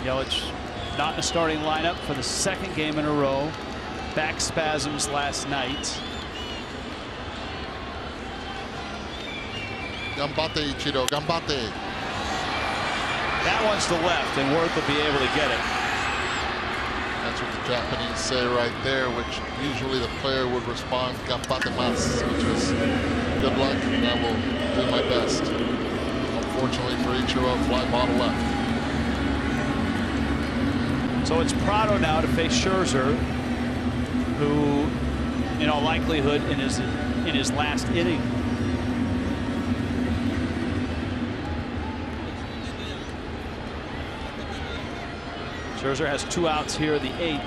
Yelich not in the starting lineup for the 2nd game in a row. Back spasms last night. Gambate, Ichiro, gambate. That one's to left, and Worth will be able to get it. That's what the Japanese say right there, which usually the player would respond, gambate mas, which is good luck, and I will do my best. Unfortunately for Ichiro, fly ball to left. So it's Prado now to face Scherzer, who, in all likelihood, in his last inning. Scherzer has 2 outs here in the 8th.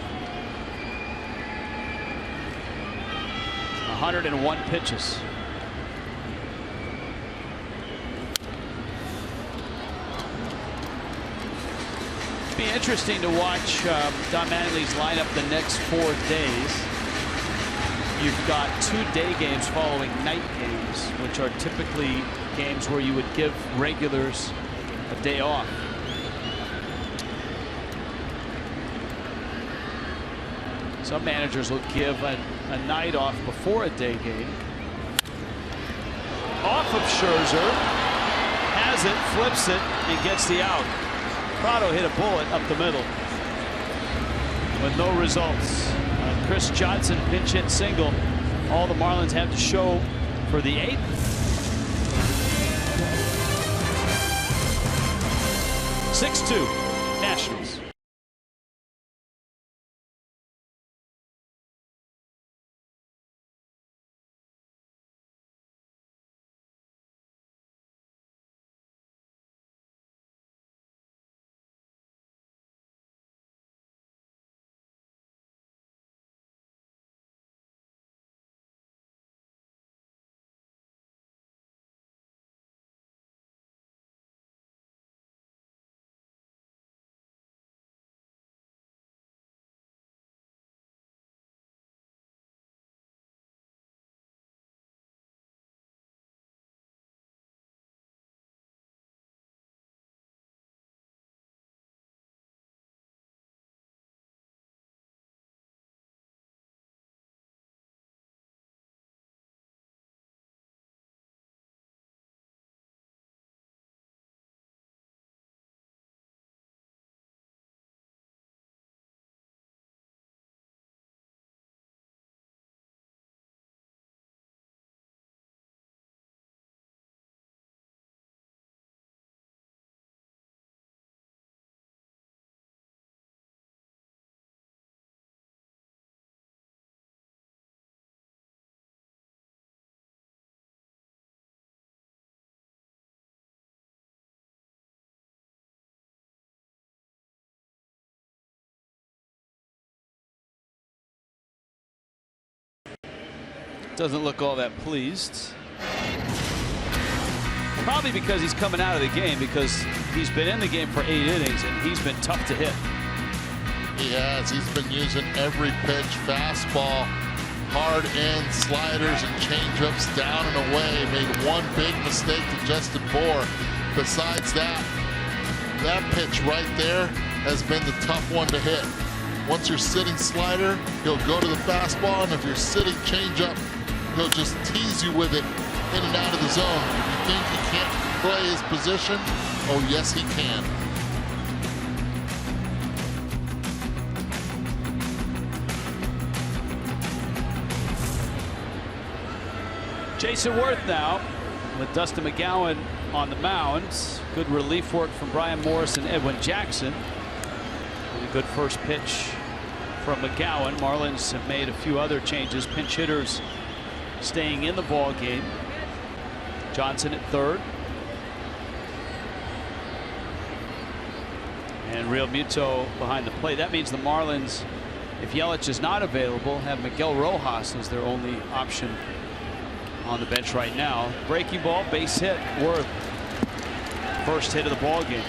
101 pitches. It'll be interesting to watch Don Mattingly's lineup the next 4 days. You've got 2 day games following night games, which are typically games where you would give regulars a day off. Some managers will give a night off before a day game. Off of Scherzer, has it, flips it, and gets the out. Prado hit a bullet up the middle with no results. Chris Johnson pinch hit single. All the Marlins have to show for the 8th. (6-2) Nationals. Doesn't look all that pleased. Probably because he's coming out of the game, because he's been in the game for 8 innings and he's been tough to hit. He has. He's been using every pitch, fastball, hard ends, sliders, and changeups down and away. Made one big mistake to Justin Bour. Besides that, that pitch right there has been the tough one to hit. Once you're sitting slider, he'll go to the fastball, and if you're sitting changeup, he'll just tease you with it in and out of the zone. You think he can't play his position? Oh, yes, he can. Jason Worth now with Dustin McGowan on the mound. Good relief work from Brian Morris and Edwin Jackson. And a good first pitch from McGowan. Marlins have made a few other changes. Pinch hitters staying in the ball game. Johnson at third. And Real Muto behind the plate. That means the Marlins, if Yelich is not available, have Miguel Rojas as their only option on the bench right now. Breaking ball, base hit, Worth. First hit of the ball game.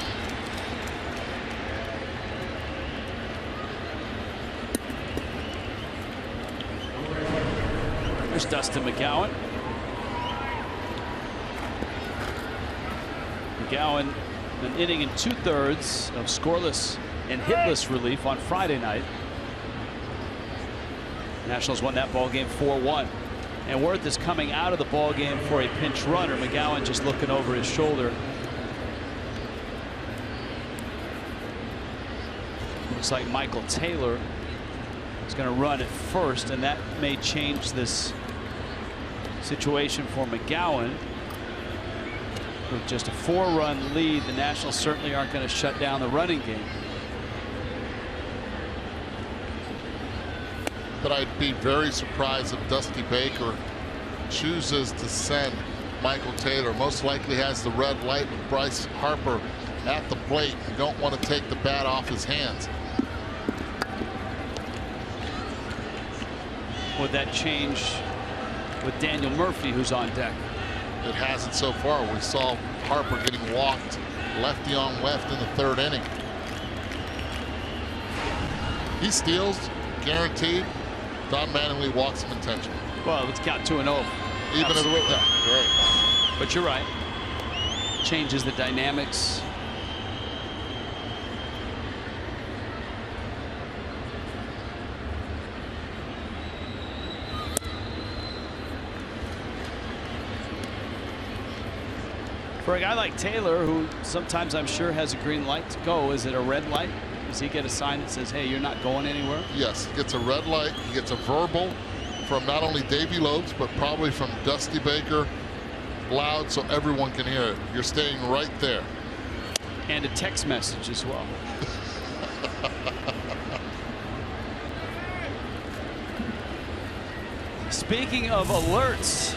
There's Dustin McGowan. McGowan, an inning and 2/3 of scoreless and hitless relief on Friday night. Nationals won that ball game 4-1. And Worth is coming out of the ball game for a pinch runner. McGowan just looking over his shoulder. Looks like Michael Taylor is going to run at first, and that may change this situation for McGowan. With just a 4-run lead, the Nationals certainly aren't going to shut down the running game. But I'd be very surprised if Dusty Baker chooses to send Michael Taylor. Most likely has the red light with Bryce Harper at the plate. You don't want to take the bat off his hands. Would that change with Daniel Murphy, who's on deck? It hasn't so far. We saw Harper getting walked lefty on left in the 3rd inning. He steals, guaranteed. Don Mattingly walks him intentionally. Well, let's count 2-0. Even if right. But you're right. Changes the dynamics. For a guy like Taylor, who sometimes I'm sure has a green light to go, is it a red light? Does he get a sign that says, hey, you're not going anywhere? Yes, he gets a red light. He gets a verbal from not only Davey Lopes, but probably from Dusty Baker, loud so everyone can hear it. You're staying right there. And a text message as well. Speaking of alerts,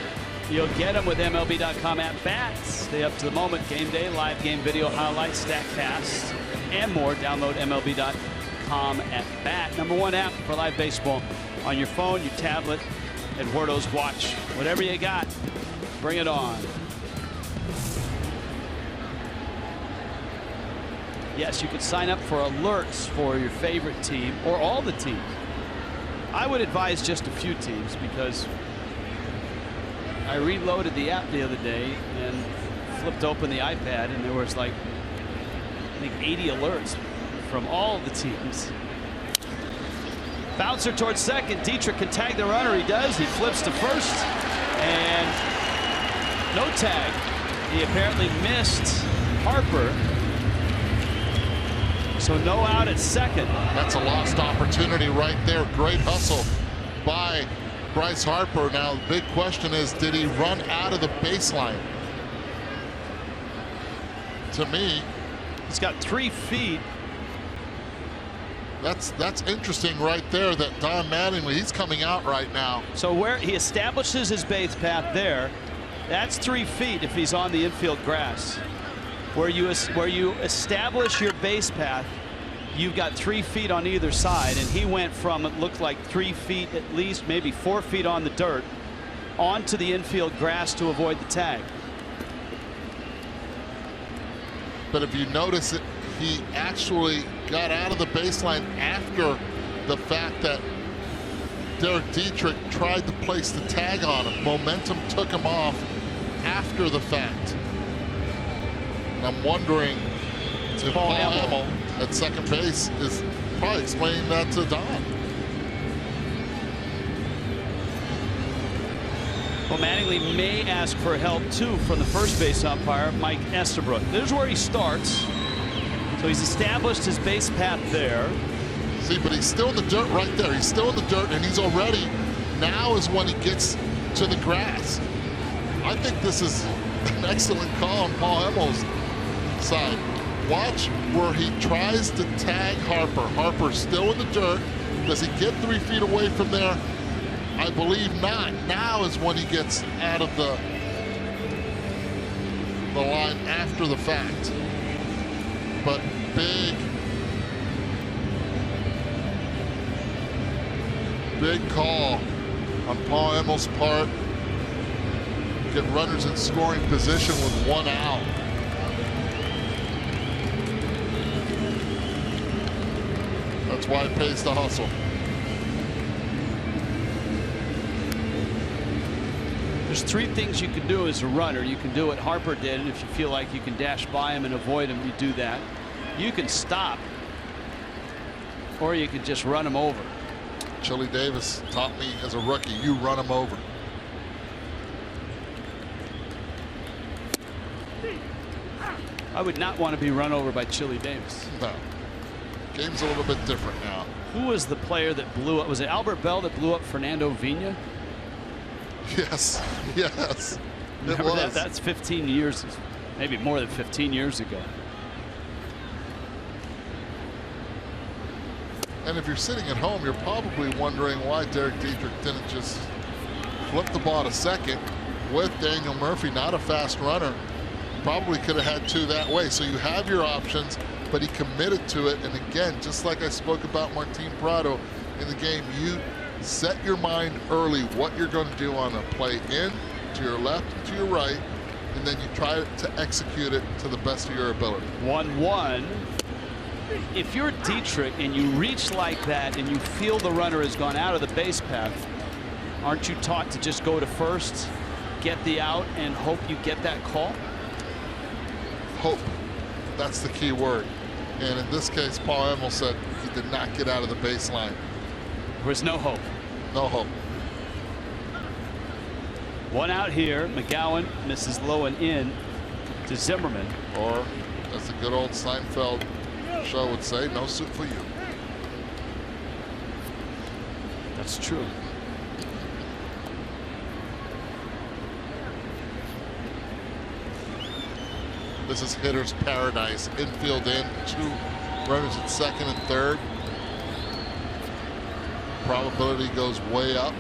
you'll get them with MLB.com at bats. Stay up to the moment. Game day, live game video highlights, StatCast, and more. Download MLB.com at bat. #1 app for live baseball on your phone, your tablet, Eduardo's watch. Whatever you got, bring it on. Yes, you can sign up for alerts for your favorite team or all the teams. I would advise just a few teams, because I reloaded the app the other day and flipped open the iPad, and there was like, I think 80 alerts from all the teams. Bouncer towards second. Dietrich can tag the runner. He does. He flips to first, and no tag. He apparently missed Harper. So no out at second. That's a lost opportunity right there. Great hustle by Bryce Harper. Now the big question is, did he run out of the baseline? To me, he's got 3 feet. That's interesting right there, that Don Mattingly, he's coming out right now. So where he establishes his base path there, that's 3 feet if he's on the infield grass. Where you establish your base path, you've got 3 feet on either side, and he went from, it looked like 3 feet at least, maybe 4 feet on the dirt, onto the infield grass to avoid the tag. But if you notice it, he actually got out of the baseline after the fact that Derek Dietrich tried to place the tag on him. Momentum took him off after the fact. And I'm wondering if Paul Hamill at second base is probably explaining that to Don. Well, Mattingly may ask for help too from the first base umpire, Mike Estabrook. There's where he starts. So he's established his base path there. See, but he's still in the dirt right there. He's still in the dirt, and he's already, now is when he gets to the grass. I think this is an excellent call on Paul Hamill's side. Watch where he tries to tag Harper. Harper's still in the dirt. Does he get 3 feet away from there? I believe not. Now is when he gets out of the line after the fact. But big call on Paul Hamill's part. Get runners in scoring position with 1 out. That's why it pays to hustle. There's 3 things you can do as a runner. You can do what Harper did, and if you feel like you can dash by him and avoid him, you do that. You can stop, or you can just run him over. Chili Davis taught me as a rookie, you run him over. I would not want to be run over by Chili Davis. No. Game's a little bit different now. Who was the player that blew up? Was it Albert Bell that blew up Fernando Vina? Yes, yes. Remember that? That's 15 years, maybe more than 15 years ago. And if you're sitting at home, you're probably wondering why Derek Dietrich didn't just flip the ball to second with Daniel Murphy, not a fast runner. Probably could have had 2 that way. So you have your options, but he committed to it. And again, just like I spoke about Martin Prado in the game, you set your mind early what you're going to do on a play in, to your left, to your right, and then you try to execute it to the best of your ability. 1-1. If you're Dietrich and you reach like that and you feel the runner has gone out of the base path, aren't you taught to just go to first, get the out, and hope you get that call? Hope. That's the key word. And in this case, Paul Hamill said he did not get out of the baseline. There was no hope. No hope. 1 out here. McGowan misses low and in to Zimmerman. Or, as the good old Seinfeld show would say, no soup for you. That's true. This is hitter's paradise. Infield in, 2 runners at second and third. Probability goes way up.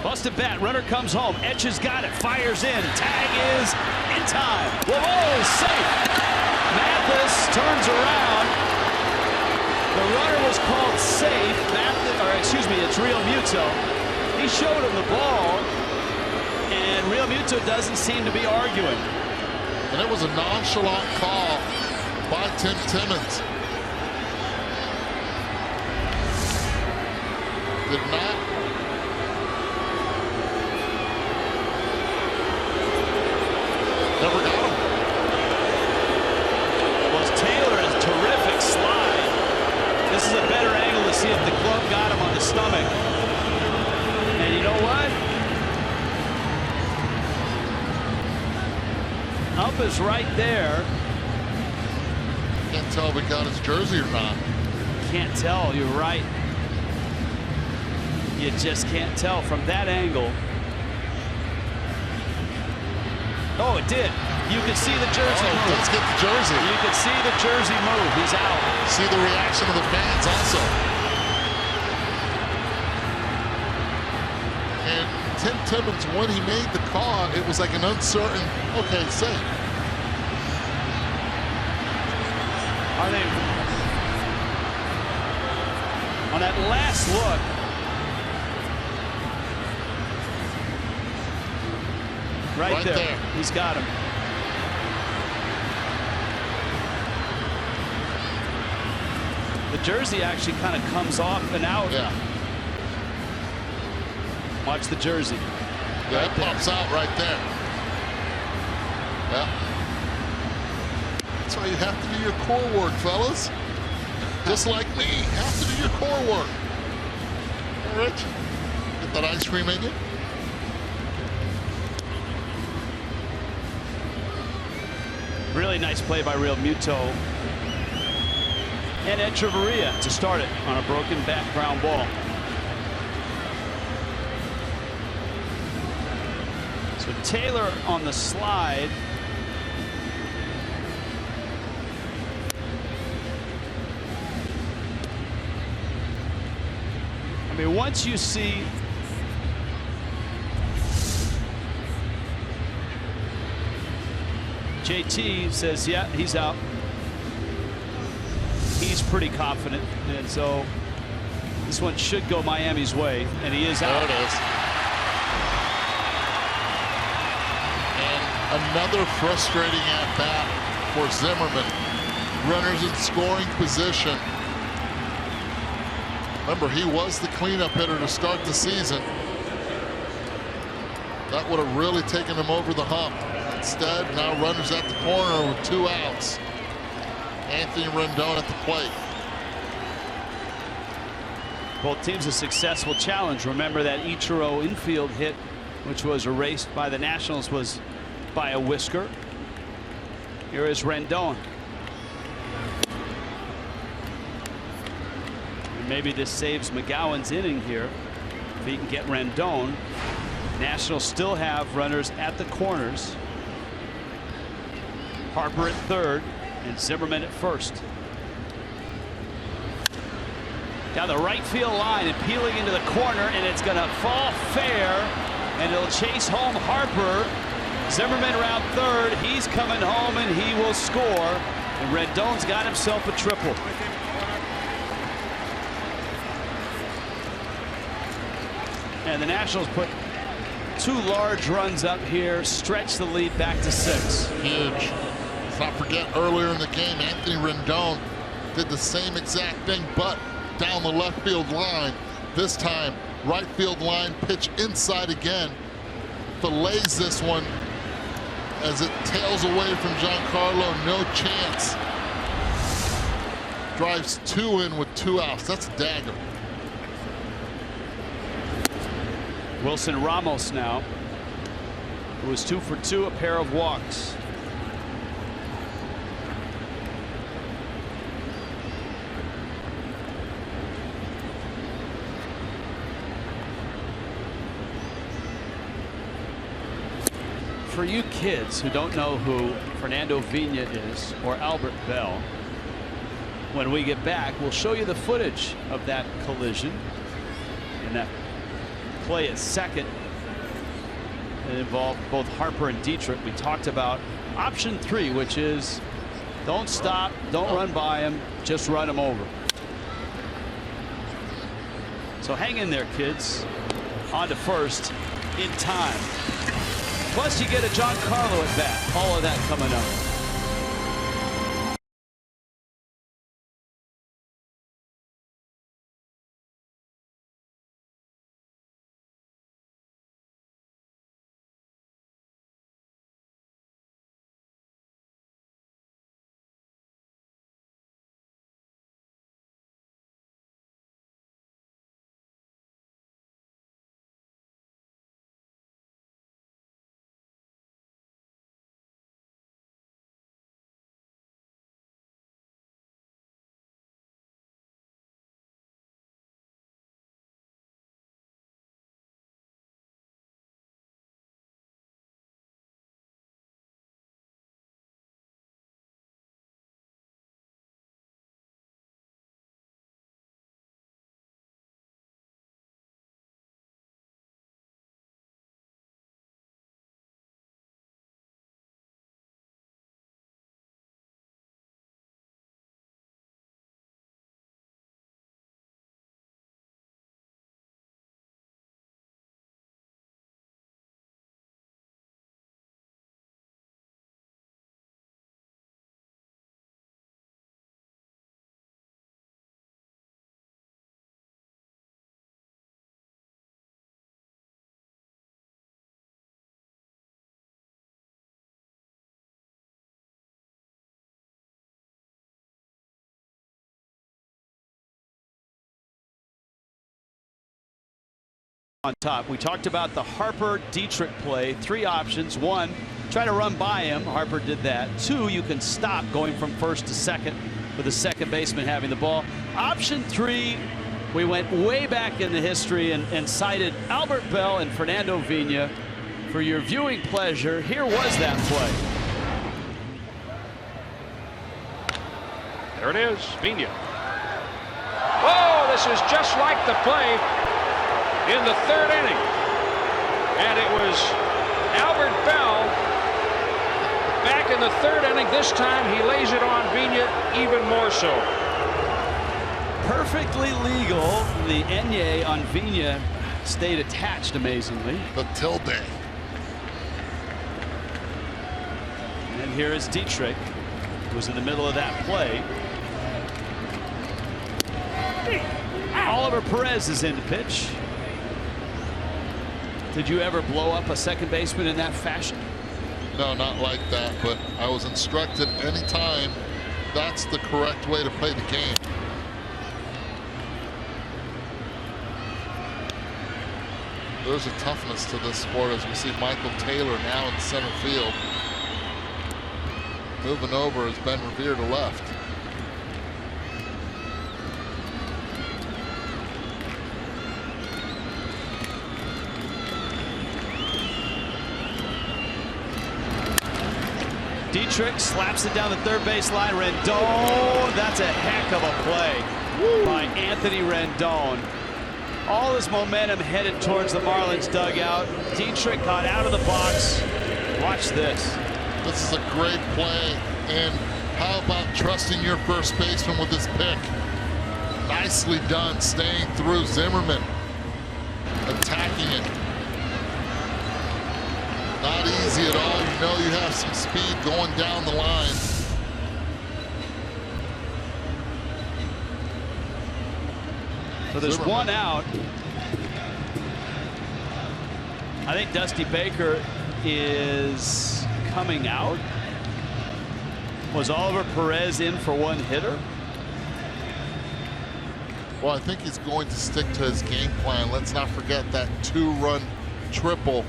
Busted bat, runner comes home. Etch's got it, fires in. Tag is in time. Whoa, safe. Mathis turns around. The runner was called safe. It's Real Muto. He showed him the ball, and Real Muto doesn't seem to be arguing. And it was a nonchalant call by Tim Timmons. Did not. Never got him. Well, Taylor is a terrific slide. This is a better angle to see if the glove got him on the stomach. And you know what? Up is right there. Can't tell if he got his jersey or not. Can't tell. You're right. You just can't tell from that angle. Oh, it did. You could see the jersey move. Let's get the jersey. You could see the jersey move. He's out. See the reaction of the fans also. And Tim Timmons, when he made the call, it was like an uncertain, okay, safe. Are they? On that last look, Right there. He's got him. The jersey actually kind of comes off and out. Yeah. Watch the jersey. Yeah, it pops out right there. Yeah. That's why you have to do your core work, fellas. Just like me, you have to do your core work. All right. Get that ice cream in you. Really nice play by Real Muto. And Echeverria to start it on a broken back ground ball. So Taylor on the slide. I mean, once you see JT says, yeah, he's out. He's pretty confident, and so this one should go Miami's way, and he is out. There it is. And another frustrating at-bat for Zimmerman. Runners in scoring position. Remember, he was the cleanup hitter to start the season. That would have really taken him over the hump. Instead, now runners at the corner with 2 outs. Anthony Rendon at the plate. Both teams a successful challenge. Remember that Ichiro infield hit, which was erased by the Nationals, was by a whisker. Here is Rendon. And maybe this saves McGowan's inning here if he can get Rendon. Nationals still have runners at the corners. Harper at third and Zimmerman at first. Down the right field line and peeling into the corner, and it's going to fall fair, and it'll chase home Harper. Zimmerman around third. He's coming home, and he will score. And Rendon's got himself a triple. And the Nationals put 2 large runs up here, stretch the lead back to 6. Huge. Let's not forget earlier in the game, Anthony Rendon did the same exact thing, but down the left field line. This time, right field line, pitch inside again. Fillets this one as it tails away from Giancarlo. No chance. Drives 2 in with 2 outs. That's a dagger. Wilson Ramos now. It was 2 for 2, a pair of walks. For you kids who don't know who Fernando Vina is or Albert Bell, when we get back, we'll show you the footage of that collision and that play at second. It involved both Harper and Dietrich. We talked about option 3, which is don't stop, don't run by him, just run him over. So hang in there, kids. On to first in time. Plus you get a Giancarlo at bat. All of that coming up. on top. We talked about the Harper-Dietrich play. 3 options. 1, try to run by him. Harper did that. 2, you can stop going from first to second with the second baseman having the ball. Option 3, we went way back in the history and cited Albert Bell and Fernando Vina for your viewing pleasure. Here was that play. There it is, Vina. Oh, this is just like the play in the 3rd inning. And it was Albert Bell back in the 3rd inning. This time he lays it on Vina even more so. Perfectly legal. The Enye on Vina stayed attached amazingly. The tilde. And here is Dietrich, who was in the middle of that play. Oliver Perez is in to pitch. Did you ever blow up a second baseman in that fashion? No, not like that, but I was instructed anytime that's the correct way to play the game. There's a toughness to this sport as we see Michael Taylor now in center field. Moving over is Ben Revere to left. Dietrich slaps it down the third base line. Rendon, that's a heck of a play by Anthony Rendon. All his momentum headed towards the Marlins dugout. Dietrich got out of the box. Watch this. This is a great play, and how about trusting your first baseman with this pick? Nicely done, staying through Zimmerman, attacking it. Not easy at all. You know you have some speed going down the line. So there's one out. I think Dusty Baker is coming out. Was Oliver Perez in for one hitter? Well, I think he's going to stick to his game plan. Let's not forget that 2-run triple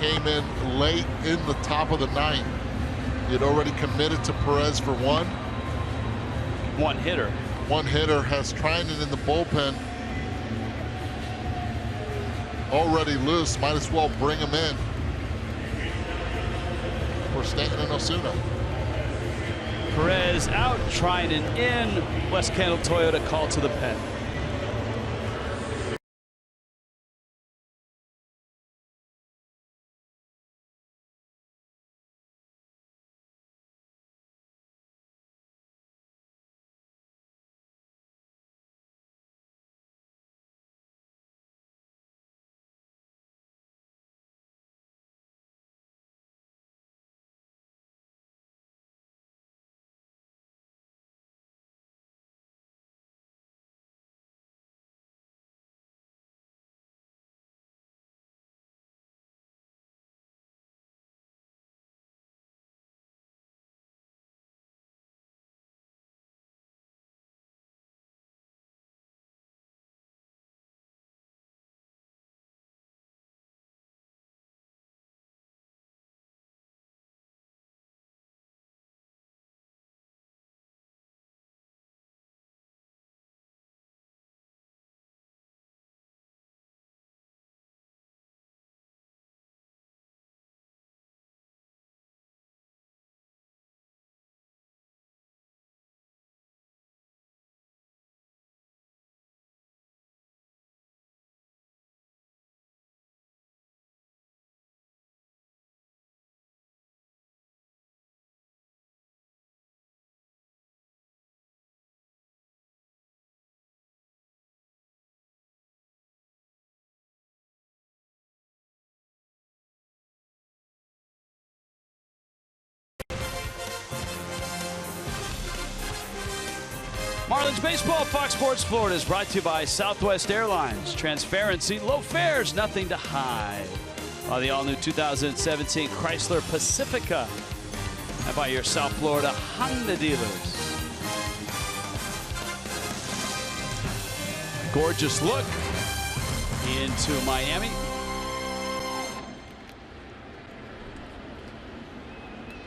came in late in the top of the 9th. He had already committed to Perez for one. One hitter. One hitter has Trinan in the bullpen. Already loose. Might as well bring him in for Stanton and Osuna. Perez out, Trinan in. West Kendall Toyota call to the pen. Marlins Baseball, Fox Sports Florida is brought to you by Southwest Airlines. Transparency, low fares, nothing to hide. By the all-new 2017 Chrysler Pacifica. And by your South Florida Honda dealers. Gorgeous look. into Miami.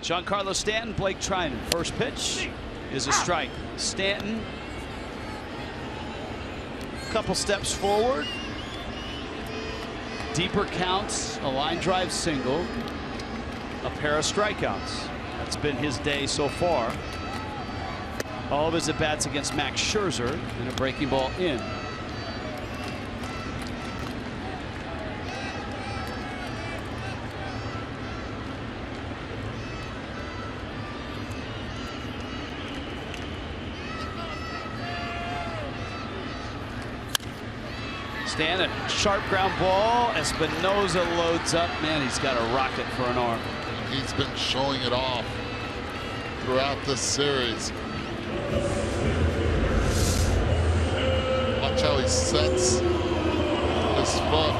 Giancarlo Stanton, Blake Trinan. First pitch is a strike. Stanton, a couple steps forward. Deeper counts, a line drive single, a pair of strikeouts. That's been his day so far. All of his at-bats against Max Scherzer, and a breaking ball in. Stanton, sharp ground ball. Espinosa loads up. Man, he's got a rocket for an arm. He's been showing it off throughout this series. Watch how he sets his foot.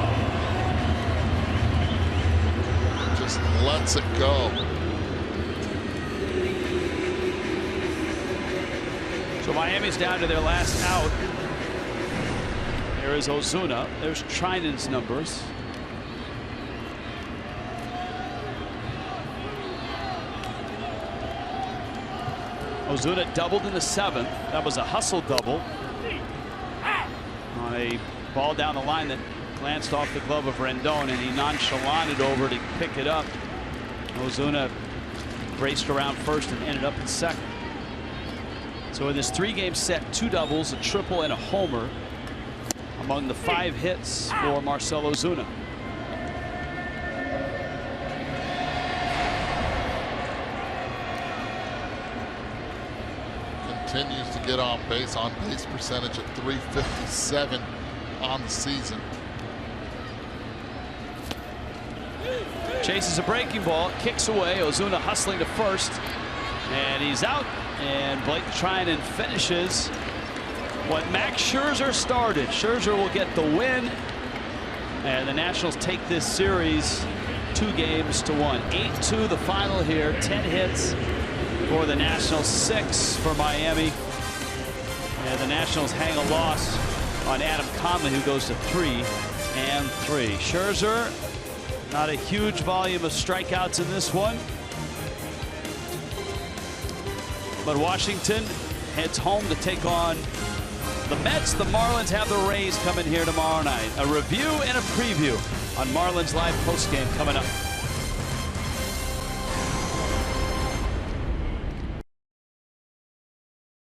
Just lets it go. So Miami's down to their last out. There is Ozuna. There's Trinan's numbers. Ozuna doubled in the 7th. That was a hustle double on a ball down the line that glanced off the glove of Rendon, and he nonchalanted over to pick it up. Ozuna raced around first and ended up in second. So in this 3-game set, 2 doubles, a triple, and a homer among the 5 hits for Marcell Ozuna. Continues to get on base percentage at .357 on the season. Chases a breaking ball, kicks away. Ozuna hustling to first, and he's out. And Blake Trinan finishes what Max Scherzer started. Scherzer will get the win, and the Nationals take this series 2-1. 8-2 the final here. 10 hits for the Nationals, 6 for Miami. And the Nationals hang a loss on Adam Conley, who goes to 3-3. Scherzer, not a huge volume of strikeouts in this one. But Washington heads home to take on the Mets. The Marlins have the Rays coming here tomorrow night. A review and a preview on Marlins Live postgame coming up.